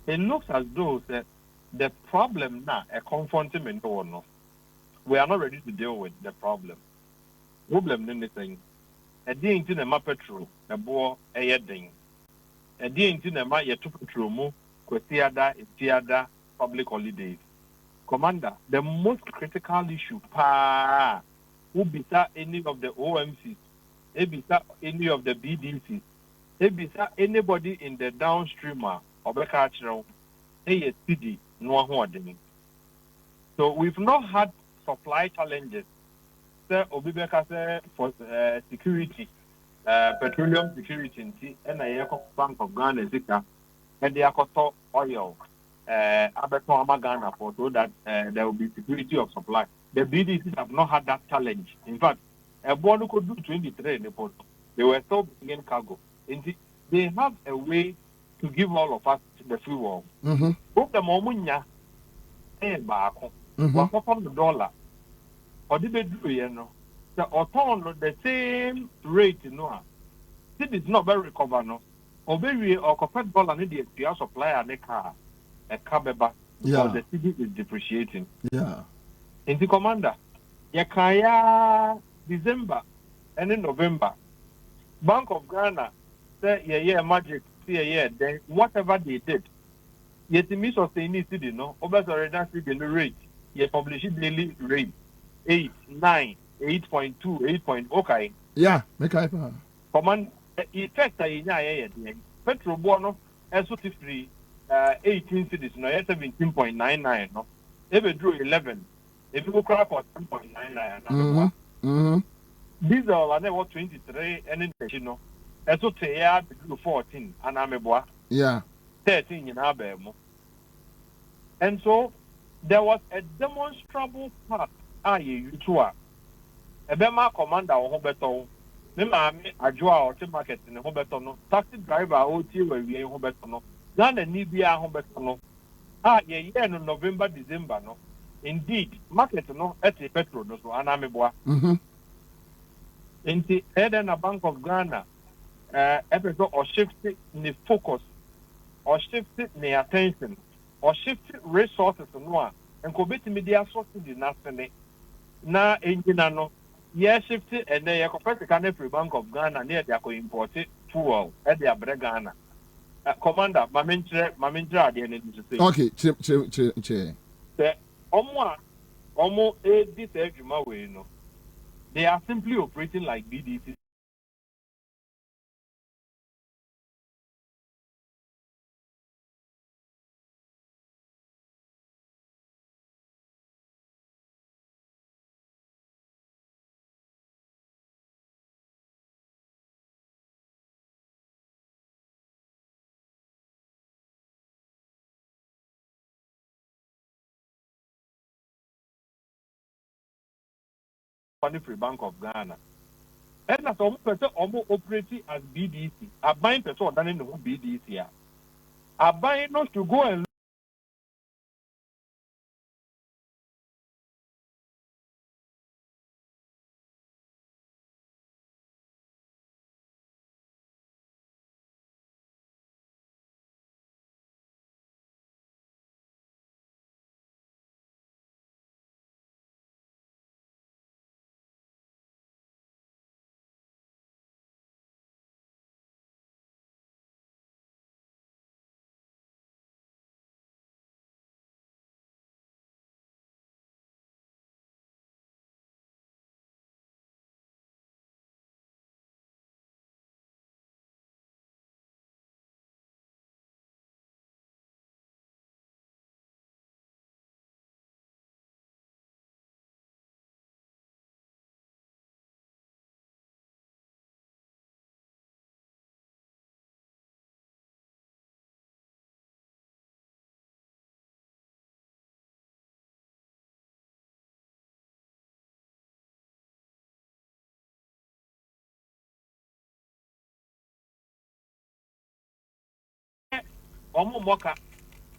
It looks as though the problem now a confronting or no.
we are not ready to deal with the problem. Problem anything. A day into the petrol, a boy, a thing. A day into the ma yet to petrol mo, theater, public holidays. Commander, the most critical issue, who be any of the OMCs, any of the BDCs, anybody in the downstream or Bekachero, a city, no one. So we've not had supply challenges. Sir Obibeka for security, petroleum security, and a Bank of Ghana, Zika, and the Akoto oil, Aberton Ghana for so that there will be security of supply. The BDCs have not had that challenge. In fact, a board could do 23 in the port. They were still bringing cargo. They have a way to give all of us the fuel. Both the Momunya and Bako, $100. Or did they do, you know? The autumn the same rate, you know. This is not very recovered, no. Or maybe or $1 need the supply and a car, because the city is depreciating.
Yeah.
In the commander, Yakaya December and in November, Bank of Ghana say magic, then whatever they did, yet the miss of the city, no, over the rate, you publish it daily rate 8, 9, 8.2, 8. Okay.
Yeah, make I
command effect petrol bono SOT free 18 cities, no 17.99, no. Ever drew 11. If you go crap for 10.99, diesel and then 23 and you know, SOT 14 and I'm a boy.
Yeah.
13 in Abemo. And so there was a demonstrable part. You too are. A Bema commander or Hobeton. Mema Ajua or market in Hobeton. Taxi driver OT where we in Hobeton. Then the Nibia Hobeton. No November, December, no. Indeed, market no at the petrol, no, and I'm a boy. In the head and a Bank of Ghana, episode or shifted the focus, or shifted the attention, or shifted resources on one, and commit media sources in national. Na engine no yeah shifted and they compare the Canada Bank of Ghana near their imported fuel at their Ghana. Commander, Mamindra, the end to say.
Okay,
The Omo this way, no. They are simply operating like BDC. Free Bank of Ghana. And as almost operating as BDC, a buying person than in the BDC. A buying us to go and Moka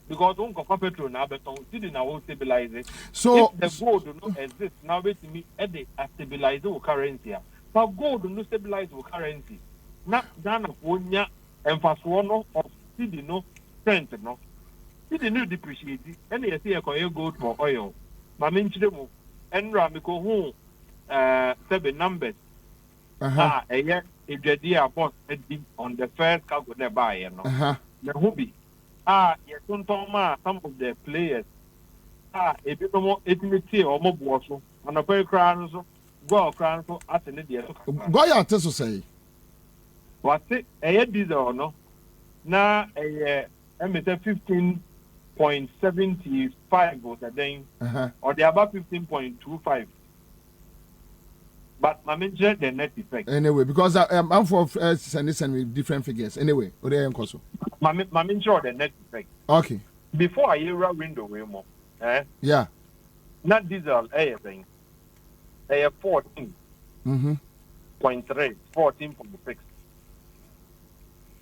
because petrol now beton city now will stabilize it. So if the gold do not exist now wait me at the stabilize the currency. But gold do not stabilize the currency. Not Ghana wonya emphasis one of city no strength no. City no depreciate and you see a gold for oil. Maminchidemo
Enra Miko who 7 numbers. If the dear boss on the first cargo nearby, you know. The hobby. Yes, some of the players. If you know intimate or more water on a very crown, go crown so at an idiot.
Go ya to say.
What's it? A diesel or no? Now a 15.75 was a day, or the about 15.25. But I mean, the net effect.
Anyway, because I'm for sending different figures. Anyway, what do you think?
I'm sure the net effect.
Okay.
Before I hear a window, way more.
Yeah.
Not diesel, thing. 14. 0.3, 14.6.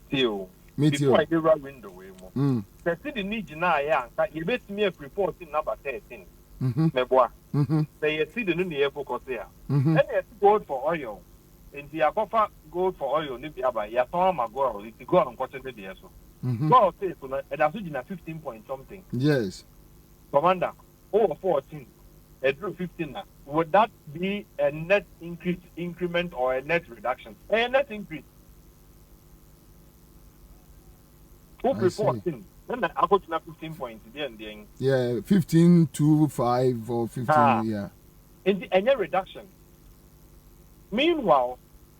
Still.
Me
before
too.
I hear a window, way more. The city needs now, you bet me a report in number 13. Meboa. They see the new focus there. And they gold for oil. And the offer gold for oil, Libya, ya farmer go, if you go on quarterly there. So go say, and that's in a 15 point something.
Yes.
Commander, over 14, a drew 15. Would that be a net increment or a net reduction? A net increase. Over 14. Then I go to 15 points.
Yeah, 15 to 5 or 15. Yeah.
In any reduction. Meanwhile,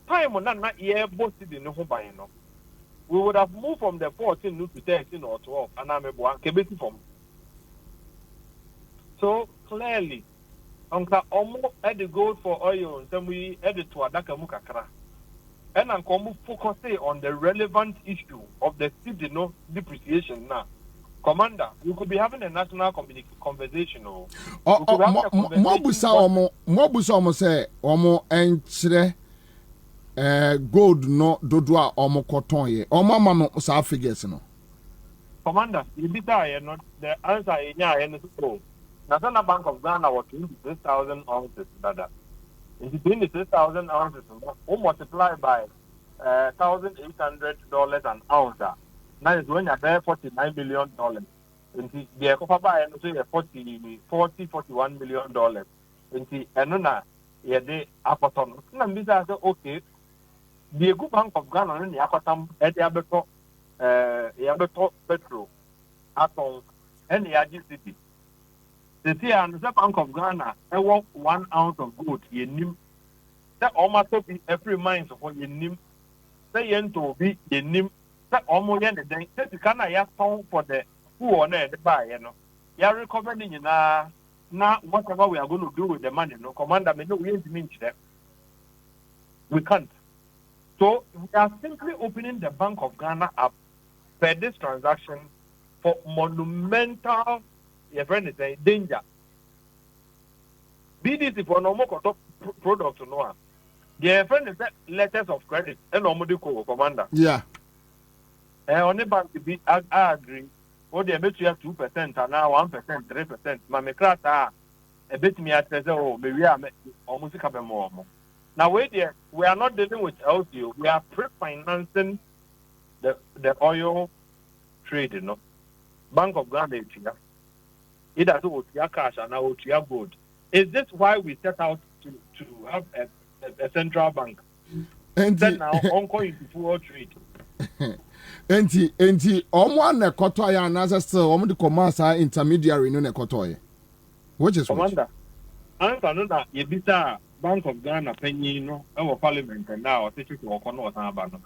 time on that year, both in the home by we would have moved from the 14 to 13 or 12, and I'm a boy, from. So clearly, Uncle Omo had the gold for oil, and then we added to Adaka Mukakra. And Uncle focus on the relevant issue of the city depreciation now. Commander, you could be having a national conversation.
Mobusa omo say omo enchire gold no dodua omo koton ye. Omo mama no sa figures no.
Commander, you be there not the answer in ya and so. National Bank of Ghana was 26,000 ounces dada. In between the 6,000 ounces, multiplied by $1,800 an ounce. Now is when you pay $49 million. And the copper buy and say $41 million. And Anuna, yeah, they Apaton. And this is okay. The good Bank of Ghana and the Apatam at the Yabeto Petro, Aton, and the AGCT. The Bank of Ghana, I want 1 ounce of gold. You name that almost every mine of what you name. Say yen to be you name. That almost end the day. That you cannot have found for the who on the buy, you know. You are recovering in now whatever we are going to do with the money, no commander, me no we ain't mean that. We can't. So we are simply opening the Bank of Ghana up for this transaction for monumental your friend is saying danger. BDC for no more products no one. Your friend is letters of credit and no more commander.
Yeah.
On the bank to be I agree. What they bet you have 2% and now 1%, 3%. My crata a bit me at the maybe I almost a couple more. Now wait there, we are not dealing with LCO, we are pre-financing the oil trade, you know. Bank of Ghana here. Either to your cash and now to your gold. Is this why we set out to have a central bank? And then now onko into full trade.
Enti omo na koto ya na still omo the commerce intermediary no na koto ye. Which is
commander. Answer no na ye bisa Bank of Ghana penny no e parliament now o techi ko kono o san aba no.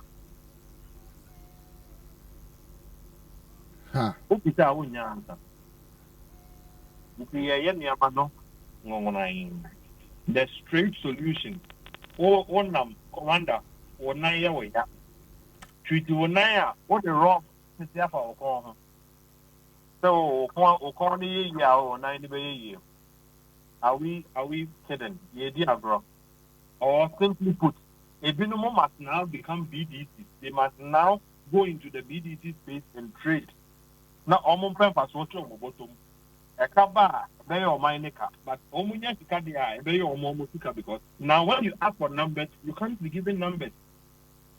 Ha.
O bisa wo nya answer. The straight solution. One commander, or Naya way. Treaty one Naya, what the wrong is there for Okon. So, Okoni, ya or 90 by a year. Are we kidding? Ye dear bro. Or simply put, a Binomo must now become BDC. They must now go into the BDC space and trade. Now, almost purpose what you're bottom. A kaba, be your minica, but omunya sikadia, be your momusika because now when you ask for numbers, you can't be given numbers.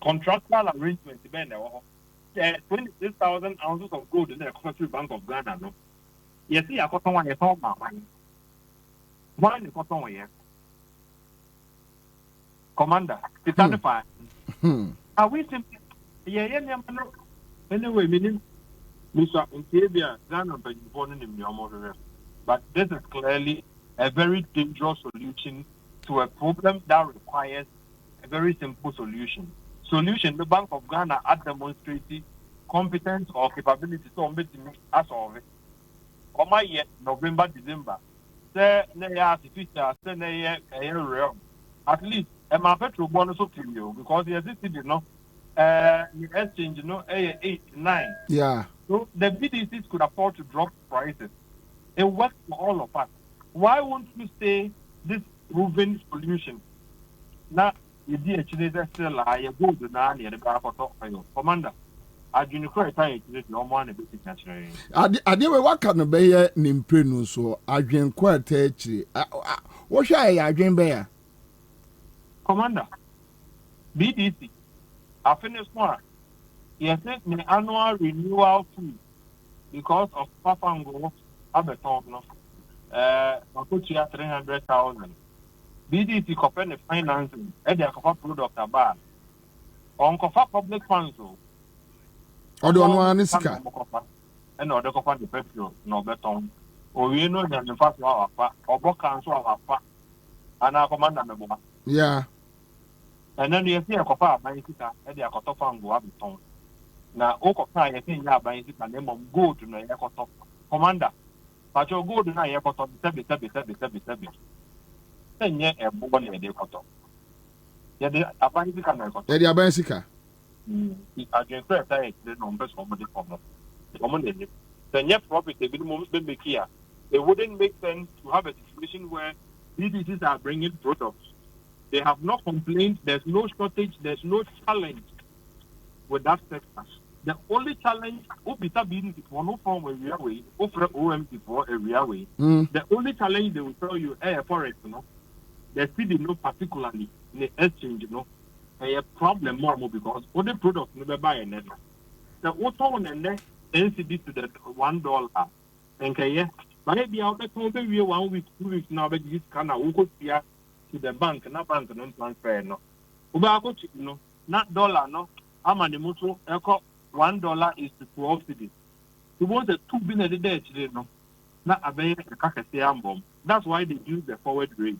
Contractual arrangements, 26,000 ounces of gold in the Cooperative Bank of Ghana. No, yes, see, I got one.
Why the cotton way? Commander, it's on the fire. Are we simply anyway, meaning Mr. Intavia, Ghana, born in the but this is clearly a very dangerous solution to a problem that requires a very simple solution. The Bank of Ghana had demonstrated competence or capability to make as of it. Or my year, November, December. Say, nay, artificial, say, nay, real. At least, and my petrol bonus of you because the existing, the exchange, 8, 9.
Yeah.
So the BDCs could afford to drop prices. It works for all of us. Why won't you say this proven solution? Now, you did actually still you go to now near the back of the commander. I do not quite tired to no one a bit naturally.
I did what can obey Nimprenu, so I drink quite actually. What shall I drink bear?
Commander, BDC, I finished more. Yes, the annual renewal fee because of Papango, Abeton, Makuchia 300,000. BDC company the financing, and their product about. On public funds,
or the one is
and other company the petrol, no beton. Or we know that the first hour, or block council of our and our commander.
Yeah.
And then you see a copa by Sita, and they are cut off and go up the tongue. Now, Okopa, I think you are buying Sita, name of go to the airport. Commander, but you'll go to the airport on 77. 10 years a born in the cotton. Yet the Abansika.
The Abansika.
I can say the numbers of the problem. The common 10 year profit, they will move the here. It wouldn't make sense to have a situation where BDCs are bringing products. They have not complained. There's no shortage. There's no challenge with that sector. The only challenge, BDC for no form of area way, offer OMT for area way. The only challenge they will tell you, forex, the city, particularly in the exchange, a problem more because all the products never buy an end. The auto and then NCD to the $1 and maybe I'll bet over 1 week, 2 weeks now, but this can go here to the bank, not bank, non transfer. No, not dollar, no. I'm on the motor, $1 is to 12 cities. You want the 2 billion a day, not a very bomb. That's why they use the forward rate.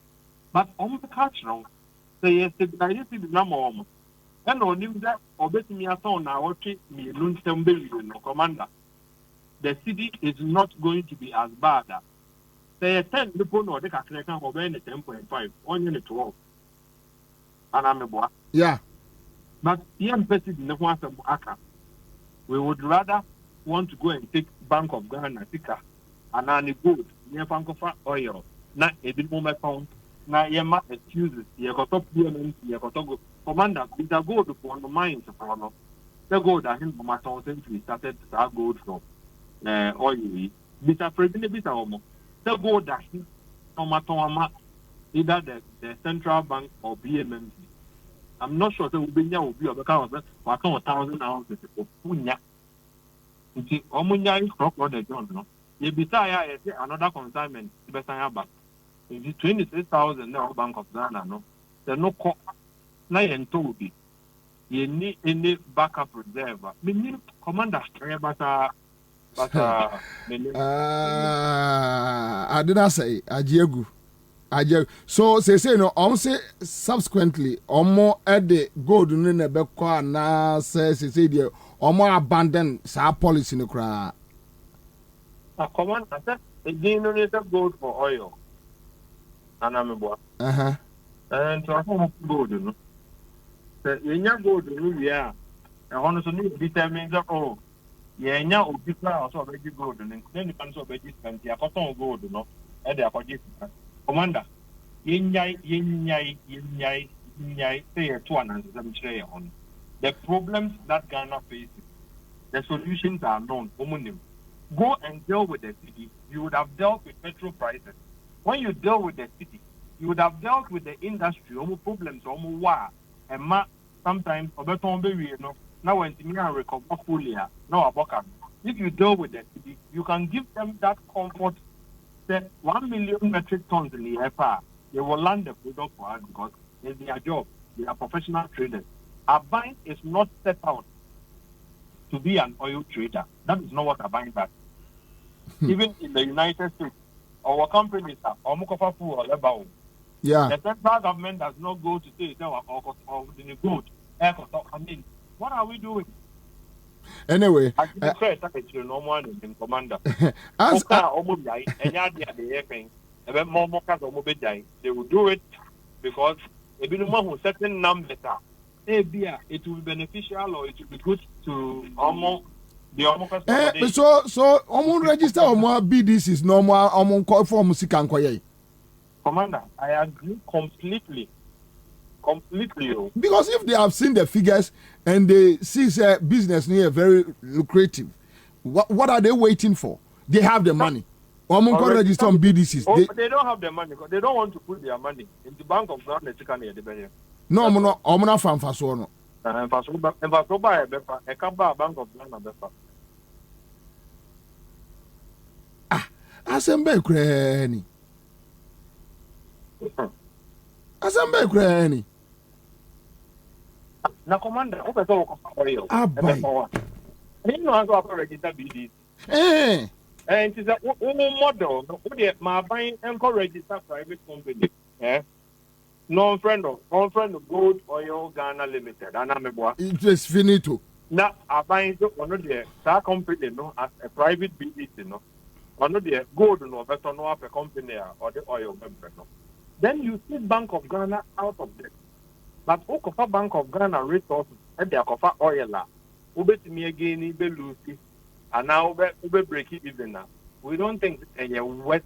But on the catch now, say stabilize the number. And on him that obey me at all now, me no commander. The city is not going to be as bad. Say 10 people know they can obey the 10.5, only the 12. And I'm a boy.
Yeah.
But young person in the one of Aka. We would rather want to go and take Bank of Ghana, Tika, and any good near Bank of Oil, not a bit more pound. Now, Yama excuses, you got up PMN, you got to go. Commander, with the gold for the mines of Rono. The gold that him from my we started to start gold from oil. Mr. President, Mr. Omo. The gold that him from Matoma, either the central bank or BMMC. I'm not sure that will be a account of 1,000 ounces of Punya. See, Omunya is crop or the John. You beside another consignment, Besaya Bank. It is 26,000 now, Bank of Ghana, no. There's no cost. Now, and told you need any backup reserve. We need commander, but I
did not say, Ajiegu. So, say, no, say subsequently, or more at the gold in the Bekwa, now says, or more abandoned, sa policy in the crowd.
A commander, again, gold for oil. And I'm a boy. And to have gold, you know. You know, gold, yeah. And honestly, determines that, oh, yeah, now, people are also very gold, and then you can so very distant. You have gold, you know, and they are for this. Commander, say 207 on. The problems that Ghana faces, the solutions are known. Go and deal with the city. You would have dealt with petrol prices. When you deal with the city, you would have dealt with the industry, problems, war, and sometimes, now when you recover fully, now if you deal with the city, you can give them that comfort
That 1 million metric tons in the FR, they will land the product for us because it's their job. They are professional traders. Abine is not set out to be an oil trader. That is not what Abine does. Even in the United States, our companies are Omukofa or Lebao.
Yeah.
The central government does not go to say, or the good. I mean, what are we doing?
Anyway,
commander.
As
They will do it because a minimum certain numbers are. It will be beneficial or it will be good to almost the almost.
So register BDC is normal call for music and quiet.
Commander, I agree completely.
Because if they have seen the figures and they see business near very lucrative, what are they waiting for? They have the money. Register on BDCs.
They don't have the money because they don't want to put their money in the Bank of Ghana.
No, I'm not fan for so no.
And for so buy a Bank of Ghana.
Asembe kreni. Asembe kreni.
Na commander, o beto ko oil.
Abai.
You know how to register BDC. And it is a model. My buying and register private company. Non-friend of Gold Oil Ghana Limited.
It is finito.
Now, I buying one of the company as a private BDC. One of the gold no better no a company or the oil member. Then you see Bank of Ghana out of debt. But Okofa Bank of Ghana resources at the Okofa oil. Ube to me again, Ube Lucy. And now we break it even now. We don't think any wet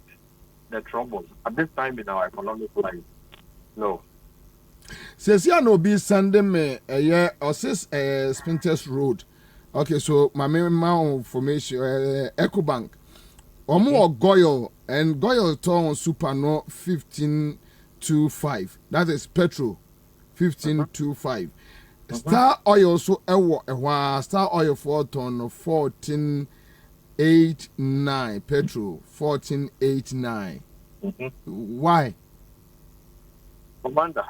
the troubles at this time in our economic life. No.
Says you no be sending me a year or says Spinters Road. Okay, so my main information EcoBank. Omo Goyle and Goyle Town Super no 1525. That is petrol 1525. Star oil so Star oil 4 ton 1489 petrol 1489. Why?
Commander,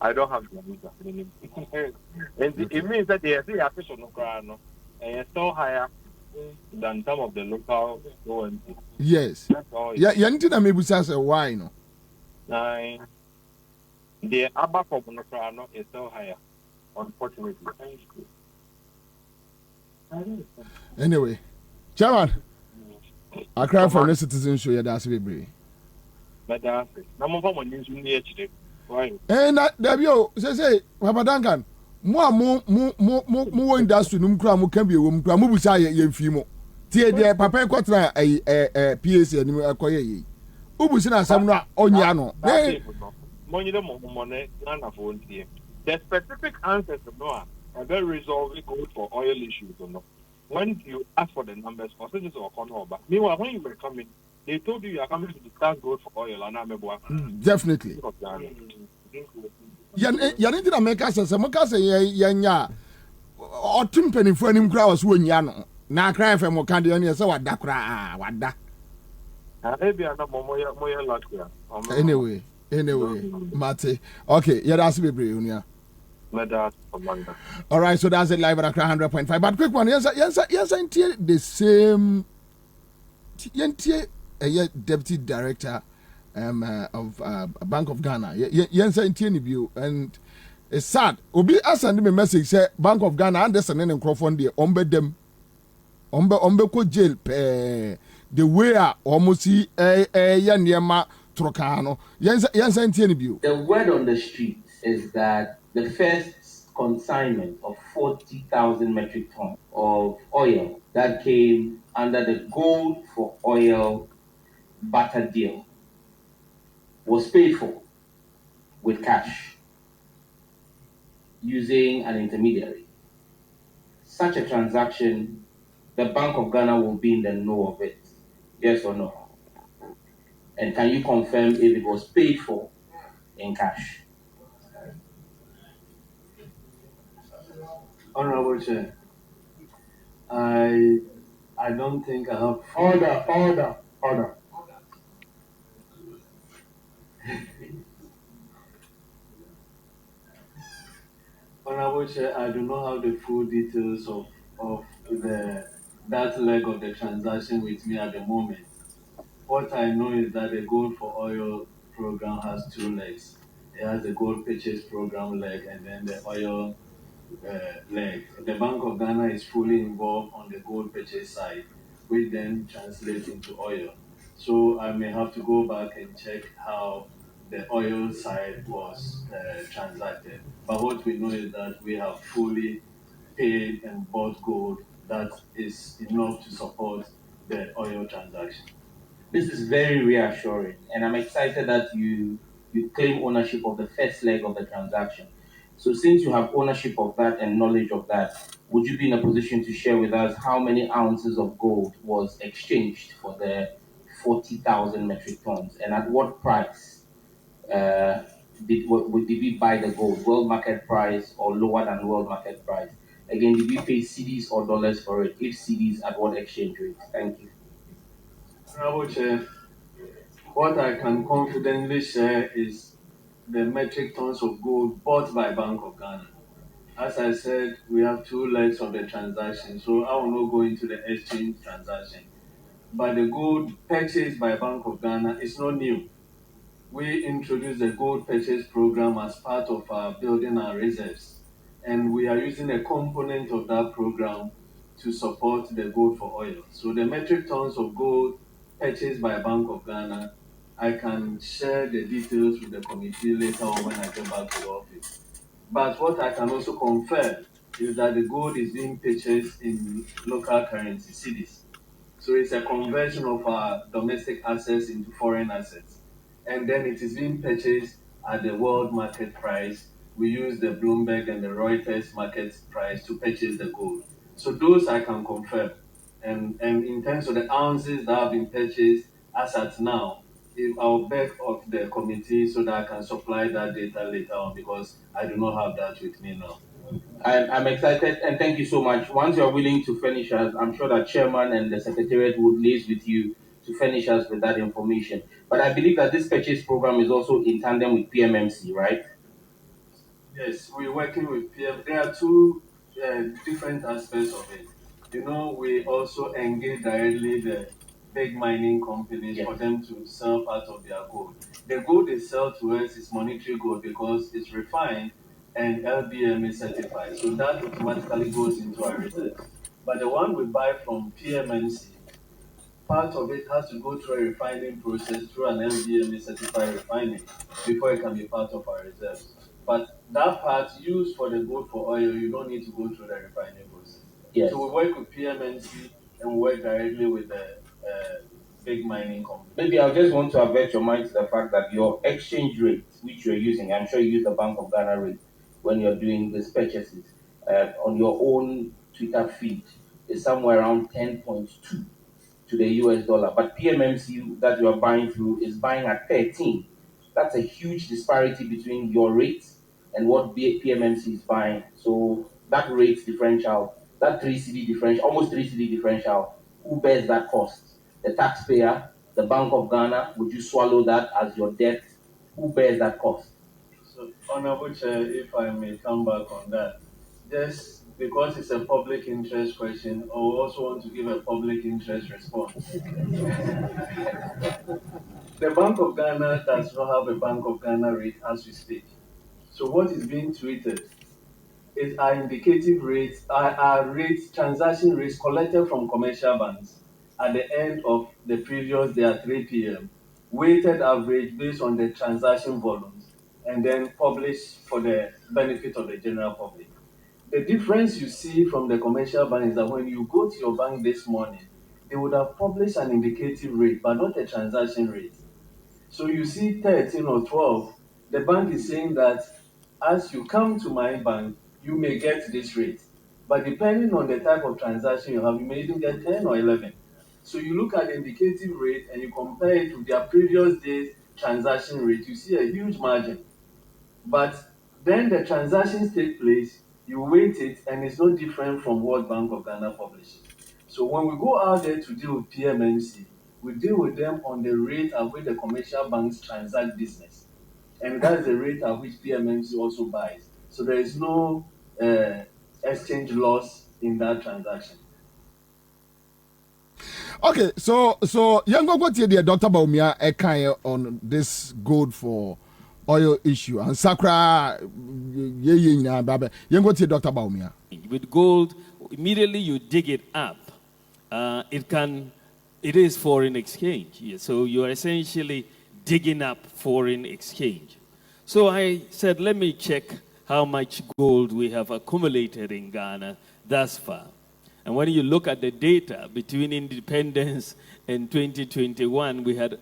I don't have the visa. And it means that they are still no crown and still higher than some of the local ONC.
Yes. Yeah, you need to maybe say why no.
Nine. The Abba from Nokrano is still higher, unfortunately.
Anyway, Chairman, I cry for the citizens show you that's very.
But that's it. No more news in the HD. Why?
And that you say, Papa Duncan, more industry, no can be a woman, Mubusa, ye fimo. Tia, dear Papa Quatra, a PAC and acquire. Ubusina Samra, Onyano.
The specific answers to Noah are very resolving for oil issues or not. When you ask for the numbers, or such as but meanwhile, when you were coming, they told you are coming to discuss gold for oil and I'm
definitely. Yanity America says, Yanya or timpany for him crowds when Yano. Now cry for more candy and so what dakra, what da. Anyway, Mate. Okay, yeah, that's be brave, all right, so that's it live at 100.5. But quick one, yes, the same. Deputy Director of Bank of Ghana. Yes, and it's sad. Obi send me a message say Bank of Ghana understand and Crawford the them ko jail the way almost see Yanyama Trocano.
The word on the street is that the first consignment of 40,000 metric tons of oil that came under the gold for oil barter deal was paid for with cash using an intermediary. Such a transaction, the Bank of Ghana will be in the know of it. Yes or no? And can you confirm if it was paid for in cash?
Honorable Chair, I I don't think I have.
Order.
Honorable Chair, I do not have the full details of that leg of the transaction with me at the moment. What I know is that the gold for oil program has two legs. It has the gold purchase program leg and then the oil leg. The Bank of Ghana is fully involved on the gold purchase side, which then translates into oil. So I may have to go back and check how the oil side was transacted. But what we know is that we have fully paid and bought gold that is enough to support the oil transaction.
This is very reassuring, and I'm excited that you claim ownership of the first leg of the transaction. So since you have ownership of that and knowledge of that, would you be in a position to share with us how many ounces of gold was exchanged for the 40,000 metric tons, and at what price did we buy the gold? World market price or lower than world market price? Again, did we pay cedis or dollars for it? If cedis, at what exchange rate? Thank you.
Honorable Chair, what I can confidently share is the metric tons of gold bought by Bank of Ghana. As I said, we have two legs of the transaction, so I will not go into the exchange transaction. But the gold purchased by Bank of Ghana is not new. We introduced the gold purchase program as part of our building our reserves, and we are using a component of that program to support the gold for oil. So the metric tons of gold purchased by Bank of Ghana, I can share the details with the committee later on when I get back to the office. But what I can also confirm is that the gold is being purchased in local currency, cedis. So it's a conversion of our domestic assets into foreign assets. And then it is being purchased at the world market price. We use the Bloomberg and the Reuters market price to purchase the gold. So those I can confirm. And in terms of the ounces that have been purchased as at now, I'll beg of the committee so that I can supply that data later on because I do not have that with me now.
I'm excited and thank you so much. Once you're willing to furnish us, I'm sure that Chairman and the Secretariat would liaise with you to furnish us with that information. But I believe that this purchase program is also in tandem with PMMC, right?
Yes, we're working with PM. There are two different aspects of it. You know, we also engage directly the big mining companies for them to sell part of their gold. The gold they sell to us is monetary gold because it's refined and LBM is certified. So that automatically goes into our reserves. But the one we buy from PMMC, part of it has to go through a refining process through an LBMA certified refining before it can be part of our reserves. But that part used for the gold for oil, you don't need to go through the refining process.
Yes.
So we work with PMNC and we work directly with the big mining company.
Maybe I just want to avert your mind to the fact that your exchange rate, which you're using, I'm sure you use the Bank of Ghana rate when you're doing these purchases, on your own Twitter feed is somewhere around 10.2 to the US dollar. But PMMC that you are buying through is buying at 13. That's a huge disparity between your rates and what PMMC is buying. So that rate differential, that 3 CD differential, almost 3 CD differential, who bears that cost? The taxpayer, the Bank of Ghana? Would you swallow that as your debt? Who bears that cost?
So, Honorable Chair, if I may come back on that, just because it's a public interest question, I also want to give a public interest response. The Bank of Ghana does not have a Bank of Ghana rate as we speak. So what is being tweeted is our indicative rates, our rates, transaction rates collected from commercial banks at the end of the previous day at 3 p.m., weighted average based on the transaction volumes, and then published for the benefit of the general public. The difference you see from the commercial bank is that when you go to your bank this morning, they would have published an indicative rate, but not a transaction rate. So you see 13 or 12, the bank is saying that as you come to my bank, you may get this rate. But depending on the type of transaction you have, you may even get 10 or 11. So you look at the indicative rate and you compare it to their previous day's transaction rate, you see a huge margin. But then the transactions take place, you weight it, and it's no different from what Bank of Ghana publishes. So when we go out there to deal with PMMC, we deal with them on the rate at which the commercial banks transact business. And that's the rate at which PMMC also buys. So there is no exchange loss in that transaction.
Okay, so young go to the Dr. Baumia Ekaya on this gold for oil issue and Sakra young go to Dr. Baumia.
With gold, immediately you dig it up. It is foreign exchange. So you are essentially digging up foreign exchange. So I said, let me check how much gold we have accumulated in Ghana thus far. And when you look at the data between independence and 2021, we had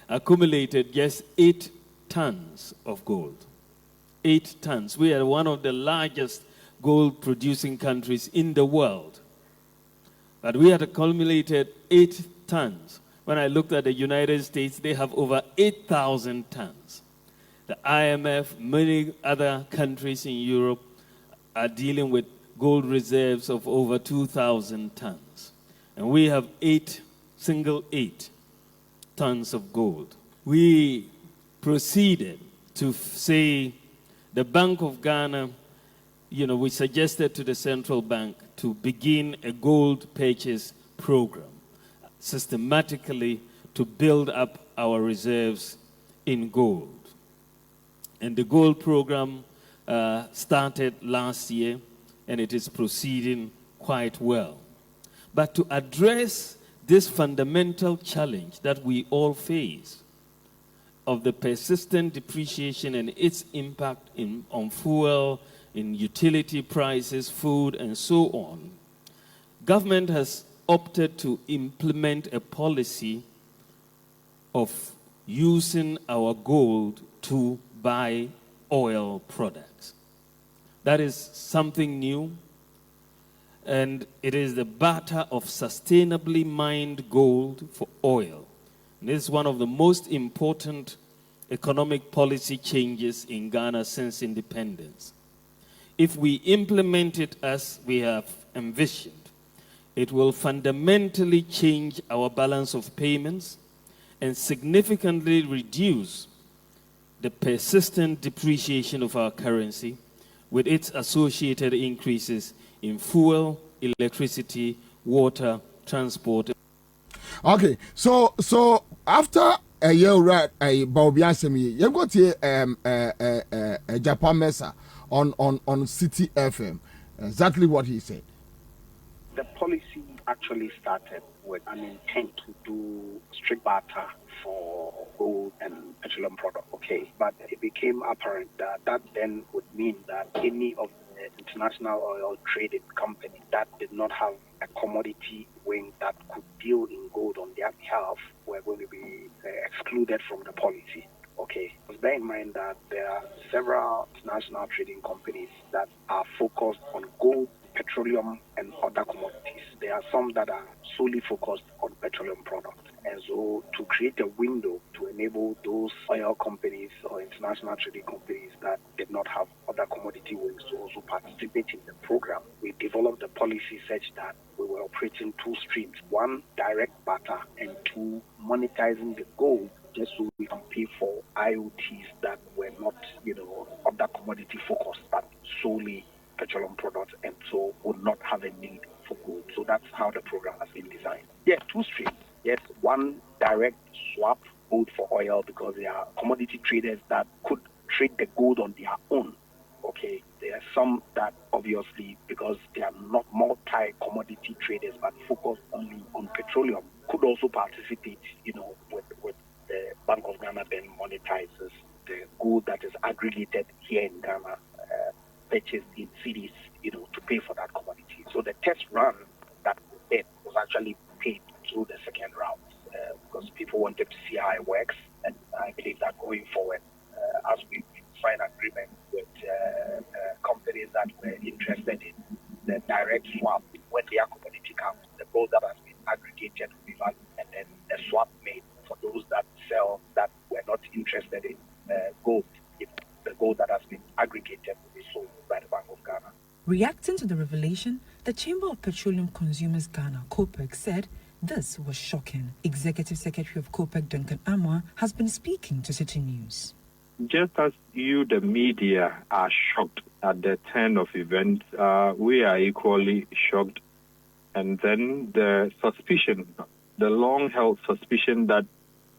accumulated just 8 tons of gold. 8 tons. We are one of the largest gold producing countries in the world. But we had accumulated 8 tons. When I looked at the United States, they have over 8,000 tons. The IMF, many other countries in Europe are dealing with gold reserves of over 2,000 tons. And we have 8 tons of gold. We proceeded to say the Bank of Ghana, we suggested to the central bank to begin a gold purchase program systematically to build up our reserves in gold. And the gold program started last year, and it is proceeding quite well. But to address this fundamental challenge that we all face of the persistent depreciation and its impact on fuel, in utility prices, food, and so on, government has opted to implement a policy of using our gold to buy oil products. That is something new, and it is the barter of sustainably mined gold for oil. And this is one of the most important economic policy changes in Ghana since independence. If we implement it as we have envisioned, it will fundamentally change our balance of payments and significantly reduce the persistent depreciation of our currency with its associated increases in fuel, electricity, water, transport.
Okay, so after a year, right, Baubiasemi, you got a Japan Mesa on City FM. Exactly what he said.
The policy actually started with an intent to do strict barter for gold and petroleum products, okay? But it became apparent that then would mean that any of the international oil trading companies that did not have a commodity wing that could deal in gold on their behalf were going to be excluded from the policy. Okay, bear in mind that there are several international trading companies that are focused on gold, petroleum, and other commodities. There are some that are solely focused on petroleum products. And so to create a window to enable those oil companies or international trading companies that did not have other commodity wings to also participate in the program, we developed a policy such that we were operating 2 streams. 1, direct barter, and 2, monetizing the gold just so we can pay for IoTs that were not, other commodity focused, but solely petroleum products, and so would not have a need for gold. So that's how the program has been designed. Yes, 2 streams. Yes, 1, direct swap gold for oil, because there are commodity traders that could trade the gold on their own. Okay, there are some that obviously, because they are not multi-commodity traders but focus only on petroleum, could also participate, with the Bank of Ghana then monetizes the gold that is aggregated here in Ghana, purchased in cities, to pay for that commodity. So the test run that we did was actually paid through the second round because people wanted to see how it works. And I believe that going forward, as we sign agreement with companies that were interested in the direct swap, when their commodity comes, the gold that has been aggregated will be valued, and then a swap made for those that sell that were not interested in gold. The gold that has been aggregated will be sold by the Bank of Ghana.
Reacting to the revelation, the Chamber of Petroleum Consumers Ghana, COPEC, said this was shocking. Executive Secretary of COPEC, Duncan Amwa, has been speaking to City News.
Just as you, the media, are shocked at the turn of events, we are equally shocked. And then the suspicion, the long-held suspicion that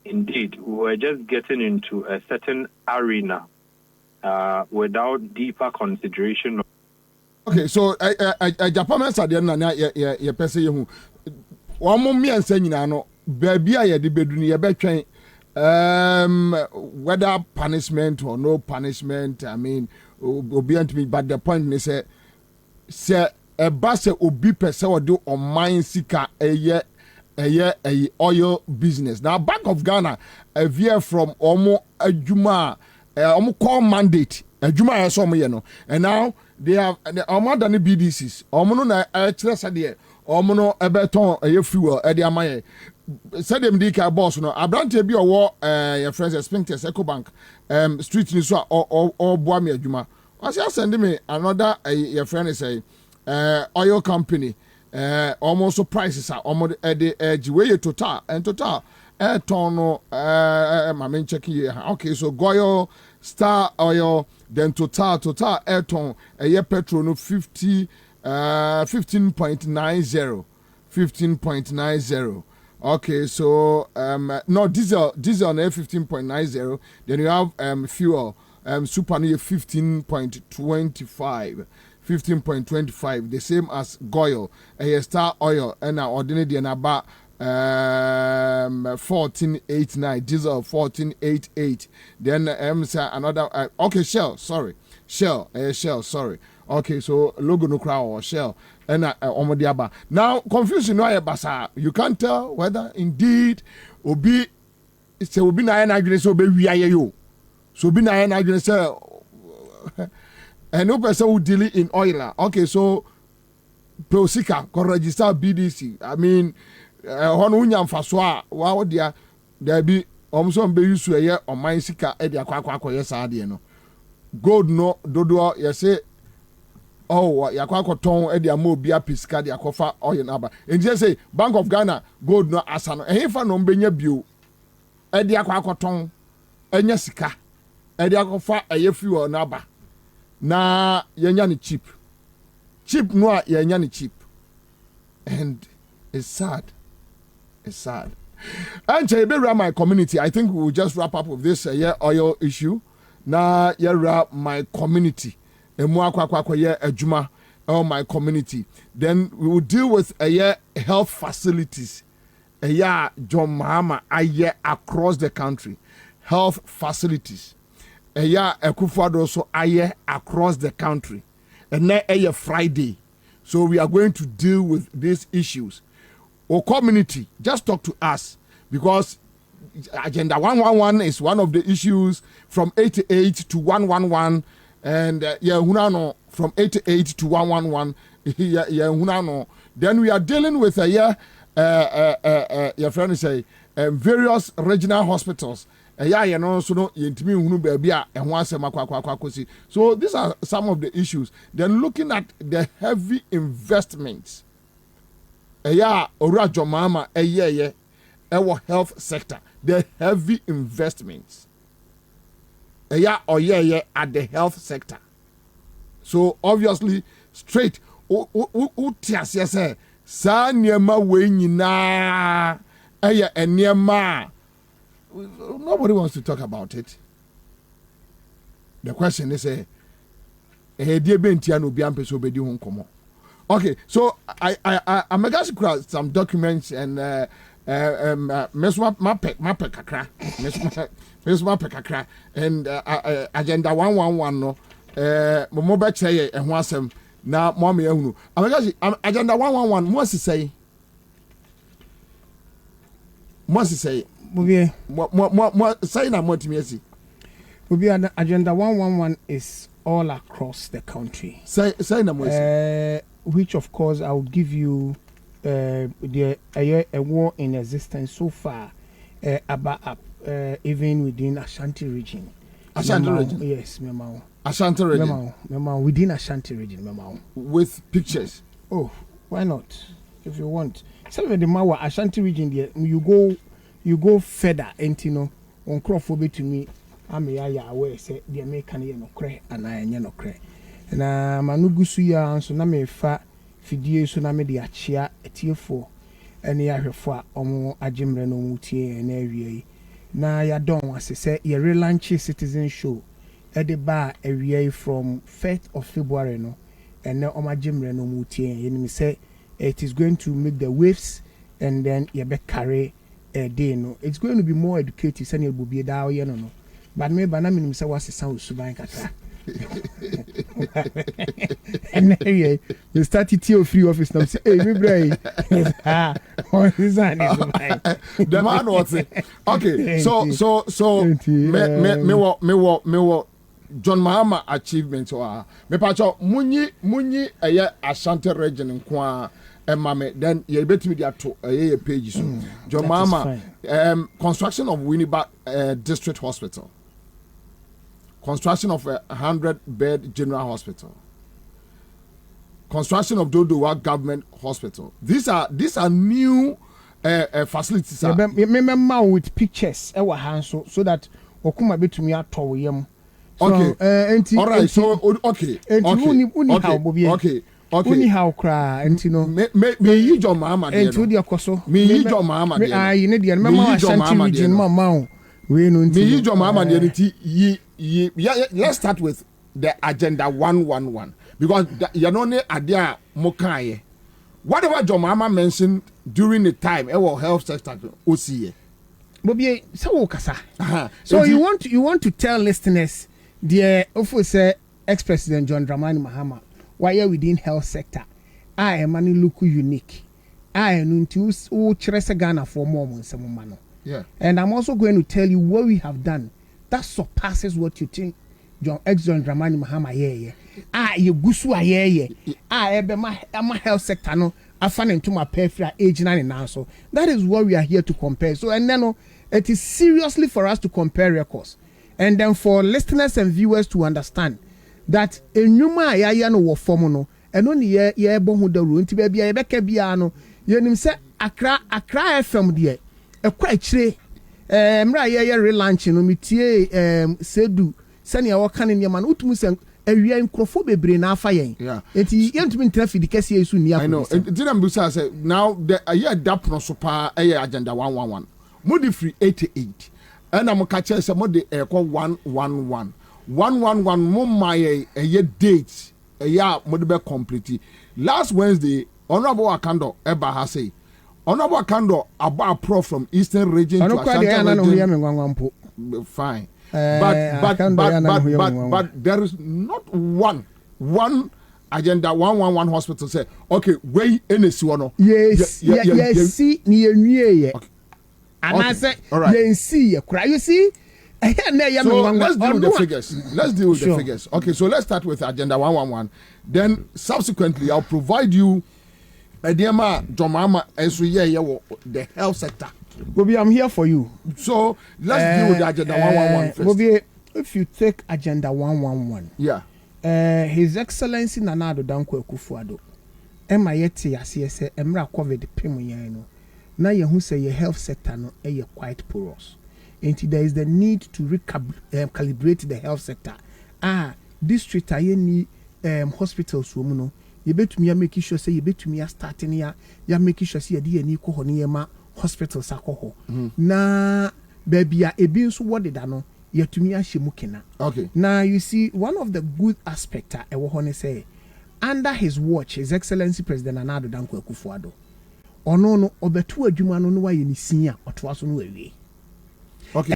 indeed we were just getting into a certain arena without deeper consideration.
Okay, so Japanese are there na ye pese ye hu. One mo mi ansa nyina no baabi a ye de bedu ne ye betwen whether punishment or no punishment, I mean obi antimi, but the point is say a basse obi pese o do on mine sika eye oil business. Now Bank of Ghana a via from omo adwuma omo call mandate adwuma ya so mo ye no, and now they have omo than BDCs omo no na kire sade omo no ebeton fuel e de amaye said them dika boss no abrante bi owo your friends Spintex Ecobank street ni so or boa me adwuma was just send me another your friend is say oil company almost prices are almost the way total and total ton no my main checking here. Okay, so Goyo Star Oil then total ton a year petrol no 15.90 okay, so no diesel na 15.90, then you have fuel super near 15.25, the same as Goyo, a Star Oil, and now ordinary and about 14.89, diesel 14.88. Then another okay, Shell, sorry. Okay, so logo no crowd or Shell and omodiaba. Now confusion no basa. You can't tell whether indeed obi say obi na na adwene say obi wiaye yo. So obi na na adwene say and no person who deal in oil. Okay, so Prosika can register BDC. I mean, hon unya mfaso a wa dia there be omso mbe yusu eye o man sika e dia kwakwa yesa ade no. Gold no dodo you say oh yakwa ton e dia mo bia pisika dia kofa oil na ba. And just say Bank of Ghana gold no asano. E fa no mbenya bio e dia kwakwa ton enya sika e dia kofa eye fuel na ba. Na yenya ni cheap no yenya ni cheap, and it's sad. And around my community, I think we'll just wrap up with this oil issue. Na yera my community ejuma or my community, then we will deal with health facilities John Mahama across the country, health facilities Akufo-Addo so across the country, and now Friday, so we are going to deal with these issues. Our community, just talk to us, because Agenda 111 is one of the issues from 88 to 111, and from 88 to 111. Then we are dealing with your friend say various regional hospitals. So these are some of the issues. Then looking at the heavy investments. Our health sector, the heavy investments. At the health sector. So obviously, straight. Nobody wants to talk about it. The question is, okay, so I'm going to grab some documents and and Agenda 111 no mobile chair and wasem na mommy ehunu. Agenda 111 must say
Bobie,
say na mo timiesi.
Bobie, Agenda 111 is all across the country.
Say na mo
which of course I will give you a war in existence so far about even within Ashanti region.
Ashanti region.
Yes, Mama.
Ashanti region.
Memo, within Ashanti region, memo.
With pictures.
Oh, why not? If you want. Some of the Mawa Ashanti region there, you go further and you know on crop to me. I'm aware say the American no cray and I no cray. Na manugusu ya so na me fa fidie so na me de achia etiefo ene ya hwefo omo agimre no mutie na awie na ya don wase say ye relaunch citizen show e de ba awie from 1st of February no ene omo agimre no mutie ye ni say it is going to make the waves and then ye be carry a day no it's going to be more educative than BOBIE da ye no but me ba na minim say wase san osuban kata. And then you started to free office now. Say, hey, me bray.
The man was it. Okay, so me John Mahama achievement or me pacho munyi Ashanti region in kwa mame then you bet me to a page so John Mahama construction of Winneba district hospital. Construction of a 100-bed general hospital. Construction of Dodowa government hospital. These are new facilities.
Remember with pictures so that okuma betumi atowo yam.
Okay. All right. So okay. Okay.
Uni how cry and no
me yi John Mahama there.
And to the akoso.
Me yi John Mahama there.
Ah, you need the mama Ashanti region mama. We no
me yi John Mahama there. Let's start with the agenda 111 because you know ne adia mokaye. Whatever John Mahama mentioned during the time our health sector OCA.
Bobie so kasa. So you want to tell listeners the officer ex-president John Dramani Mahama why are within health sector I am mani look unique. I am to chere Ghana for more months.
Yeah.
And I'm also going to tell you what we have done that surpasses what you think John Dramani Mahama ye. You gusu ye. Ebe my health sector no afan into my peripheral age now. So that is what we are here to compare. So and then it is seriously for us to compare records. And then for listeners and viewers to understand that enyuma ya no wo form no and only ye bo hu da ru nti ba bia ye beka bia no ye nim se Accra FM there e kwa chire mra ye relaunch no metie sedu sania wo kan ne man utumu se awia nkrofo bebre na afa yen enti yentumi ntrafi di kese yesu ni
I know didn't be say now the year dap no so pa agenda 111 modi free 88 and am ka che se modi e ko 111 mo my a date modi be complete last Wednesday honorable Akando eba ha say honorable Akando about pro from Eastern region to Ashanti region. Fine. But there is not one agenda 111 hospital say okay we in a one.
Yes see ni enwie and I say yes see you see
so let's deal with the figures. Okay, so let's start with agenda 111. Then subsequently I'll provide you a Diama Jomama as we the health sector.
Bobie, I'm here for you.
So let's deal with the agenda 111 first.
Bobie, if you take agenda 111, His Excellency Nana Addo Dankwa Akufo-Addo, Emma yeti asese emra COVID pemu yan no. Na ye hu say your health sector no quite porous. And there is the need to recalibrate the health sector. District ayeni hospitals wo mu no. You betumi ya make sure say you betumi ya starting ya make sure say ye ni ko ho ne ma hospitals akoho. Na baby a ebi nso wode da no yetumi ya hye mu kena.
Okay.
Now you see one of the good aspect e wo ho ne say under his watch His Excellency President Nana Addo Dankwa Akufo-Addo. Ono no obetu adwuma no wa ye ni sin a oto aso no awie.
Okay,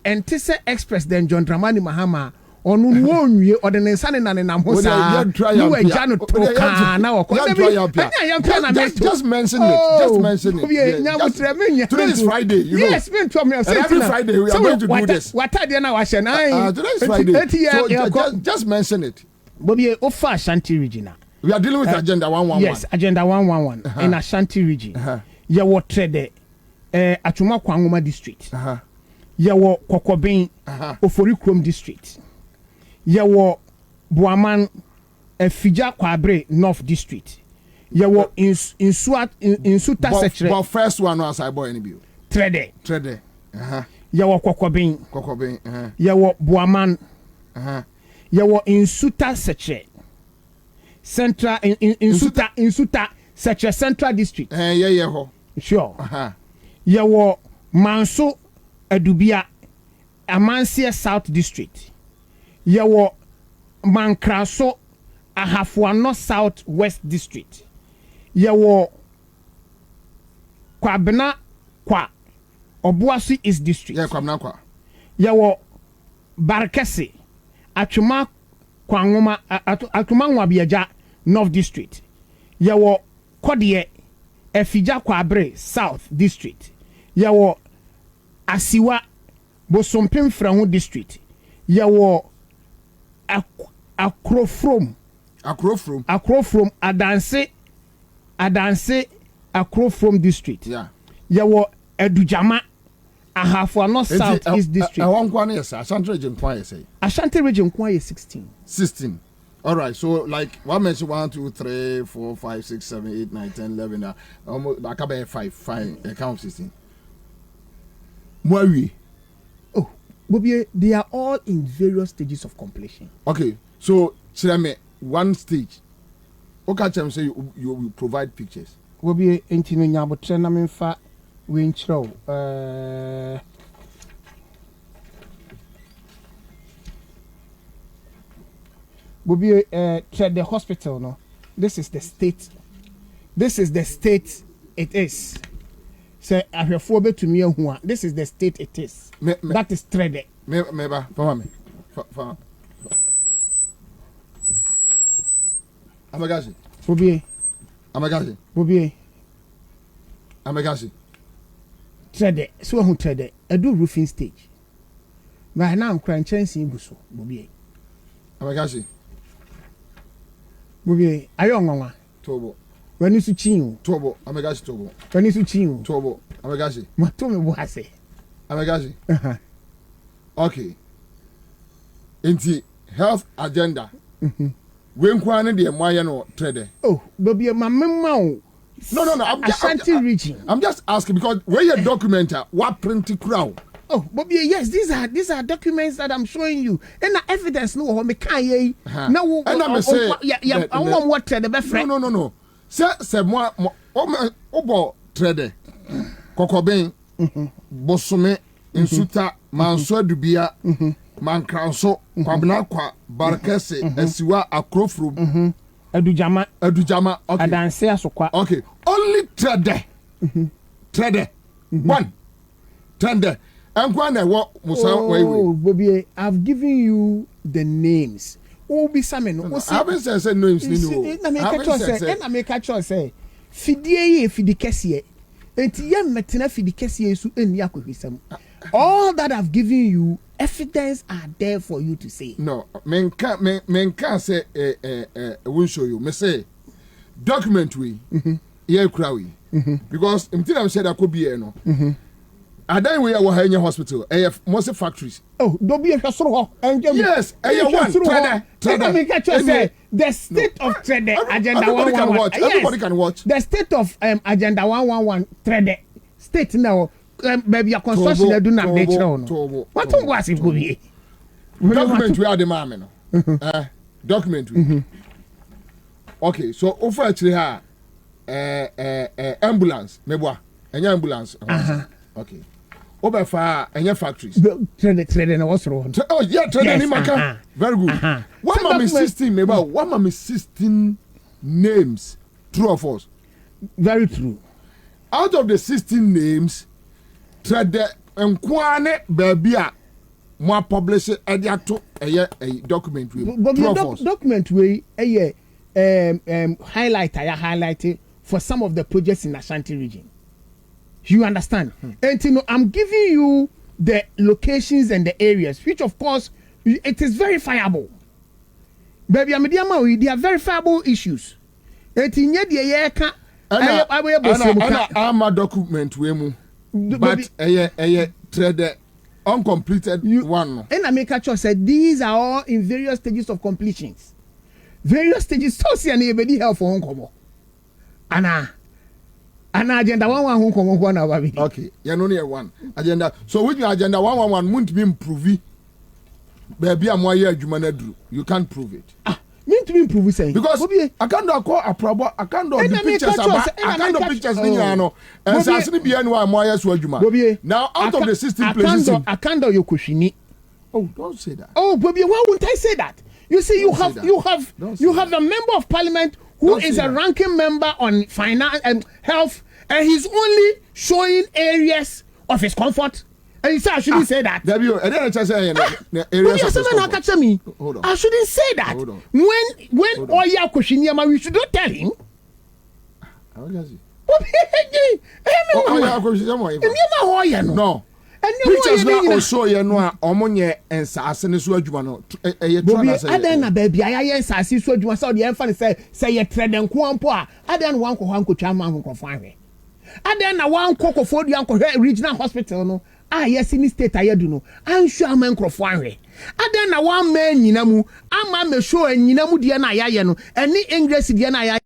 and so ex-president John Dramani Mahama onu wonwie ordinance na nam ho sa you were jano to kana
just mention it today is Friday
yes me to me
every Friday we are going to do this
what are na wa hye na
today is Friday so just mention it
Bobie ofa Ashanti region
we are dealing with agenda 111
yes agenda 111 in Ashanti region ye wo trade Atuma Kwangoma district ye wo Kokoben Ofori Krom district Yawo Buaman Fija Kwabre North District. Yawo Insuta Secretary.
But first one was I boy any bill.
Trade. Yawo Kokobin. Yawo Buaman. Yawo Insuta Secretary. Central Insuta Secretary Central District. Sure. Yawo Manso Adubia Amansia South District. Yawo Mankraso Ahafuano South West District. Yawo Kwabena Kwa Obuasi East District.
Kwabena Kwa.
Yawo Barkesi Atuma Kwangoma Atuma Nwabiaja North District. Yawo Kodie Efija Kwabre South District. Yawo Asiwa Bosompim Frango District. Yawo Akrofrom Adanse Akrofrom District. Yawo Edujama Ahafuano South East District.
Ashanti region kwa say.
Ashanti region kwa 16.
All right, so like one mention 1, 2, 3, 4, 5, 6, 7, 8, 9, 10, 11. Almost I can be 5. Fine, account 16. Moi.
Oh, Bobie, they are all in various stages of completion.
Okay, so me one stage. Okay, tell me say you will provide pictures.
Bobie, entino nyabo trena memfa winchro. Bobie, the hospital, no. This is the state it is. Say, I have forward to me who this is the state it is. That is trade.
Meba, for me. Amagashi.
Bobie. Trade. So who trade? I do roofing stage. But now I'm crying chance in Buso. Bobie.
Amagashi.
Bobie, ayo ngwa.
Tobo.
When you chin.
Tobo. Amagashi Tobo.
When you chin.
Tobo. Amagashi.
Matomi buhase.
Amagashi. Okay. Inti health agenda. When kwane de moya no trade.
Oh, Bobie, my memo.
No. I'm just asking because when you documenter, what printed crowd?
Oh, Bobie, yes, these are documents that I'm showing you. And the evidence no ho me kan ye.
No, and I'm say
I want what trade the best friend.
No. Say moi obo trade. Kokobin, Bosome, Insuta, Manso Dubia, Mankranso, Kwabena Kwa, Barkese, Esiwa Akrofrum,
Edujama,
okay.
Adanse Asokwa.
Okay, only trade. One. Trade.
Oh, Bobie, I've given you the names. Be Samen.
I haven't said names.
I make a choice. Fidie Fidikesie. All that I've given you, evidence are there for you to say.
No, men can't say won't show you. Me say document we crowd because I'm said that could be no. I don't we are in your hospital. Most factories.
Oh, don't be a castle.
Yes, one
trader. The state of trade agenda 111.
Everybody can watch.
The state of agenda 111 trade state now. Maybe a construction they do not nature. What was it?
Document we are the man. Document we. Okay, so offer actually ambulance. Maybe any ambulance. Okay. Over far any factories.
Trade what's wrong?
Oh yeah, trade maka. Very good. One mommy 16 maybe one mommy 16 names. True or false?
Very true.
Out of the 16 names, trade enkwane baby a mo publish ediato a document we.
Document we highlighted for some of the projects in Ashanti region. You understand? And you know, I'm giving you the locations and the areas, which of course it is verifiable. Baby, they are verifiable issues. And in the
I'm a document we mu, but trade uncompleted one.
And I make a choice said these are all in various stages of completions. Various stages. So see anybody help for Hong Anna agenda 1 Hong Kong
Okay, you know near one agenda. So with your agenda 111 won't be improve. Baby, I'm 1 year you can't prove it.
Mean to improve saying
because I can't call a problem. I can't do the pictures about. I can't do pictures. No, and so I see be any 1 year Bobie. Now out of the 16 places,
I can't do your kushini.
Oh, don't say that.
Oh, Bobie, why wouldn't I say that? You see, you have a member of parliament who is a ranking member on finance and health, and he's only showing areas of his comfort. And he said I shouldn't say that.
Hold on.
I shouldn't say that. When Oya Kushiniama, we should not tell him.
No. Pictures now also you know omonye ensase ne so adwuma no e
Bobie adan na baby aye ensase so adwuma so de emfa ne say ye trade nko ampo a adan wan ko hanko twa ma hanko fo ahwe adan na wan ko kofo du anko regional hospital no yes in state ayedu no anshu ama nkrofo ahwe adan na wan ma nyina mu ama me show nyina mu de na ayaye no eni ingress de na ayaye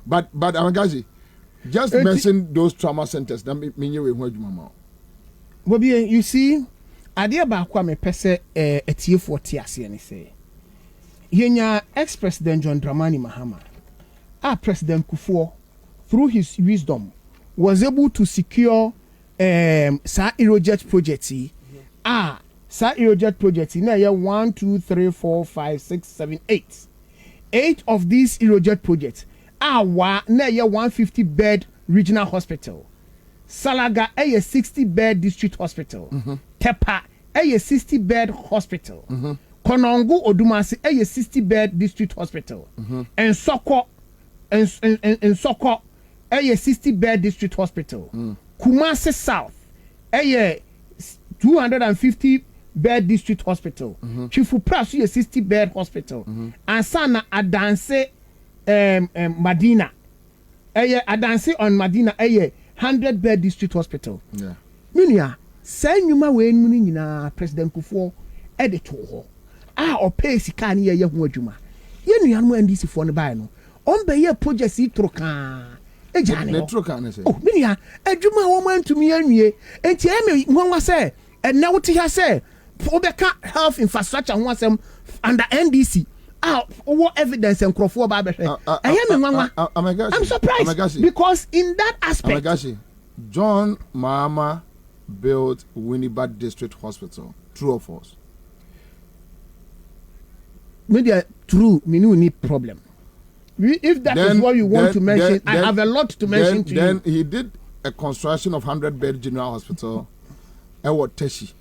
But Amagazi, just mention those trauma centers. That mean you will mama.
Bobie, you see, idea ba kwa me pese etie for tiase ne say. Yenya ex-president John Dramani Mahama, President Kufuor, through his wisdom, was able to secure Sa Aerojet project. Sa Aerojet project in year 1, 2, 3, 4, 5, 6, 7, 8. 8 of these Aerojet projects are na year 150 bed regional hospital. Salaga a 60 bed district hospital. Tepa a 60 bed hospital. Konongo Odumasi a 60 bed district hospital. And Soko a 60 bed district hospital. Kumasi South a 250 bed district hospital. Chifu Prasu a 60 bed hospital. And Sana Adanse Madina. Adanse on Madina a 100 bed district hospital.
Yeah.
Minia, say nyuma we nuni na President Kufuor editor ho. O pay sika ni ye ho adwuma. Ye nuanu NDC fo ne bai no. On be ye project si troka. Ejane.
Ne troka ne say.
Oh, minia, adwuma wo man tumi anwie. Enti e me nwanwa say, na wote ha say Obeka health infrastructure who was under NDC. What evidence and Crawford Barber? I'm surprised because in that aspect,
John Mahama built Winnipeg District Hospital. True or false?
Maybe true. Me no need problem. If that is what you want to mention, I have a lot to mention to you.
Then he did a construction of 100 bed general hospital. Ewo Teshi.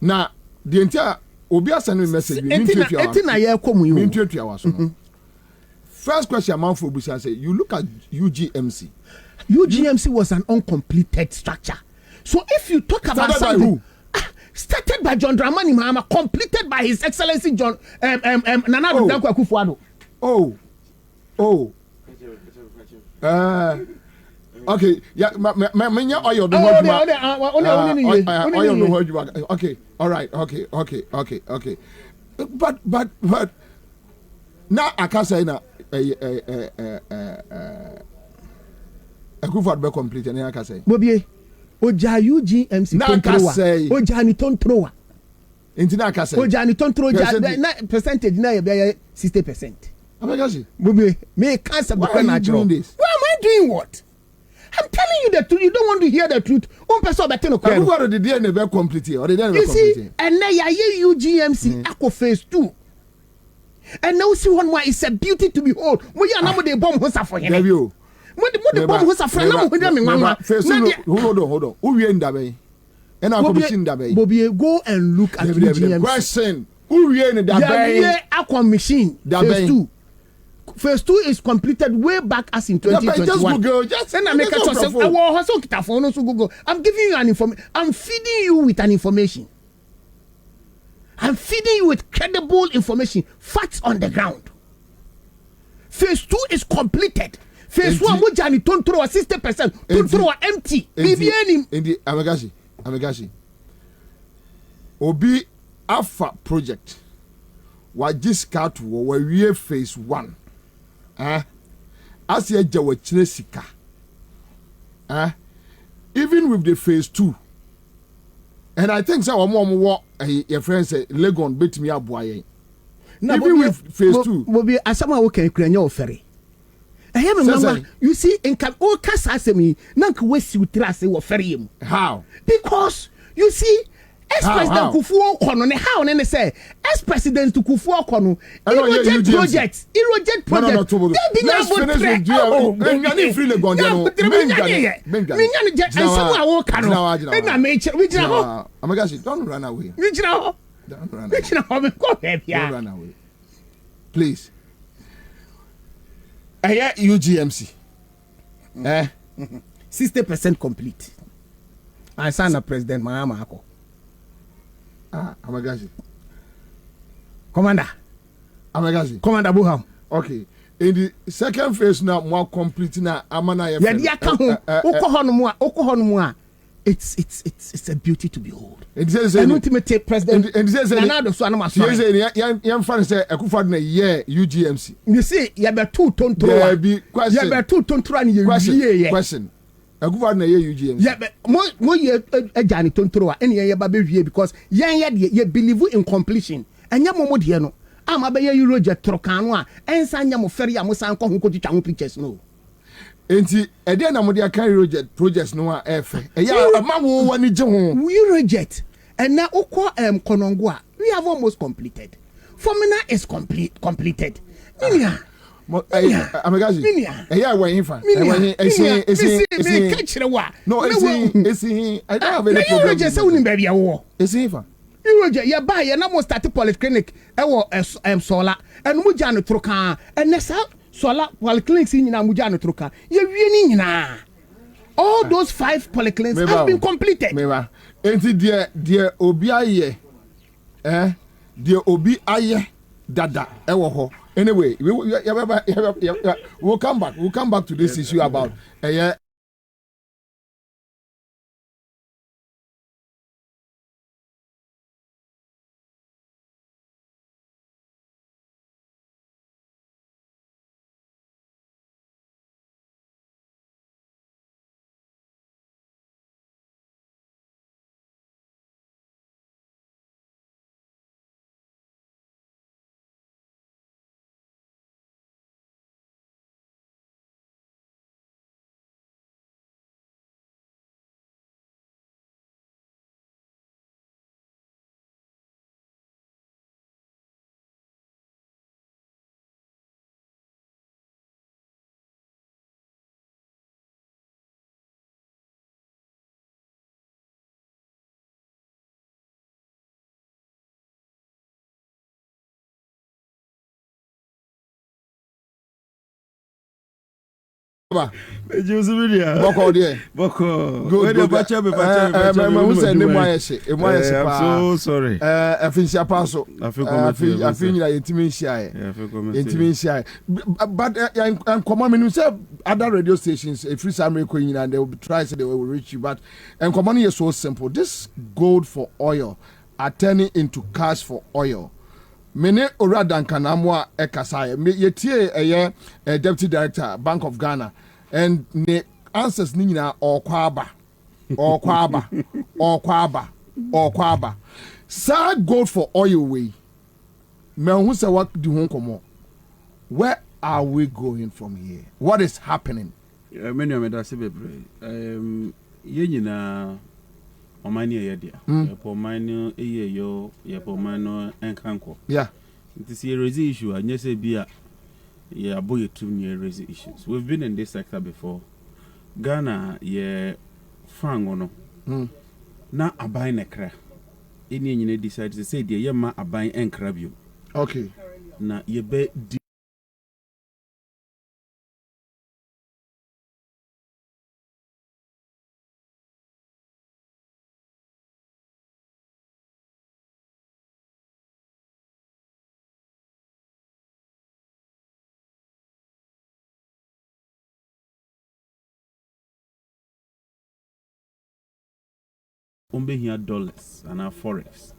Now, the entire Obia send me message. First question, amount for Busa say you look at UGMC.
UGMC was an uncompleted structure. So if you talk about something started by John Dramani Mahama, completed by His Excellency John Nana Dankwa Akufo-Addo.
Okay, yeah, menya oil no okay, all right, okay. But now I can say na Akufo-Addo be complete and I can say
Bobie oja UGMC controller oja ni tontrowa
intina ka say
oja ni tontrowa na percentage na be 60%.
Abegasi
Bobie me can't say why am I doing what? I'm telling you the truth. You don't want to hear the truth. One person better no.
Who are the DNA very complete or the DNA very complete?
You see, and now you UGMC Ako phase 2. And now see one more. It's a beauty to behold. We are now the bomb hosa for him. What the bomb hosa for now?
Hold on. Who we in that way? And I'm commission that way.
Bobie, go and look at UGMC.
Question. Who we in that way?
Aqua machine. Phase 2. Phase 2 is completed way back as in 2021. I'm giving you an information. I'm feeding you with an information. I'm feeding you with credible information, facts on the ground. Phase 2 is completed. Phase 1, we jani don't throw 60%, don't throw empty.
Indi Amagashi. Obi Alpha project. Wajiskat we phase 1. As ye jawa chinesika. Even with the phase 2. And I think so more your friends say Legon beat me up boy. Even with phase 2.
Bobie asama wo kan kranya ofere. You see in can all kasa asemi nanka wesi utrase wo fere yem.
How?
Because you see ex-president Kufuor Kono ne how ne say ex-president Kufuor Kono project. Let's finish with you. Free Legon don't run away. Don't run away. Please. I hear UGMC. 60% complete. I signed a President Mahama Ako.
Amagashi.
Commander Buham.
Okay. In the second phase now, more complete now.
It's a beauty to behold.
It says
an ultimate president.
And says UGMC.
You see, you have 2 ton throw. You have 2 ton throw.
Question. UGMC.
Yeah, but more ye a Johnny ton throw. Any year baby because ye believe in completion. And ya momo diano. I'm a baby Roger Trocanoa. And Sanya Ferry Amusan Conco pictures no.
Enti ede na mo dia carry reject projects no a efe eya amawo wani je ho
we reject and now ukwa konongwa we have almost completed formula is completed minia
amagaji eya we hinfa esi
kachrewa
no esi I don't have any problem
you reject say unim ba bia wo
esi hinfa
you reject ya ba ya na mo start polyclinic e wo sola and mu ja no troka and nesa solar polyclinics in Namuja and Truka. You're winning now. All those 5 polyclinics have been completed.
Dear Obi dear Obi Dada Ewoho. Anyway, we'll come back. We'll come back to this issue about Boko there.
Boko.
Good. I'm
so sorry.
I finish your parcel.
I feel
but I'm common say other radio stations, if free summary and they will try to they will reach you. But and common is so simple. This gold for oil are turning into cash for oil. Mene ora dankanamwa ekasaya me yetie deputy director Bank of Ghana and ne answers ni nyina okwaba sa gold for oil way me hu say what di ho komo where are we going from here? What is happening?
Many of us Yenina Omani Yadia, Pomano, Eyo, Yapomano, and Kanko.
Yeah.
It is a raise issue, and yes, be a boy 2 near raise issues. We've been in this sector before. Ghana, yeah, Fangono. Now a buying a cra. Any decides to say, dear Yama, a buying and crab you.
Okay.
Now you bet. Here dollars and our forex.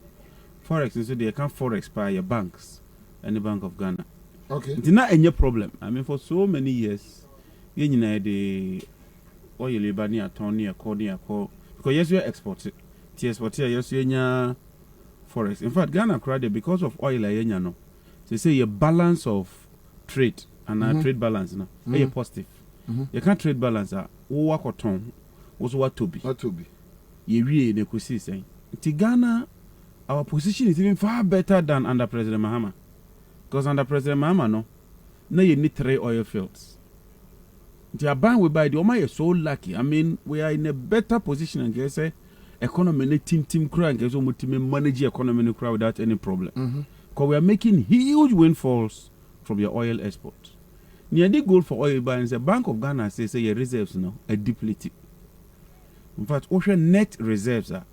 Forex is so they can forex by your banks and the Bank of Ghana.
Okay.
It's not any problem. I mean, for so many years, you know the oil Libani attorney call because yes, you export it. Export here, yes, you forex. In fact, Ghana credit because of oil, no. They say a balance of trade and trade balance now, very positive. You can't trade balance. Work or ton was what to be.
What to be.
You really could see saying Ghana, our position is even far better than under President Mahama. Because under President Mahama, now you need 3 oil fields. The ban we buy the Oma is so lucky. I mean, we are in a better position and get say economy team cry and get so much manage the economy without any problem. Because we are making huge windfalls from your oil export. Near the goal for oil buying, the Bank of Ghana says your reserves now are depleted. In fact, ocean net reserves are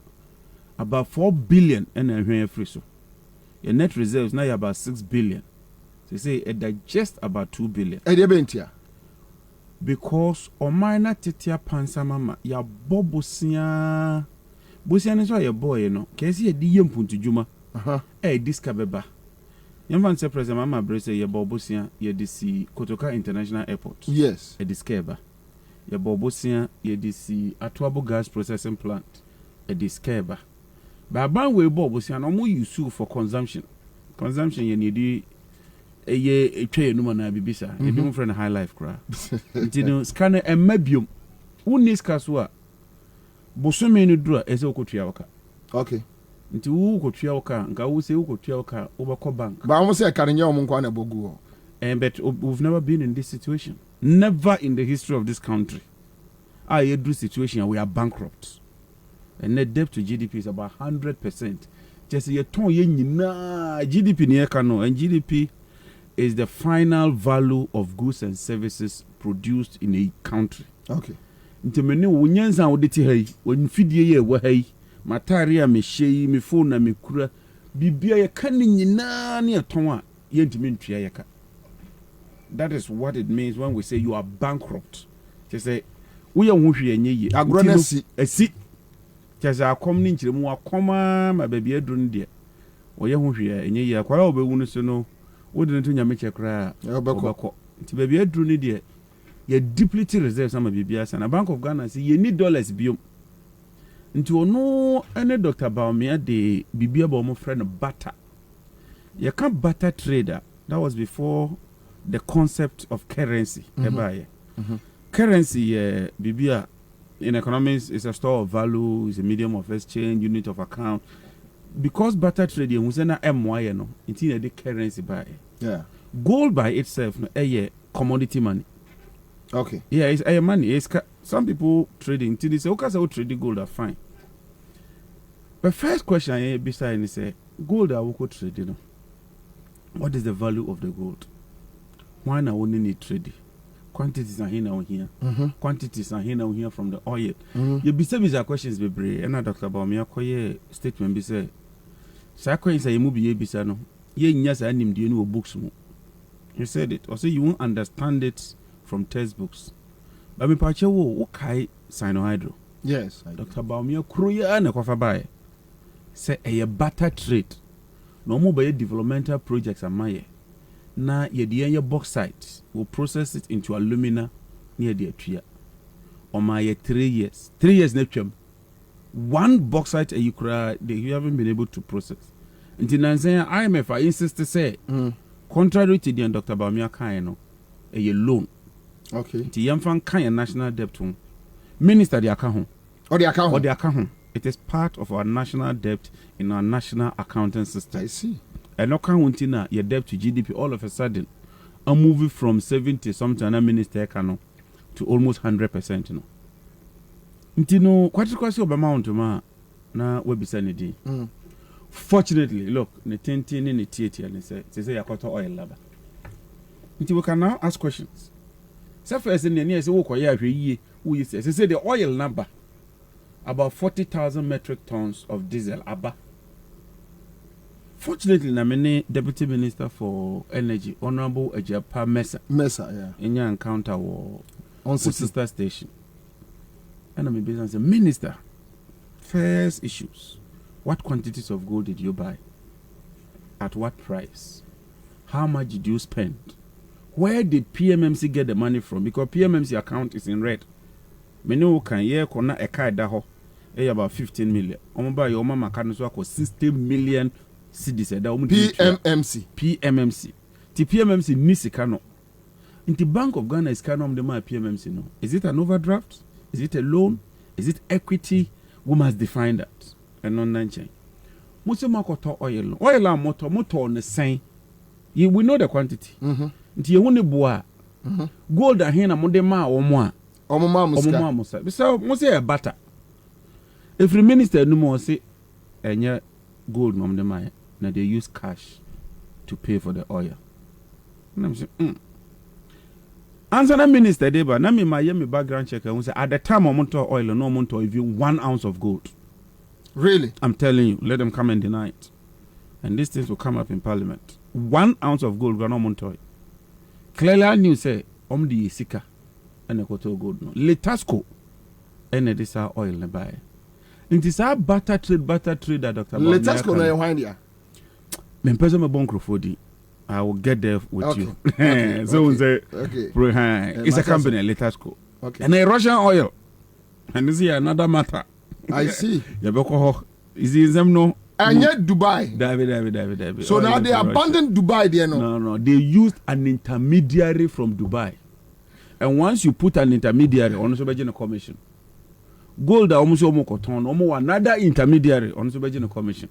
about 4 billion and a free so. Your net reserves now are about 6 billion. So say it digest about 2 billion. Because o minor titia pansa mama ya bobusia busia so your boy you know. Kesi di yempuntu juma. Discabeba. Yemfan say President Mama Brese ye bobusia ye disi Kotoka International Airport.
Yes.
Discaba. Ye bobusia ye disi Atuabo Gas Processing Plant. Discaba. Ba ban we bobusia no mo use for consumption. Consumption ye need a tray no man bibisa. You don't friend high life cra. You know, scanner and mebium. Unis kaswa. Bosome no dura ese okotua waka.
Okay.
Nti wu kotua waka, nka wu se wu kotua waka, obako bank.
But I almost say karenya omunkwa na bogu.
But we've never been in this situation. Never in the history of this country. Our do situation we are bankrupt. And net debt to GDP is about 100%. Just ye ton ye nyina GDP ni ekano and GDP is the final value of goods and services produced in a country.
Okay.
Ntemeni wonyanza wodeti hai, wonfidie ye wa hai, mataria me shei, me phone na me kura, bibia ye kan nyina ne eton a ye ntimi ntua ye ka. That is what it means when we say you are bankrupt. Just say we are hwe enye ye.
Agronesi
esi. Just akom ni nchiremu akoma ma baby edru de. Oye hwe enye ye akwara obewunu so no. We didn't know nyame chekra obako. Nti baby edru ni de ye depleted reserves sama bibia sana Bank of Ghana say you need dollars biom. Nti ono ene Dr. Baumia de bibia ba omo friend butter. You can't butter trader. That was before the concept of currency. Currency bibia in economics is a store of value, is a medium of exchange, unit of account. Because butter trading was na MY no, it's in the currency by.
Yeah.
Gold by itself no a commodity money.
Okay.
Yeah, it's a money. It's some people trading till they say okay, so trading gold are fine. But first question I beside is say gold are we trade, you know. What is the value of the gold? Why now only need trading? Quantities are here now here. Quantities are here now here from the oil. You be say these questions be brave. And Dr. Baumia koye statement be say. Sa question say you be bisa no. Ye nyasa anim de no books mu. You said it. Or say you won't understand it from textbooks. But me pache wo kai cyanohydro.
Yes.
Dr. Baumia kruya na kwafa bae. Say a butter trade. No more by developmental projects amaye. Na ye the bauxite will process it into alumina near the atria. Or my 3 years. 3 years neptum. One bauxite you haven't been able to process. Until IMF I insist to say contrary to the Dr. Baumia Kaino, a loan.
Okay.
Nti yɛmfa nka yɛ national debt ho. Minister de aka ho.
Or the account.
Or the account. It is part of our national debt in our national accounting system.
I see.
And no counting your debt to GDP all of a sudden. A movie from 70 something and minister to almost 100%. You know. Nti no kwatikosi obamount ma na we bisa ne di. Fortunately, look, ne tenti ne tieti and say yakoto oil laba. Nti we can now ask questions. Say first in the say wo koya hwe yie, wo say the oil number about 40,000 metric tons of diesel aba. Fortunately, na many deputy minister for energy, Honorable Ejapa Mesa,
yeah,
in your encounter on sister station. And I'm a business minister. First issues: what quantities of gold did you buy? At what price? How much did you spend? Where did PMMC get the money from? Because PMMC account is in red. Many who can hear corner a car daho about 15 million. Omba your mama can so 60 million cedis. PMMC. The PMMC nisikano. In the Bank of Ghana is canon the my PMMC no. Is it an overdraft? Is it a loan? Is it equity? We must define that. And non nine. Most makoto oil. Oil and motor on the same. We know the quantity. Nti ye woni boa. Gold ahena mo de ma omo muska. So mo say e butter. If the minister no more say enya gold no de ma na they use cash to pay for the oil. And I'm saying answer the minister dey ba na me my background check and say at the time omonto oil no omonto even 1 ounce of gold.
Really?
I'm telling you, let them come and deny it. And these things will come up in parliament. 1 ounce of gold no omonto. Clearly I knew say the sika and the koto gold no. Letasco and this our oil na buy. It is our butter trade that Dr.
Letasco no wine there.
Me person me bon crofodi. I will get there with you. So it's a company, Letasco.
Okay.
And a Russian oil. And this is another matter.
I see.
Is it them no?
And yet Dubai.
David.
So now they abandoned Dubai there no?
No. They used an intermediary from Dubai. And once you put an intermediary on the commission, gold almost another intermediary on the commission.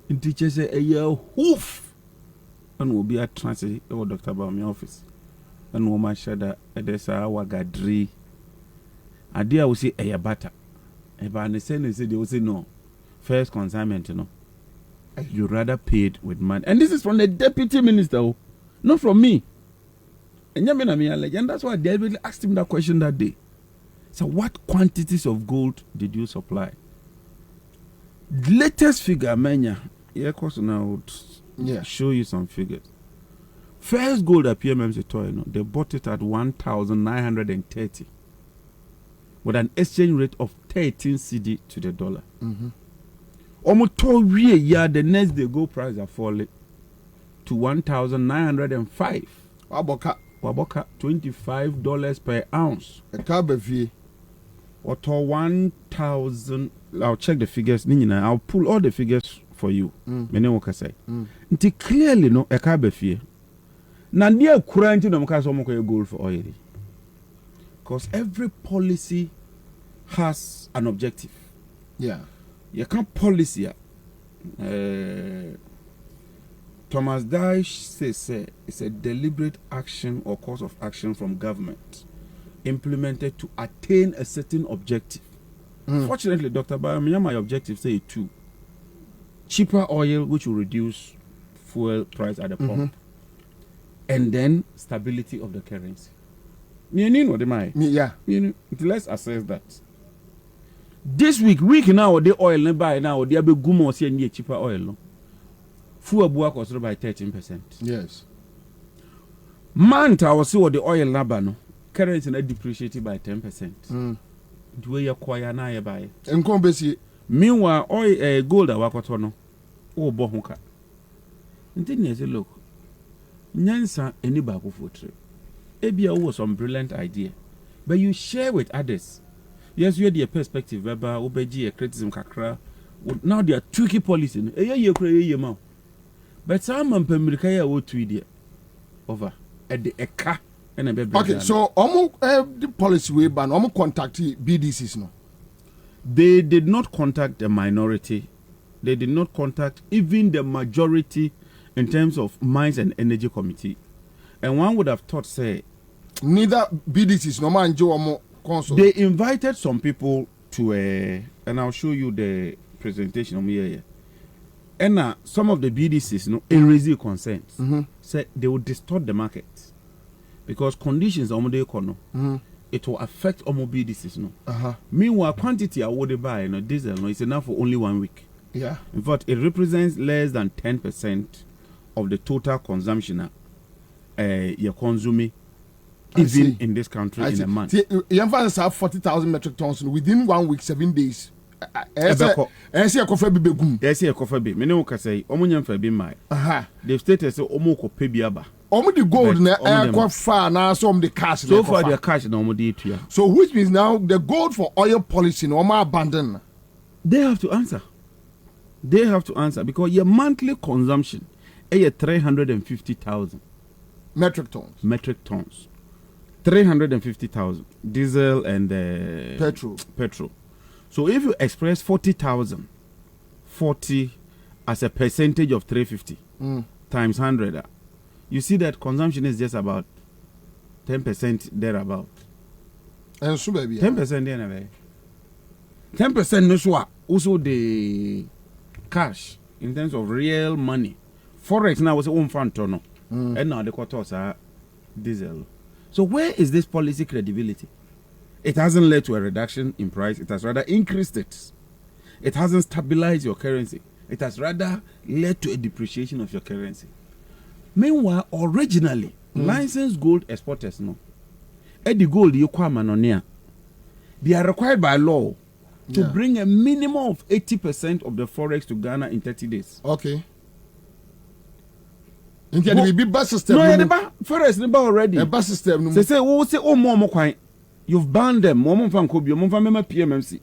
In teachers say a year hoof. And will be a transit or Dr. Baumi office. And woman shada there's our gadri. A dear will say a butter. If I understand, they will say no. First consignment, you know. You rather paid with money. And this is from the deputy minister, not from me. And that's why David asked him that question that day. So what quantities of gold did you supply? Latest figure, mania. Yeah, of course now. Yeah, show you some figures. First gold at PMMC toy, they bought it at 1,930 with an exchange rate of 13 CD to the dollar. Almost 2 years, the next day gold price are falling to 1,905.
Waboka
$25 per ounce.
A cabevi.
Or 1,000. I'll check the figures. I'll pull all the figures for you. Many work say. Nti clearly no e ka be fie. Na dia kura nti no mka so mko gold for oil. Because every policy has an objective.
Yeah.
You can't policy. Thomas Dash says it's a deliberate action or course of action from government implemented to attain a certain objective. Fortunately, Dr. Bayamiya, my objective say 2. Cheaper oil, which will reduce fuel price at the pump, and then stability of the currency. Let's assess that. This week now, the oil ne buy now, they be gumo see any cheaper oil. No? Fuel buwa cost by 13%.
Yes.
Manta was see what the oil naba no currency na depreciated by 10%. The way you acquire na you buy. Meanwhile, oil gold awakoto no o bo hoka. Nti say look. Nyansa eni ba ko fotre. Ebia was some brilliant idea. But you share with others. Yes, you had your perspective, Baba, obeji criticism kakra. Now they are tricky policy. But some America ya wo 2 over at the eka
Okay, so the policy way ban contact BDCs no.
They did not contact the minority. They did not contact even the majority in terms of Mines and Energy Committee. And one would have thought, say,
neither BDCs no man Joe consult.
They invited some people to and I'll show you the presentation of here. And some of the BDCs, raise concerns. Say they will distort the market because conditions are it will affect BDCs. Meanwhile, quantity I would buy diesel is enough for only 1 week.
Yeah.
In fact, it represents less than 10% of the total consumption you're consuming even in this country in a month.
You have 40,000 metric tons within 1 week, 7 days. They've stated the gold some the cash.
So far the cash
So which means now the gold for oil policy no more abandoned.
They have to answer. They have to answer because your monthly consumption is 350,000
metric tons.
350,000 diesel and petrol. So if you express 40,000, 40 as a percentage of 350 times 100, you see that consumption is just about 10% thereabout.
And so baby
10% there. 10% no so also the cash in terms of real money. Forex now was a fund tono. And now the quarters are diesel. So where is this policy credibility? It hasn't led to a reduction in price. It has rather increased it. It hasn't stabilized your currency. It has rather led to a depreciation of your currency. Meanwhile, originally, licensed gold exporters, the gold you come on, they are required by law to bring a minimum of 80% of the forex to Ghana in 30 days.
Okay. There be bus system.
No, the forex number already.
A bus system.
They say, more you've banned them. More fan could be more fan PMMC.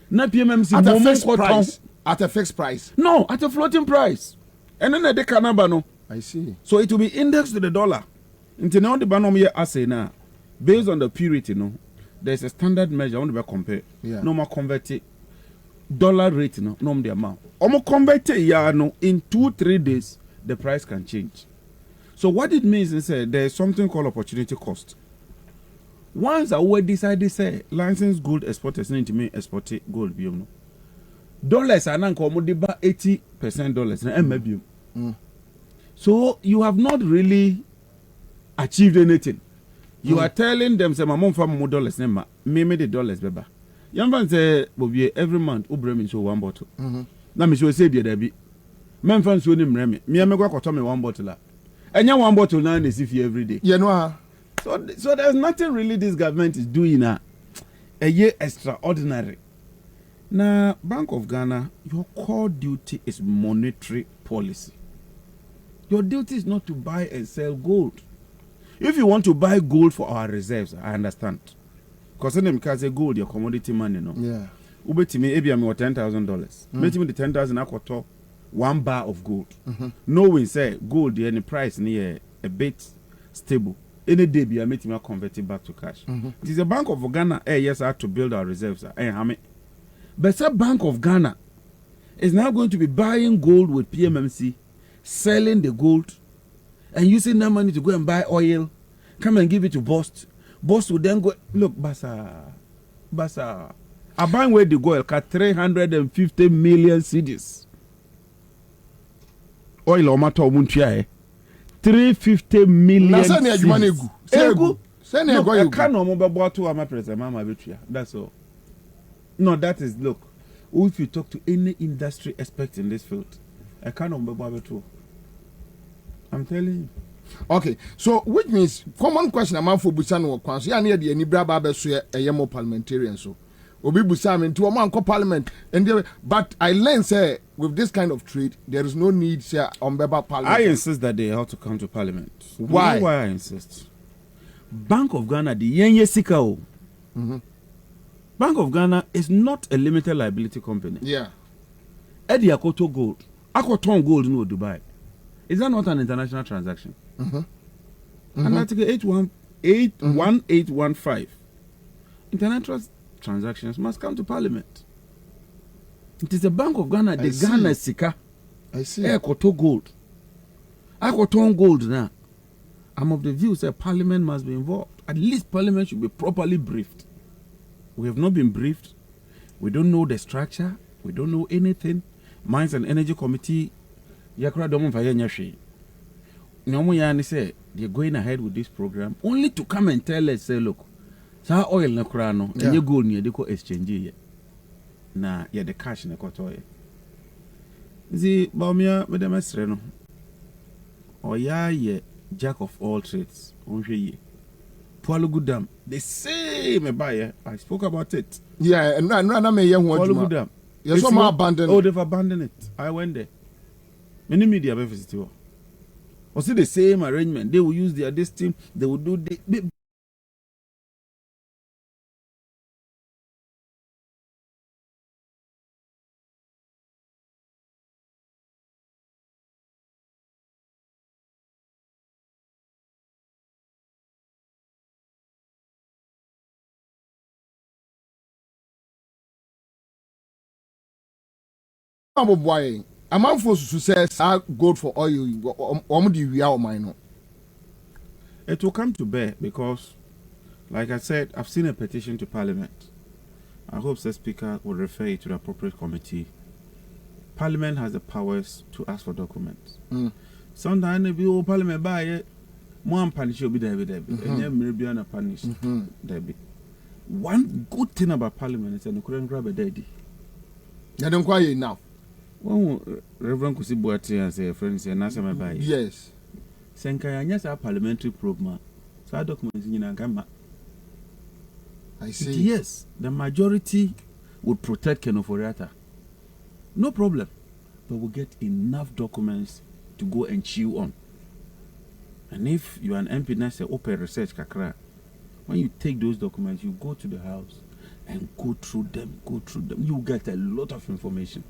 Not PMMC
at a fixed price. At a fixed price.
No, at a floating price. And then they can no.
I see.
So it will be indexed to the dollar. Until now, the banom here assay now, based on the purity, there's a standard measure. I want to compare. No more convert it. Dollar rate, no the amount. Almost convert it, in 2-3 days, the price can change. So what it means is there's something called opportunity cost. Once I would decide to say licensed gold exporters need to make export gold, dollars are now about 80% dollars. So you have not really achieved anything. You are telling them, say, my mom for more dollars, maybe the dollars, baby. Young man say, Bobie, every month, Ubra show 1 bottle. Now, me should say, dear, be. Men fans show him remy. Me, I'm going to tell me 1 bottle. And you 1 bottle now is if you every day. So there's nothing really this government is doing a year extraordinary. Now, Bank of Ghana, your core duty is monetary policy. Your duty is not to buy and sell gold. If you want to buy gold for our reserves, I understand. Because then can say gold, your commodity money,
Yeah.
Ube to me, maybe I'm $10,000. Maybe me the 10,000 I could talk 1 bar of gold. Knowing say gold, the any price near a bit stable. Any day, be I make me convert it back to cash. It is a Bank of Ghana. Yes, I have to build our reserves. But the Bank of Ghana is now going to be buying gold with PMMC, selling the gold, and using that money to go and buy oil, come and give it to Boss. Boss will then go, look, Basa. A bank where the gold cut 350 million cedis. Oil or matter of 350 million cedis. Look, I can't remember to my president, Mama Vitria. That's all. No, that is, look, if you talk to any industry expert in this field, I can't remember to. I'm telling you.
Okay, so which means common question among for Busan or Kwanso, ya near the any braba so a yemo parliamentarian so. Obi Busam into a man called parliament and but I learn say with this kind of trade there is no need say on Beba parliament.
I insist that they have to come to parliament.
Why?
You know why I insist? Bank of Ghana the yenye sikao. Bank of Ghana is not a limited liability company.
Yeah.
Eddie Akoto Gold. Akoton Gold no Dubai. Is that not an international transaction? And Article 1815. International transactions must come to Parliament. It is the Bank of Ghana, the Ghana Sika.
I see.
Koto gold. I koto gold now. I'm of the view that Parliament must be involved. At least Parliament should be properly briefed. We have not been briefed. We don't know the structure. We don't know anything. Mines and Energy Committee, Yakra Domon Fayenyashi. Nomoyani say they're going ahead with this program only to come and tell us, say, look, sa oil na krano, and you go near the exchange ye. Na ya the cash na kotoye. See, Baumia, Madame Estreno. Or ye jack of all trades. Onje ye. Paulo Goodam, the same buyer. I spoke about it.
Yeah, and I may young one.
Paulo Goodam.
Yes, some abandoned.
Oh, they've abandoned it. I went there. Many media have visited. Was it the same arrangement? They will use this team. They will do the.
Boy, a man forced to say, I go for oil.
It will come to bear because, like I said, I've seen a petition to Parliament. I hope the Speaker will refer it to the appropriate committee. Parliament has the powers to ask for documents. Sometimes if you Parliament buy it, more punish will be there. And punish Debbie. One good thing about Parliament is that you couldn't grab a daddy.
You don't quiet now.
Well, Reverend Kusibuati and say friends and answer my buy.
Yes.
Senkayanya a parliamentary probe. So documents in Agama.
I see.
Yes, the majority would protect Kenoforiata. No problem. But we'll get enough documents to go and chew on. And if you are an MP now say open research kakra, when you take those documents, you go to the house and go through them, you get a lot of information.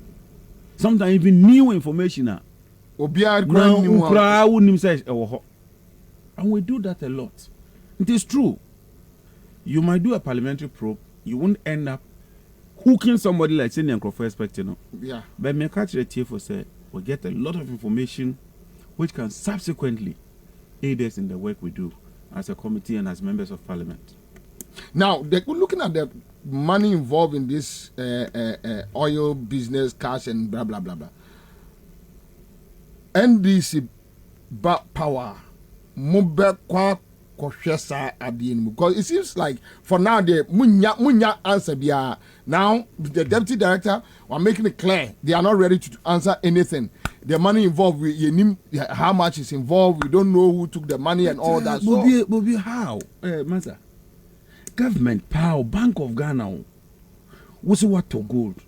Sometimes even new information. And we do that a lot. It is true. You might do a parliamentary probe, you won't end up hooking somebody like Senior Crawford expecting.
Yeah.
But me catch the TFO said we get a lot of information which can subsequently aid us in the work we do as a committee and as members of Parliament.
Now, looking at the money involved in this oil business, cash, and blah, blah, blah, blah. NDC power, mobile kwa koshesa adien, because it seems like for now the munya answer biya. Now the deputy director are making it clear they are not ready to answer anything. The money involved, how much is involved, we don't know who took the money and all that.
Bobie, how, Master? Government power, Bank of Ghana. What's what to gold?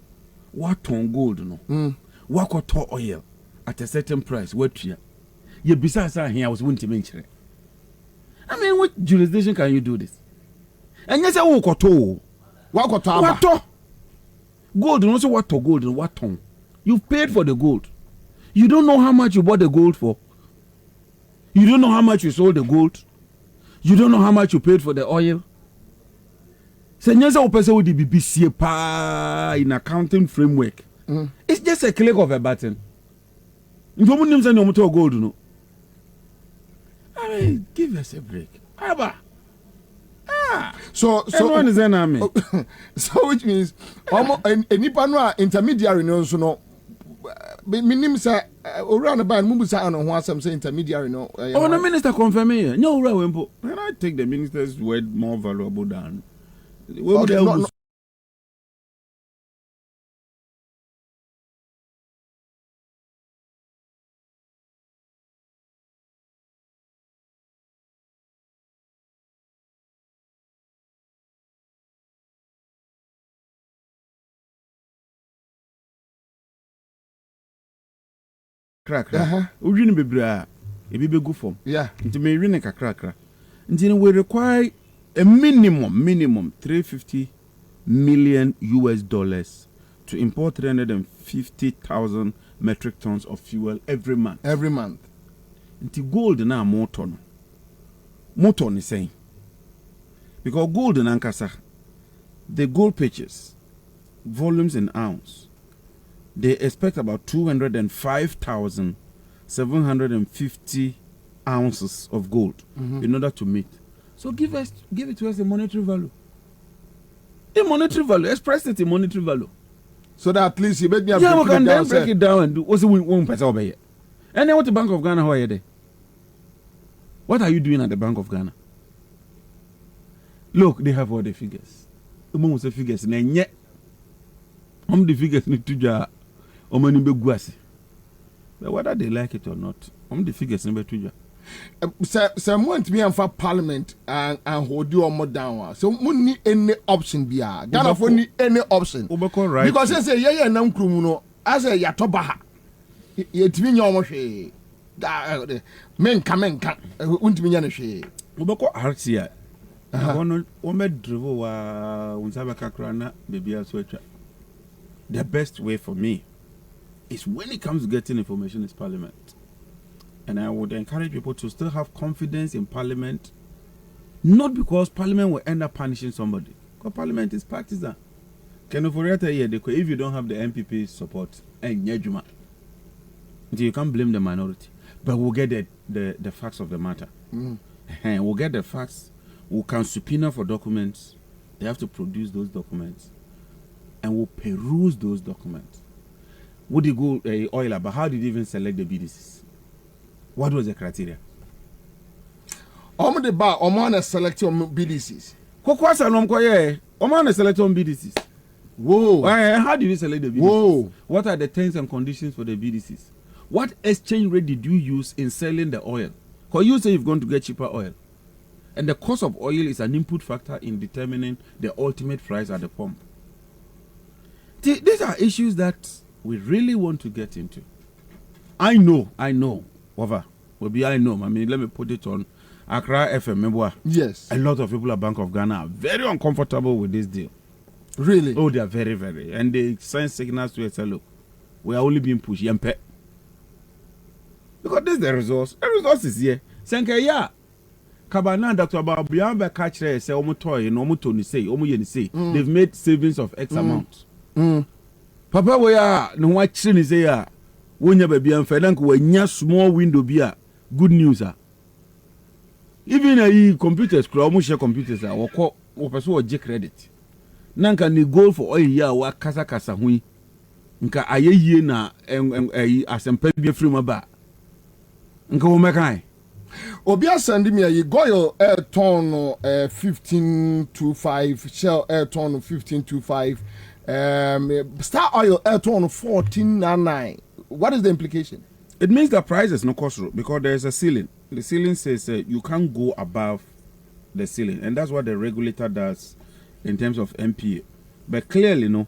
What on gold? No, what to oil at a certain price? What you? Besides here, I was willing to mention it. I mean, what jurisdiction can you do this? And yes, I walk to what to gold. And also, what to gold and what ton? You've paid for the gold. You don't know how much you bought the gold for. You don't know how much you sold the gold. You don't know how much you paid for the oil. In accounting framework. It's just a click of a button. If you want to gold, no. I mean, give us a break.
So
everyone is an army.
So which means any intermediary knows no. Minim say around about Mubusa on one some say intermediary no.
Oh, the minister confirm me. No, Rawempo. Can I take the minister's word more valuable than? Okay, crack. We didn't be bra. It be good form.
Yeah.
Into me ring a crack. Until we require a minimum 350 million US dollars to import 350,000 metric tons of fuel every month.
Every month.
Until gold now motor is saying Because gold in Ankasa, the gold pitches, volumes in ounce, they expect about 205,750 ounces of gold in order to meet. So give it to us a monetary value. A monetary value, express it in monetary value.
So that at least you make me
we can then break it down and do what's the 1% over here. And then what the Bank of Ghana, how are you there? What are you doing at the Bank of Ghana? Look, they have all the figures. The moment the figures, and yet, the figures need to jar, but whether they like it or not, the figures never to jar.
Someone to me and for Parliament and hold you more down. So, we need any option be Ghana for need any option.
Right.
Because I say, yeah, no criminal. I say, Yatobaha. It means your moshe. Men come, won't mean any shade.
Ubako Artia. One drivel unsabaka krana baby sweater. The best way for me is when it comes to getting information is Parliament. And I would encourage people to still have confidence in Parliament, not because Parliament will end up punishing somebody. Because Parliament is partisan. If you don't have the MPP support, you can't blame the minority. But we'll get the facts of the matter. We'll get the facts. We can subpoena for documents. They have to produce those documents. And we'll peruse those documents. Would you go oil, but how did you even select the BDCs? What was the criteria?
The bar, Oman select on BDCs.
Oman select on BDCs.
Whoa.
How did you select the BDCs?
Whoa.
What are the terms and conditions for the BDCs? What exchange rate did you use in selling the oil? Because you say you're going to get cheaper oil. And the cost of oil is an input factor in determining the ultimate price at the pump. These are issues that we really want to get into. I know. Whatever. I know. I mean, let me put it on Accra FM.
Yes.
A lot of people at Bank of Ghana are very uncomfortable with this deal.
Really?
Oh, they are very, very. And they send signals to us, look, we are only being pushed. Because this is the resource. The resource is here. Senke, yeah. Kabana, Dr. Babiamba catch say, Omotoy, and Omotoni say, they've made savings of X amount. Papa, we are no watching is here. When you be unfair, when you small window be good news. Even a computers, share computers, or call or pursue a credit. Nanka ni goal for oil ya wa kasa hui. Nka aye na asempe bi free maba. Nka wo mekai.
Obia send me a goil air ton 1525, shell air ton 1525, star oil air ton 1499. What is the implication?
It means the price is no cost because there is a ceiling. The ceiling says you can't go above the ceiling, and that's what the regulator does in terms of MPA. But clearly, no,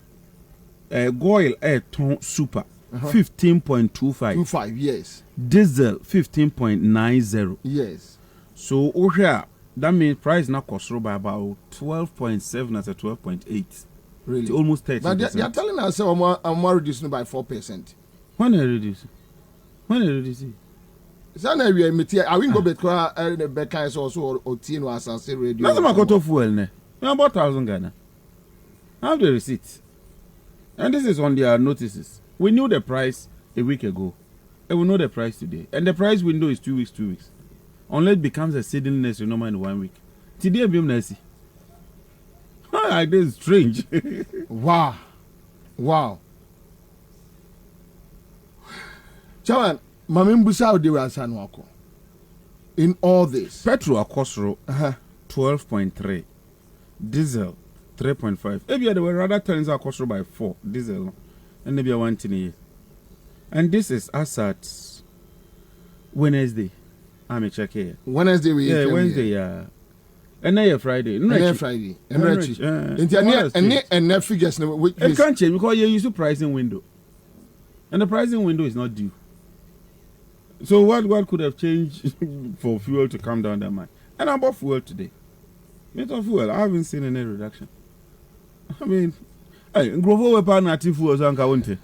goil air ton super 15.25.
Yes.
Diesel 15.90.
Yes.
So over here, that means price now cost by about 12.7 as a 12.8.
Really?
It's almost 30%.
But they are telling us I'm reducing by 4%.
When are you reducing? When are you reducing?
I will go back to the back also or teen was say radio.
That's my cut of fuel. Ne? About 1,000 Ghana. I have the receipts. And this is on their notices. We knew the price a week ago. And we know the price today. And the price window is 2 weeks, 2 weeks. Unless it becomes a sudden normal in 1 week. Today, I'm Nessie. This is strange.
Wow. Chairman, Mamimbusa de Wasanwako. In all this,
petrol Akosro 12.3, diesel 3.5. Maybe there were rather turns Akosro by 4 diesel, and maybe 1 thing. And this is as at Wednesday. I'm check here.
Wednesday
Wednesday, yeah. And then Friday.
And Friday. And net figures.
It can't change because you use a pricing window, and the pricing window is not due. So what could have changed for fuel to come down that much? And I bought fuel today. Metal fuel, I haven't seen any reduction. I mean, hey, Grovo weapon native fuel zanka won't.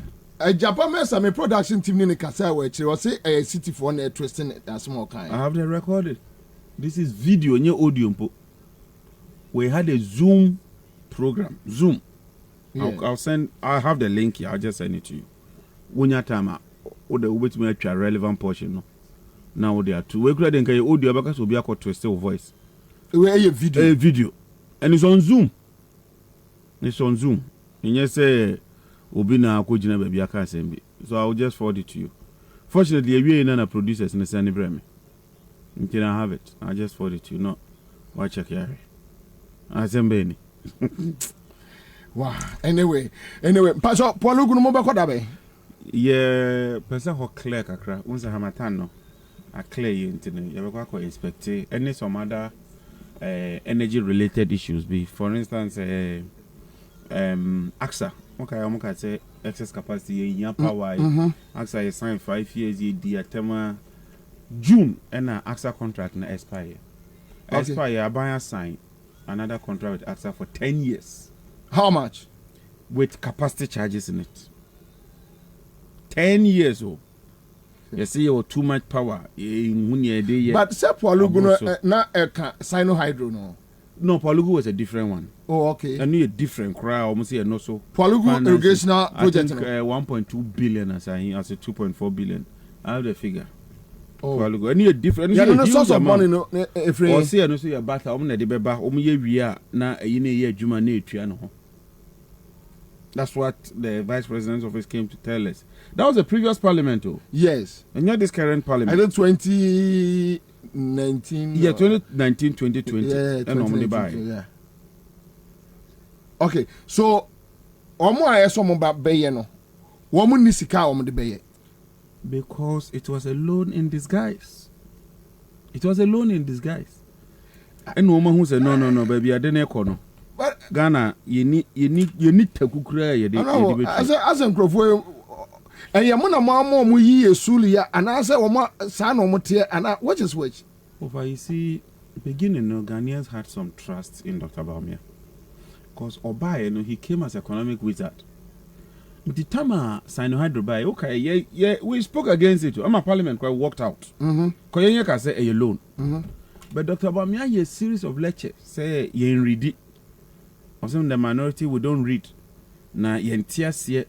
Japan mess a production team in Kasa which was say a city for a twisting that small kind.
I have the recorded. This is video, new audio. we had a Zoom program. Zoom.
Yeah.
I'll have the link here. I'll just send it to you. When you time, the wait me a relevant portion. No. Now there are two. We could then can audio because will be a twisted voice.
A video.
A video. And it's on Zoom. It's on Zoom. And you say Obina Kojina baby I can't send it. So I'll just forward it to you. Fortunately, we ain't none producers in the Sunny Bremy. You can have it. I'll just forward it to you. No. Watch your carry. I send Benny.
Wow. Anyway. Pastor Paul Guno Mobakodabe.
Yeah, person who clear kakra. Once I have my time no. I clear you into the you have to expect any some other energy related issues be for instance AXA. Okay, I'm going to say excess capacity in power. AXA is signed 5 years the tema June and AXA contract na expire. Expire I buy a sign another contract with AXA for 10 years.
How much?
With capacity charges in it. 10 years old. You see you too much power in
but say Paulugu na Sino-Hydro no.
No, Paulugu was a different one.
Oh, okay.
I knew a different crowd. Almost here, no so.
Paulugu irrigational project.
I think 1.2 billion as I 2.4 billion. I have the figure.
Oh,
Paulugu. I knew a different.
Yeah, no source of money no.
Or see, I know say about how many the beba. Ye wia na ye juma ne etua no. That's what the Vice President's office came to tell us. That was the previous parliament, oh.
Yes.
And not this current parliament.
I think 2019.
Yeah, 2019, 2020.
Yeah, 2019, yeah. Okay, so, omo aye somo ba beye no. Womu ni sika omo de beye.
Because it was a loan in disguise. It was a loan in disguise. And woman who said, no, baby, I didn't echo. But Ghana, you need takukura ye de.
As a crofo, and Yamuna Mamma mu ye sulia, and I say, son or motia, and what is which?
Over you see, beginning, no Ghanaians had some trust in Dr. Baumia. Because Obaye, he came as economic wizard. The time Sino-Hydro buy, okay, yeah, we spoke against it. I'm a parliament quite walked out. Because you can say a loan. But Dr. Baumia, a series of lectures, say, you read it. Some the minority we don't read. Na yentia se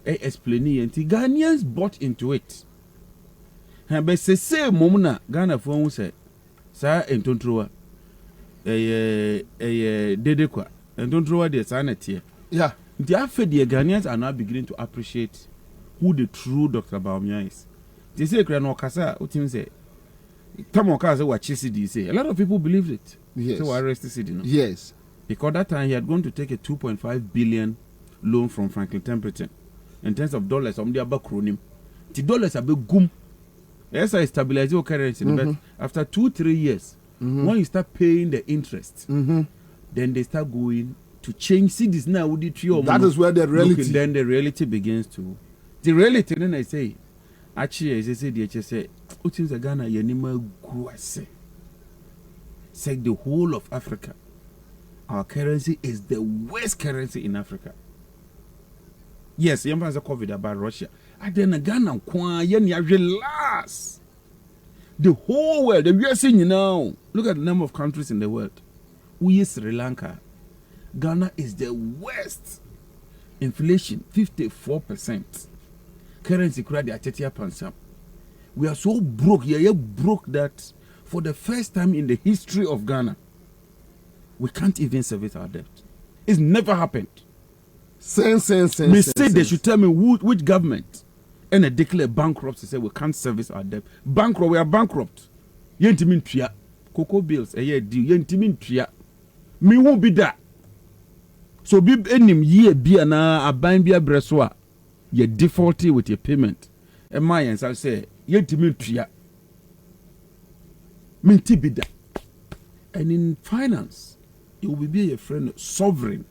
explain yenti Ghanaians bought into it. But say momuna Ghana for who say sa entontrowa dedekwa entontrowa de sanete.
Yeah.
The after the Ghanaians are now beginning to appreciate who the true Dr. Baumia is. They say no kasa utim say Tamo kasa wa chisi say a lot of people believed it.
Yes.
So arrest the city no.
Yes.
Because that time he had gone to take a 2.5 billion loan from Franklin Templeton. In terms of dollars, the acronym. The dollars are big gum. Yes, I stabilize your currency. But after 2-3 years, when you start paying the interest, then they start going to change cities now.
That is where the reality.
Then the reality begins to. The reality, then I say, actually, as I say, the HSA, which is a Ghana, Yanima Guase. Say the whole of Africa. Our currency is the worst currency in Africa. Yes, you have COVID about Russia. And then Ghana, relax. The whole world, the USA, now, look at the number of countries in the world. We is Sri Lanka. Ghana is the worst. Inflation, 54%. Currency credit at 30%. We are so broke, broke that for the first time in the history of Ghana, we can't even service our debt. It's never happened. Me say they should tell me which government and they declare bankrupt to say we can't service our debt. Bankrupt, we are bankrupt. Yentimin tria. Cocoa bills, a year due. Yentimin tria. Me won't be that. So be enim ye be na aban bia breswa. Ye defaulty with your payment. And my answer say yentimin tria. Minti be that. And in finance, it will be a friend sovereign.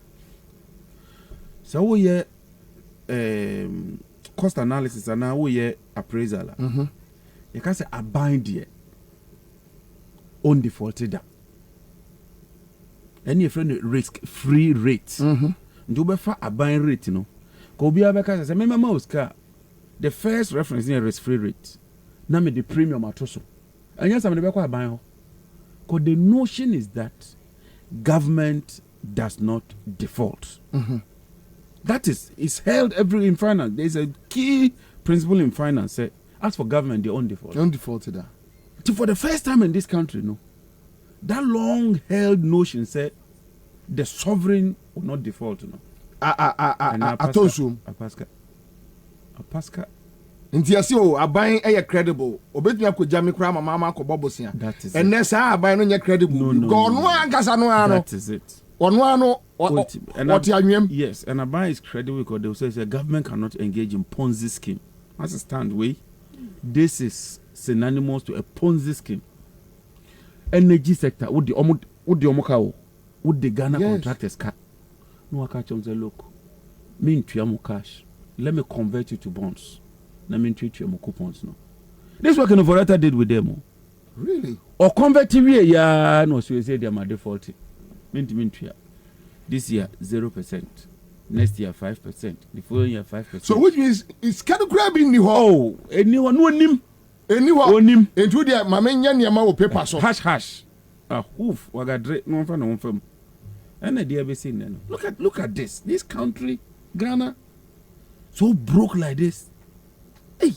So we cost analysis and now we appraisal. You can say a bind here on defaulted. Any friend risk free rate. Do better a bind rate, you know. Kobia Beka says, remember mouse car. The first reference is risk free rate. Now me the premium atoso. And yes, I'm the back buying. Because the notion is that government does not default. That is held in finance. There's a key principle in finance. Say, as for government, they own default.
They own defaulted that.
For the first time in this country, no, that long-held notion said the sovereign will not default. No.
Apaska. Nti yasi o aban e credible. Obetumi akogya me kra mama akobɔ bosia.
That is
and nessa aban no nye credible. No ankasa no ano.
That is it.
Ono ano what anwem.
Yes, and aban is credible because they will say the government cannot engage in Ponzi scheme. As a stand way, this is synonymous to a Ponzi scheme. Energy sector would the omokao would the Ghana contractors cut. No akachom say look, me ntua cash. Let me convert you to bonds. Let me treat you more coupons. No, this is what an operator did with them.
Really?
Or convert yeah, no, so you say they are defaulting. This year 0%, next year 5%, the following year 5%.
So which means it's kind of grabbing the
whole. Anyone no nim.
Anyone into the mamenya niama will paper so.
Hash. Hoof. Wagadre no one from. And the be seen. Look at this. This country, Ghana, so broke like this. Hey.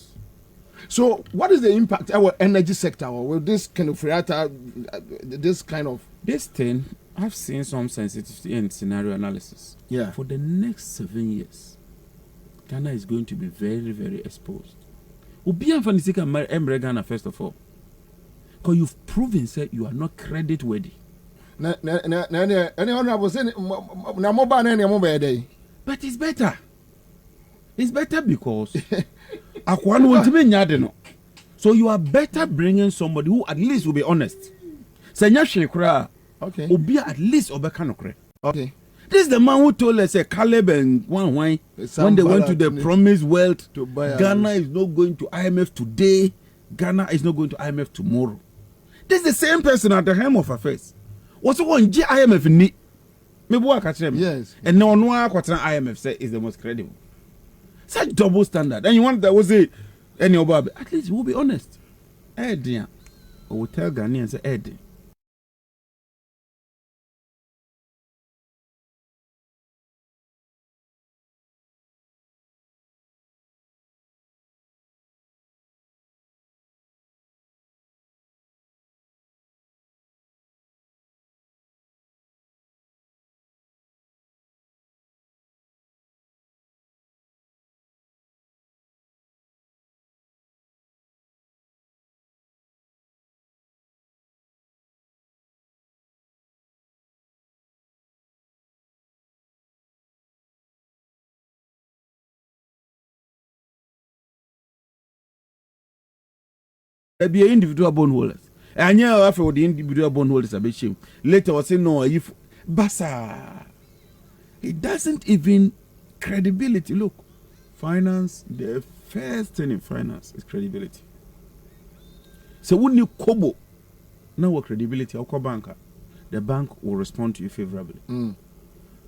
So what is the impact our energy sector or with this kind of this kind of
this thing? I've seen some sensitivity and scenario analysis.
Yeah.
For the next 7 years, Ghana is going to be very, very exposed. Ghana first of all, because you've proven that you are not credit worthy.
But
it's better. It's better because so you are better bringing somebody who at least will be honest.
Okay.
Obi at least obekanokre.
Okay.
This is the man who told us Caleb and one when they went to the promised wealth, Ghana is not going to IMF today. Ghana is not going to IMF tomorrow. This is the same person at the helm of affairs. What's the one IMF ni?
Yes.
And no one IMF say is the most credible. Such double standard. And you want that was say any Obabe. At least we'll be honest. Or we'll tell Ghanaians say be an individual bond holders. And yeah, after the individual bond holders are shame. Later I say no, if Basa, it doesn't even credibility. Look, finance, the first thing in finance is credibility. So when you kobo, now what credibility, banker, the bank will respond to you favorably.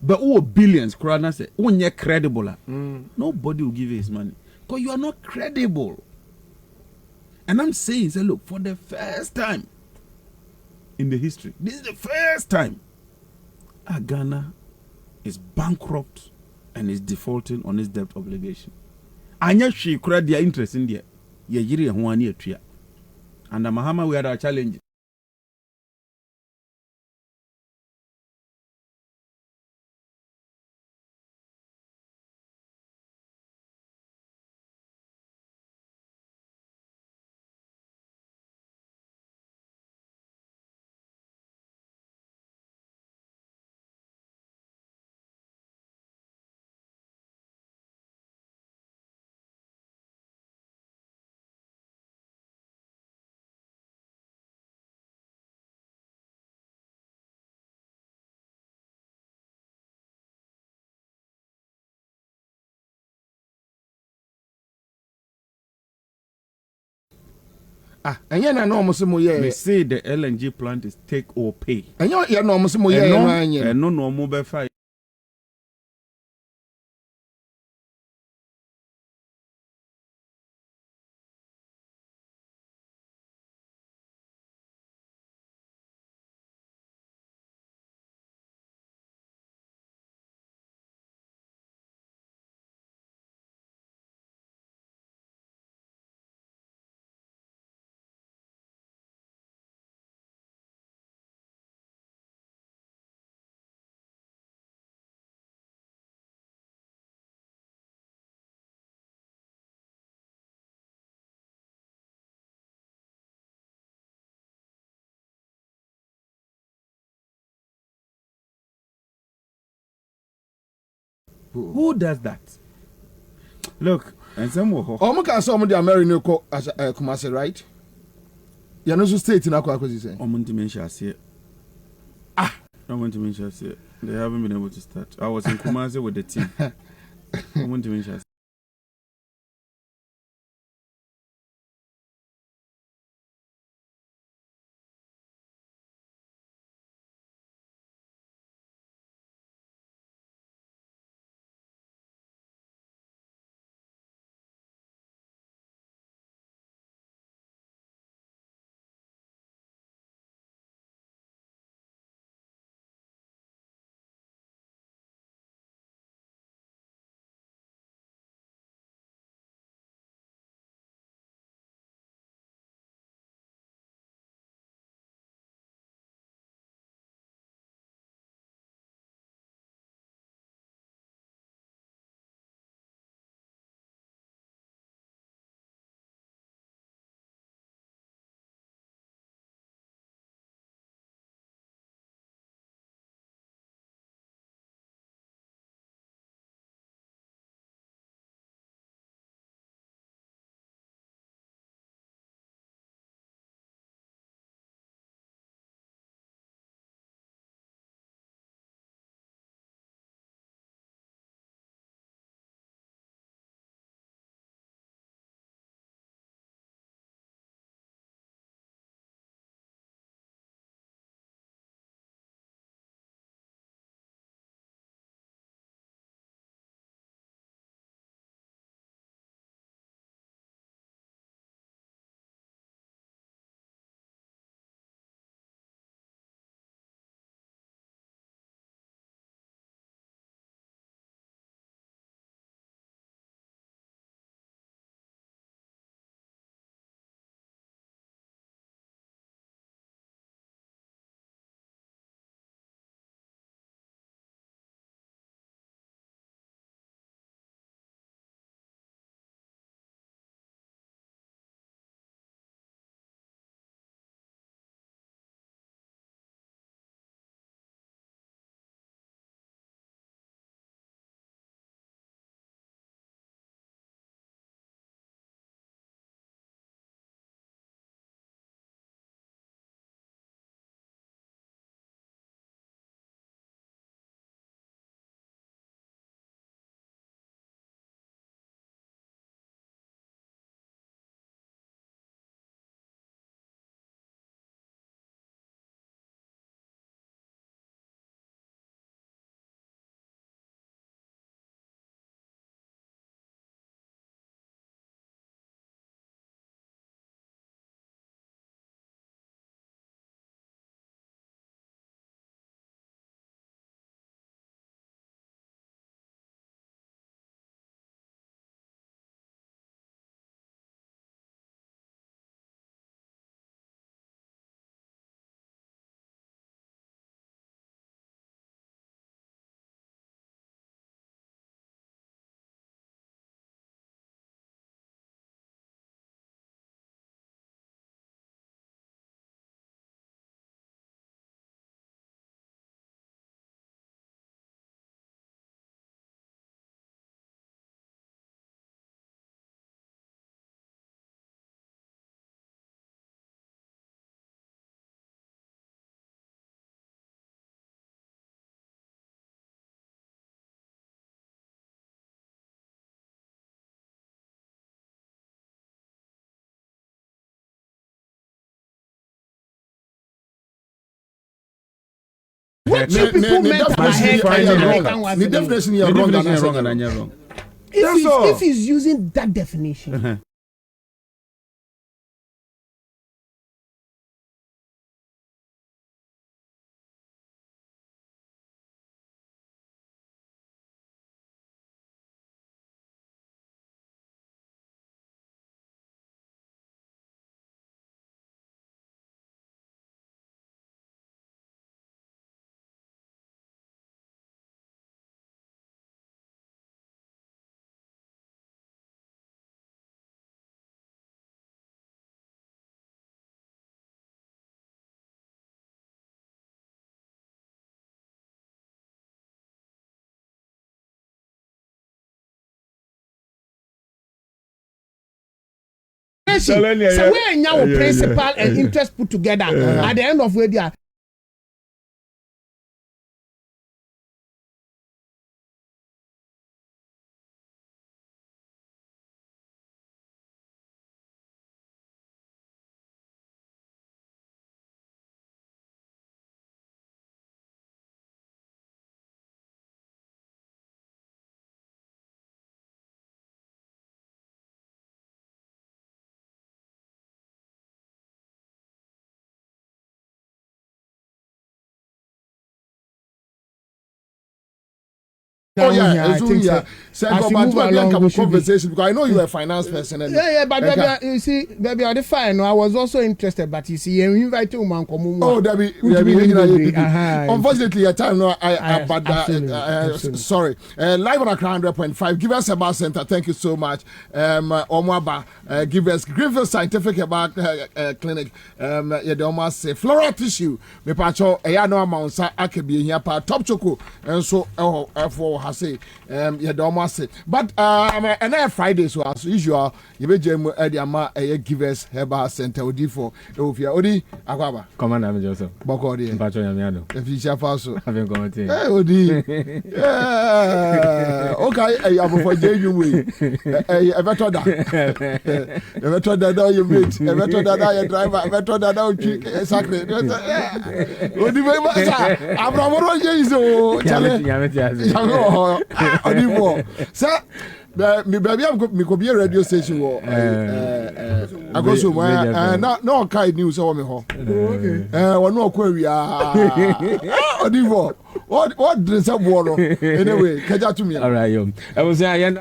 But billions, Krana say, when you're credible, nobody will give you his money because you are not credible. And I'm saying, say, look, for the first time in the history, this is the first time Ghana is bankrupt and is defaulting on its debt obligation. And yet she created their interest in there. And the Mahama, we had our challenge.
And you know,
we say the LNG plant is take or pay.
And you know,
no normal by 5. Who does that? Look, and some more.
Oh, can some of the American as Kumasi, right? You're not so state in Aqua, as you say.
I want to mention they haven't been able to start. I was in Kumasi with the team. I want to mention.
What you people meant about haircut?
The definition is wrong and you're wrong.
If he's using that definition. education. So where now principal and interest put together at the end of the day.
Oh yeah, I think so. Conversation because I know you are a finance person.
But you see, baby, I fine. I was also interested, but you see, you invited man come.
Oh, unfortunately, at time no, sorry. Live on Accra 100.5. Give us about center. Thank you so much. Omwaba, give us Greenfield Scientific about clinic. Yeah, they almost say floral tissue. Me pacho, no amount sa akebi here pa top choco and so for. Say you don't want to say, but and then Friday so as usual you be jam ama givers herbal center odi for ofia odi akwaba
come on am Joseph
boko odi
mpacho nyame ado
e fi sha faso
have go on
odi okay am for jeju we e better da you meet e better da your driver e better da exactly odi be ma sa abramoro jesu chale Odibo. Sir, me baby me could be a radio station I go so no kind news on me ho. Okay. No query Odibo. What dress up water? Anyway, catch up to me.
All right, yo. I was saying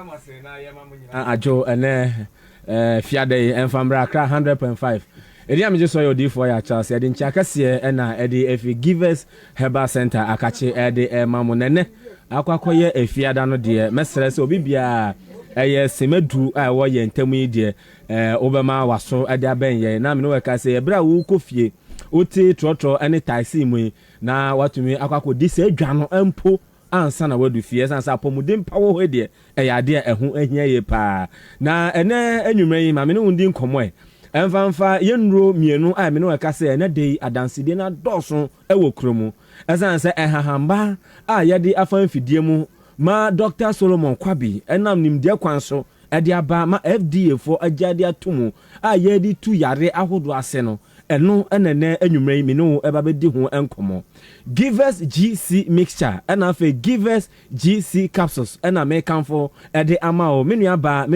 I ajo ene fiade enfambra Accra 100.5. Edi am just your D4 ya Charles edi nchakase e na edi efi givers herbal center akache edi mamonene akwakoye efiada no de mesere se obi bia eye semedu a wo ye ntamu yi de obema waso edi abenye na me no weka se ebra wo kofie oti trotro ene taxi mu na watumi akwako di se adwa no empo ansa na wadu fie sansa apomudin pawo ho de eyade ehu ahia ye pa na ene anwumre yi ma me no ndi nkomo Enfanfa yenro mienu a me no weka se ene de adanside na doso ewo kromu esan se ehahamba a yede afan fidie mu ma Dr. Solomon Kwabi enam nimde kwanso ede aba ma FDA for ajade atomu a yede tu yare ahodo ase no eno enene anwumre mi no eba bedi ho enkomo Givers GC mixture ena fe Givers GC capsules ena me kanfo ede ama o menua ba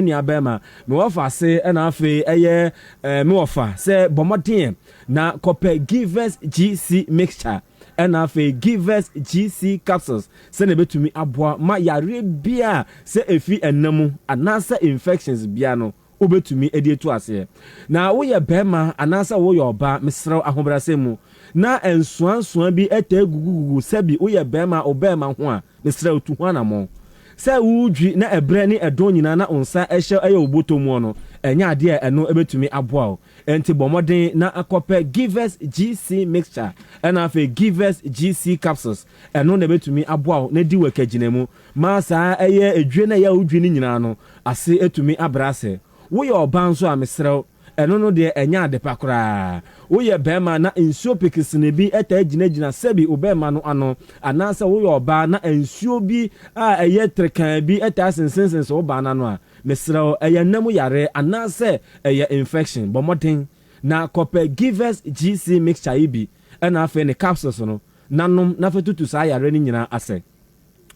ma me wofa se ena fe eye me wofa se bomoden na kope Givers GC mixture ena fe Givers GC capsules se ne betumi aboa ma yare bia se efi enamu anasa infections bia no obetumi edietu ase na wo ye bema anasa wo ye oba misraw ahobrase mu na ensuansuan bi etegugugu sebi wo ye bema obema ho a misraw tu ho anamo se wudwi na ebre ni edon nyina na onsa ehye eye oboto mu no enya ade eno ebetumi aboa o enti bomoden na akope Givers GC mixture ena fe Givers GC capsules eno na ebetumi aboa o na di wakaginamu ma sa eye edwe na ya udwi ni nyina no ase etumi abrase wo ye obanso amesrew eno no de enya ade pakora wo ye bema na ensuo pikisine bi eta ginagina sebi obema no ano anasa wo ye oba na ensuo bi a eye trekan bi eta sensensen so oba na no a mesrew eye namu yare anasa eye infection bomoden na kope Givers GC mixture ibi ena afa ne capsules no nanom na fetutu sa yare ni nyina ase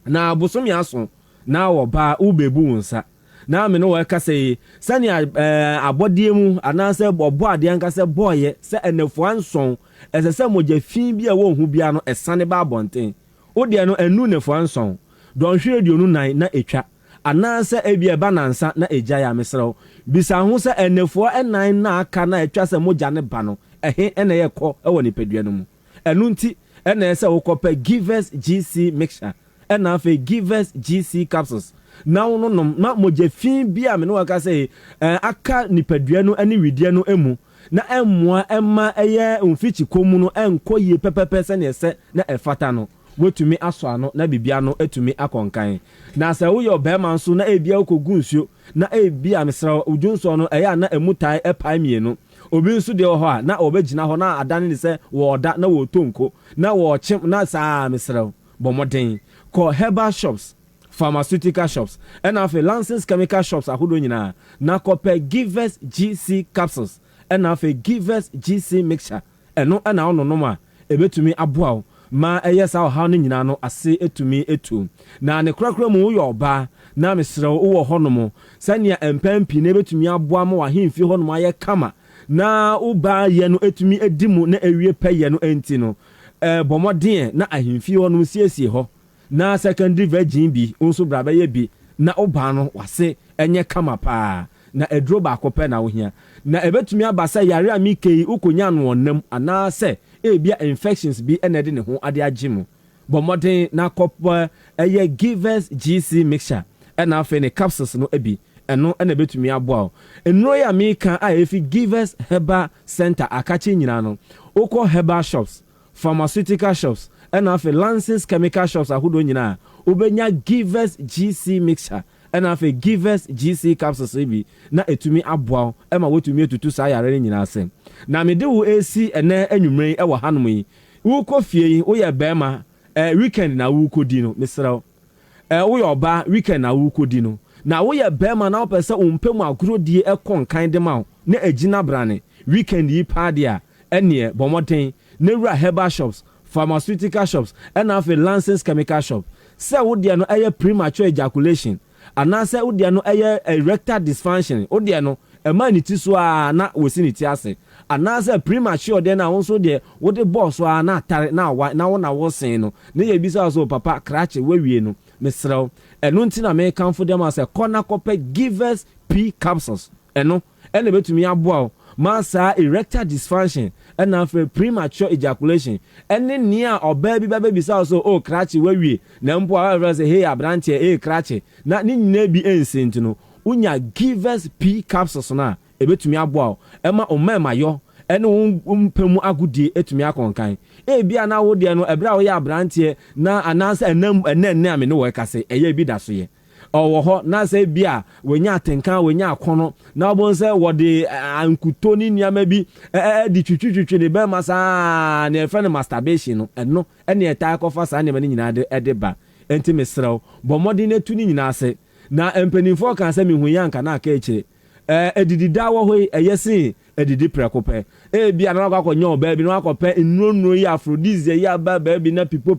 na bosomi aso na wo ba ubebu nsa na me no weka say sani abodie mu anase obo ade anka se boye se enefo anson esese moja fin bia wo hu bia no esane ba abonten ode no enu nefo anson don hwe dio nu nan na etwa anase ebia banansa na eja ya mesrew bisa hu se enefo enan na aka na etwa se moja ne ba no ehe ene ye kɔ ewo ni pedua no mu enu nti ene ese wo kɔpɛ Givers GC mixture ena fe Givers GC capsules na no na moja fin bia me no waka say aka nipadua no ani widie no emu na emmoa emma eye mfichi komu no enkoye pepepe se ne se na efata no wetumi aso ano na bibia no etumi akonkan na sɛ woyɛ ɔbɛrima nso na ebia okogu nsuo na ebia mesra udwunso no ɛyɛ na emutai ɛpae mienu obi nso de hɔ a na obegyina hɔ na adane ne sɛ wɔda na wɔtonko na wɔkyem na saa mesra bɔmɔden kɔ herbal shops pharmaceutical shops and after licensed chemical shops ahodo nyina na kɔpɛ givers GC capsules and after givers GC mixture ɛno ɛna ɔno no ma ebetumi aboa ma ɛyɛ saa ɔhaw no nyina no ase etumi etu na ne korakora mu yɛ ɔba na mesrɛ wo wɔ hɔnom sɛnea mpampi na ebetumi aboa ma wahemfi hɔnom ayɛ kama na uba yɛ no etumi edi mu na ewie pɛyɛ no enti no bɔmɔden na ahemfi hɔnom siesie hɔ na secondary virgin bi nso brabe ye bi na oba no wase enye kama pa na edro ba akopɛ na wohia na ebetumi abasa yare amikei ukonya no onam ana se ebia infections bi enede ne ho ade agimu bomoden na kopɔ eye givers GC mixture na afa ne capsules no ebi eno na ebetumi aboa enro ya mika a efi givers herbal center akachi nyina no ukɔ herbal shops pharmaceutical shops and after licensed chemical shops ahodo nyina obenya givers GC mixture and after givers GC capsules bi na etumi aboa ema wotumi etutu saa yare nyina asem na me de wo AC ene anwumren e wo hanom yi wo kofie yi wo ye bema weekend na wo kodi no mesraw wo ye oba weekend na wo kodi no na wo ye bema na wo pese ompemu agorodie ekonkan de ma na agina brane weekend yi pa de a ene bomoden na wura herbal shops pharmaceutical shops and after licensed chemical shop say wodia no eye premature ejaculation anase wodia no eye erectile dysfunction wodia no ema ni ti so a na wosi ni ti ase anase premature de na wonso de wode boss a na atare na wa na wona wosen no ne ye bisa so papa krache wawie no mesrew eno nti na me kanfo dem ase corner copper givers P capsules eno ene betumi aboa masa erectile dysfunction and after premature ejaculation ene nia oba bi baba bisa so o krache wawie na mpo a say hey abrante krache na ni nyina bi ensent no unya givers P capsules na ebetumi aboa ema omema yo ene umpemu agudie etumi akonkan bia na wo de no ebra wo ya abrante na ananse enam ene ame no wo kase eye bi da so ye owo ho na se bia wenya atenkan wenya akono na obon se wode ankuto ni niama bi di twitwitwi de be masa na efe no masturbation no eno ene eta kofa sa ne mani nyina de ba enti mesrew bomodi na tu ni nyina ase na empanimfo kan se mehu yanka na aka ekire edidi dawo ho eyesi edidi prekope bia na akwakonye oba bi na akopɛ nnuro yi aphrodisia yi aba ba bi na pipo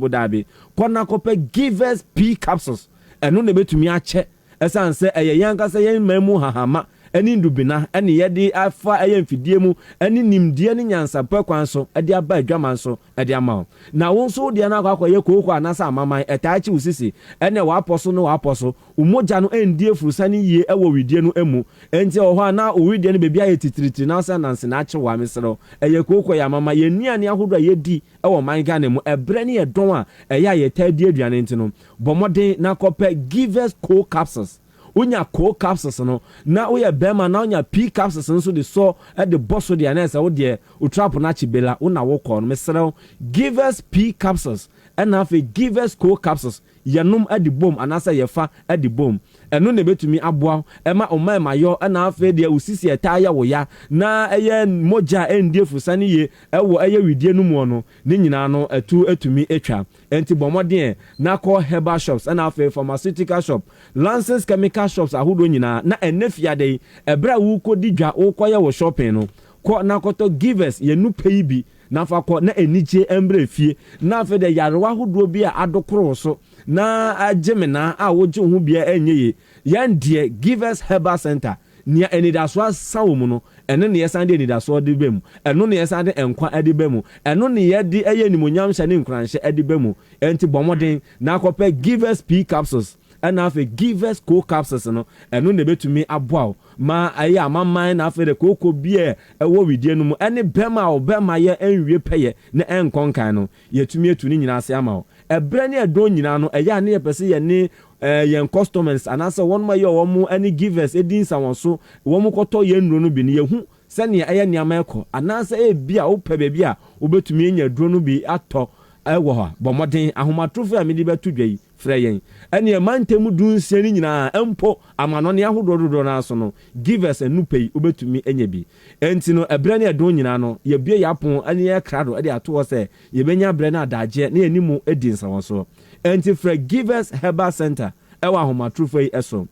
dabe kona kopɛ givers P capsules eno ne betumi ache esanse eye yanka se yen mamu hahama eni ndubina eni yede afa eye mfidie mu eni nimdie ni nyansa pekwan so ede aba adwaman so ede ama na wonso de na akwakoye kokoko anasa amaman etaachi usisi ene waposo no waposo umoja no endie furusani yie ewo widie no emu enti oho na owidie no bebia ye titiriti na asa nanse na ache wa mesero eye kokoko ya mama ye nuane ahodo ye di ewo manga ne mu ebre ne ye don a eye ye tadi aduane enti no bomoden na kope givers co capsules unya co capsules no na uya bema na unya P capsules nso de so e de bosso de anesa wo de utrap na chibela una wo ko no mesrew givers P capsules and afi givers co capsules yanum adi bom anasa yefa adi bom eno ne betumi aboa ema omema yo na afi de usisi etaya wo ya na eye moja endie fusani ye ewo eye widie no mu no ne nyina no etumi etwa enti bomodien na call herbal shops and afi pharmaceutical shop licensed chemical shops ahodo nyina na enefiade ebra wu kodi dwa wo koye wo shopping no ko na koto givers ye nu pay bi na fa ko na enije embre fie na fa de yarewa hodo bi a adokoro so na agimena a woje hu bia enyeye yandie givers herbal center nia enidaso sawo no eno ne yesande enidaso de bemu eno ne yesande enkwa ade bemu eno ne yedi eye nimonyam hye ne nkranhye ade bemu enti bomoden na akopɛ givers P capsules and afi givers co capsules no eno ne betumi aboa ma ayi amaman na afi de koko bie ewo widie no mu ene bema obema ye enwie peye na enkonkan no yetumi etu ni nyina ase ama o ebre ne edo nyina no eya ne yepese ye ne yen customers anasa won ma ye wo mu ene givers edin sawon so wo mu koto ye nnuro no bi ne yehu sene eye niama ekɔ anasa bia wo pɛ bia wo betumi enya duro no bi atɔ ɛwɔ hɔ bɔmmɔden ahomatrofo a mede bɛto dwa yi frɛ yɛn ɛne ɛmantɛmu dunsia no nyinaa ɛmpo amanɔne ahodoɔ dodoɔ no aso no give us anupa yi wobɛtumi anya bi ɛnti no ɛberɛ ne ɛdɔn nyinaa no yɛbue yɛapon ɛne yɛkra do ɛde ato hɔ sɛ yɛbɛnya berɛ no adagyeɛ ne yɛnimu adi nsawɔsoɔ ɛnti frɛ give us herbal center ɛwɔ ahomatrofo yi ɛso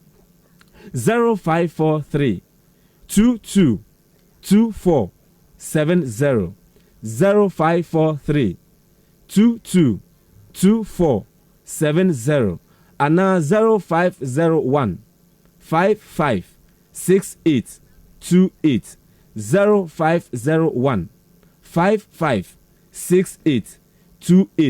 0543 222470 0543 222470 ana 0501 556828 0501 556828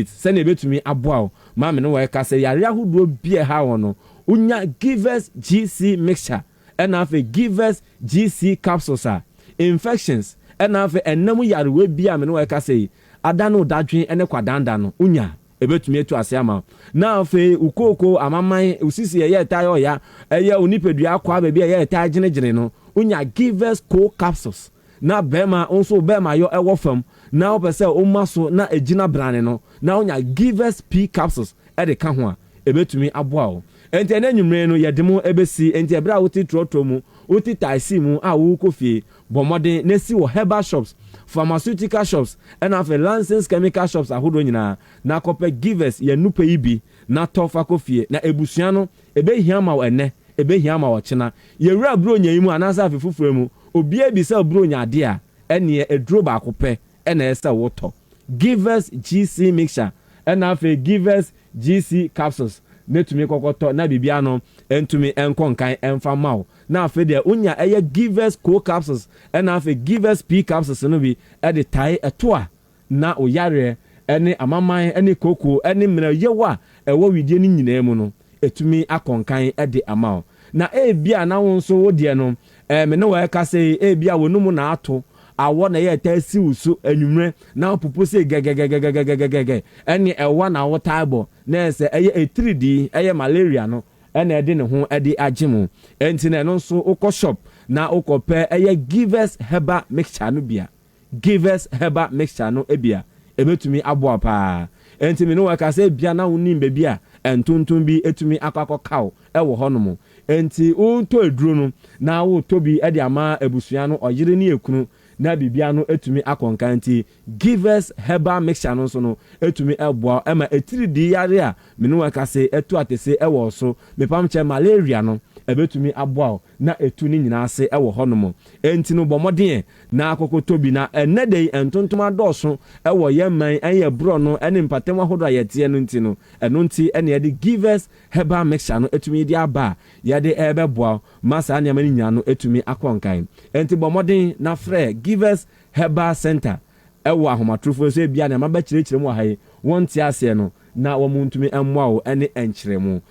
sɛne ebetumi aboa ma me no wɔ ka sɛ yare ahodoɔ bia ha wɔ no unya givers GC mixture ɛna afɛ givers GC capsules a infections ɛna afɛ ɛnam yarewa bia me no wɔ ka sɛ adano dadwen ene kwadanda no unya ebetumi etu ase ama na afi ukoko amaman usisi ye tayo ya eye onipedua akwa ba bia ye tayo ginegine no unya givers co capsules na bema onso bema yo ewo fam na opese omaso na ejina brane no na unya givers p capsules e de ka ho a ebetumi aboa o enti ene nwumre no ye demo ebesi enti ebra woti trotro mu woti taisi mu a wo kofie bomoden na si wo herbal shops pharmaceutical shops and have a licensed chemical shops ahodo nyina na kope givers ye nupe ibi na tofa kofie na ebusuano ebe hiama wo ene ebe hiama wo chena ye wura bro nya yimu anasa afefufure mu obi abi se bro nya de a ene eduro ba kope ene esa woto givers GC mixture and have a givers GC capsules netumi kokoto na bibia no entumi enkonkan emfa mawo na afi de unya eye givers co capsules na afi givers p capsules no bi e de tai etoa na oyare ene amaman ene koko ene mra yewa ewo widie ni nyina mu no etumi akonkan e de amawo na bia na wonso wo de no me no wa ka sei bia wonum na ato awo na ye ta si usu anwumre na popo se gegegegegegege ene ewa na wo taibo na ese eye 3D eye malaria no ene ede ne ho ede agemu enti na no so ukọ shop na ukọpe eye givers herbal mixture no bia givers herbal mixture no ebia ebetumi aboa pa enti me no wa ka se bia na wonim be bia entuntun bi etumi akakọ kaw ewo honom enti unto eduro no na wo tobi ede ama ebusua no oyire ni ekunu na bibia no etumi akonkanti givers herbal mixture no so no etumi eboa ema etiridi yare a menu akase etu atese ewo so mepamche malaria no ebetumi aboa na etu ni nyina ase ewo honom enti no bomodin na akoko tobi na enedei entontoma doso ewo yeman eye bro no ene mpatem ahodo ayete no nti no eno nti ene yede givers herbal mixture no etumi di aba yede ebeboa masa anyama ni nyina no etumi akonkan enti bomodin na frɛ givers herbal center ewo ahomatrofo so bia na maba kirekire mu ahaye wonte ase no na wo muntumi emmoa wo ene enkyeremu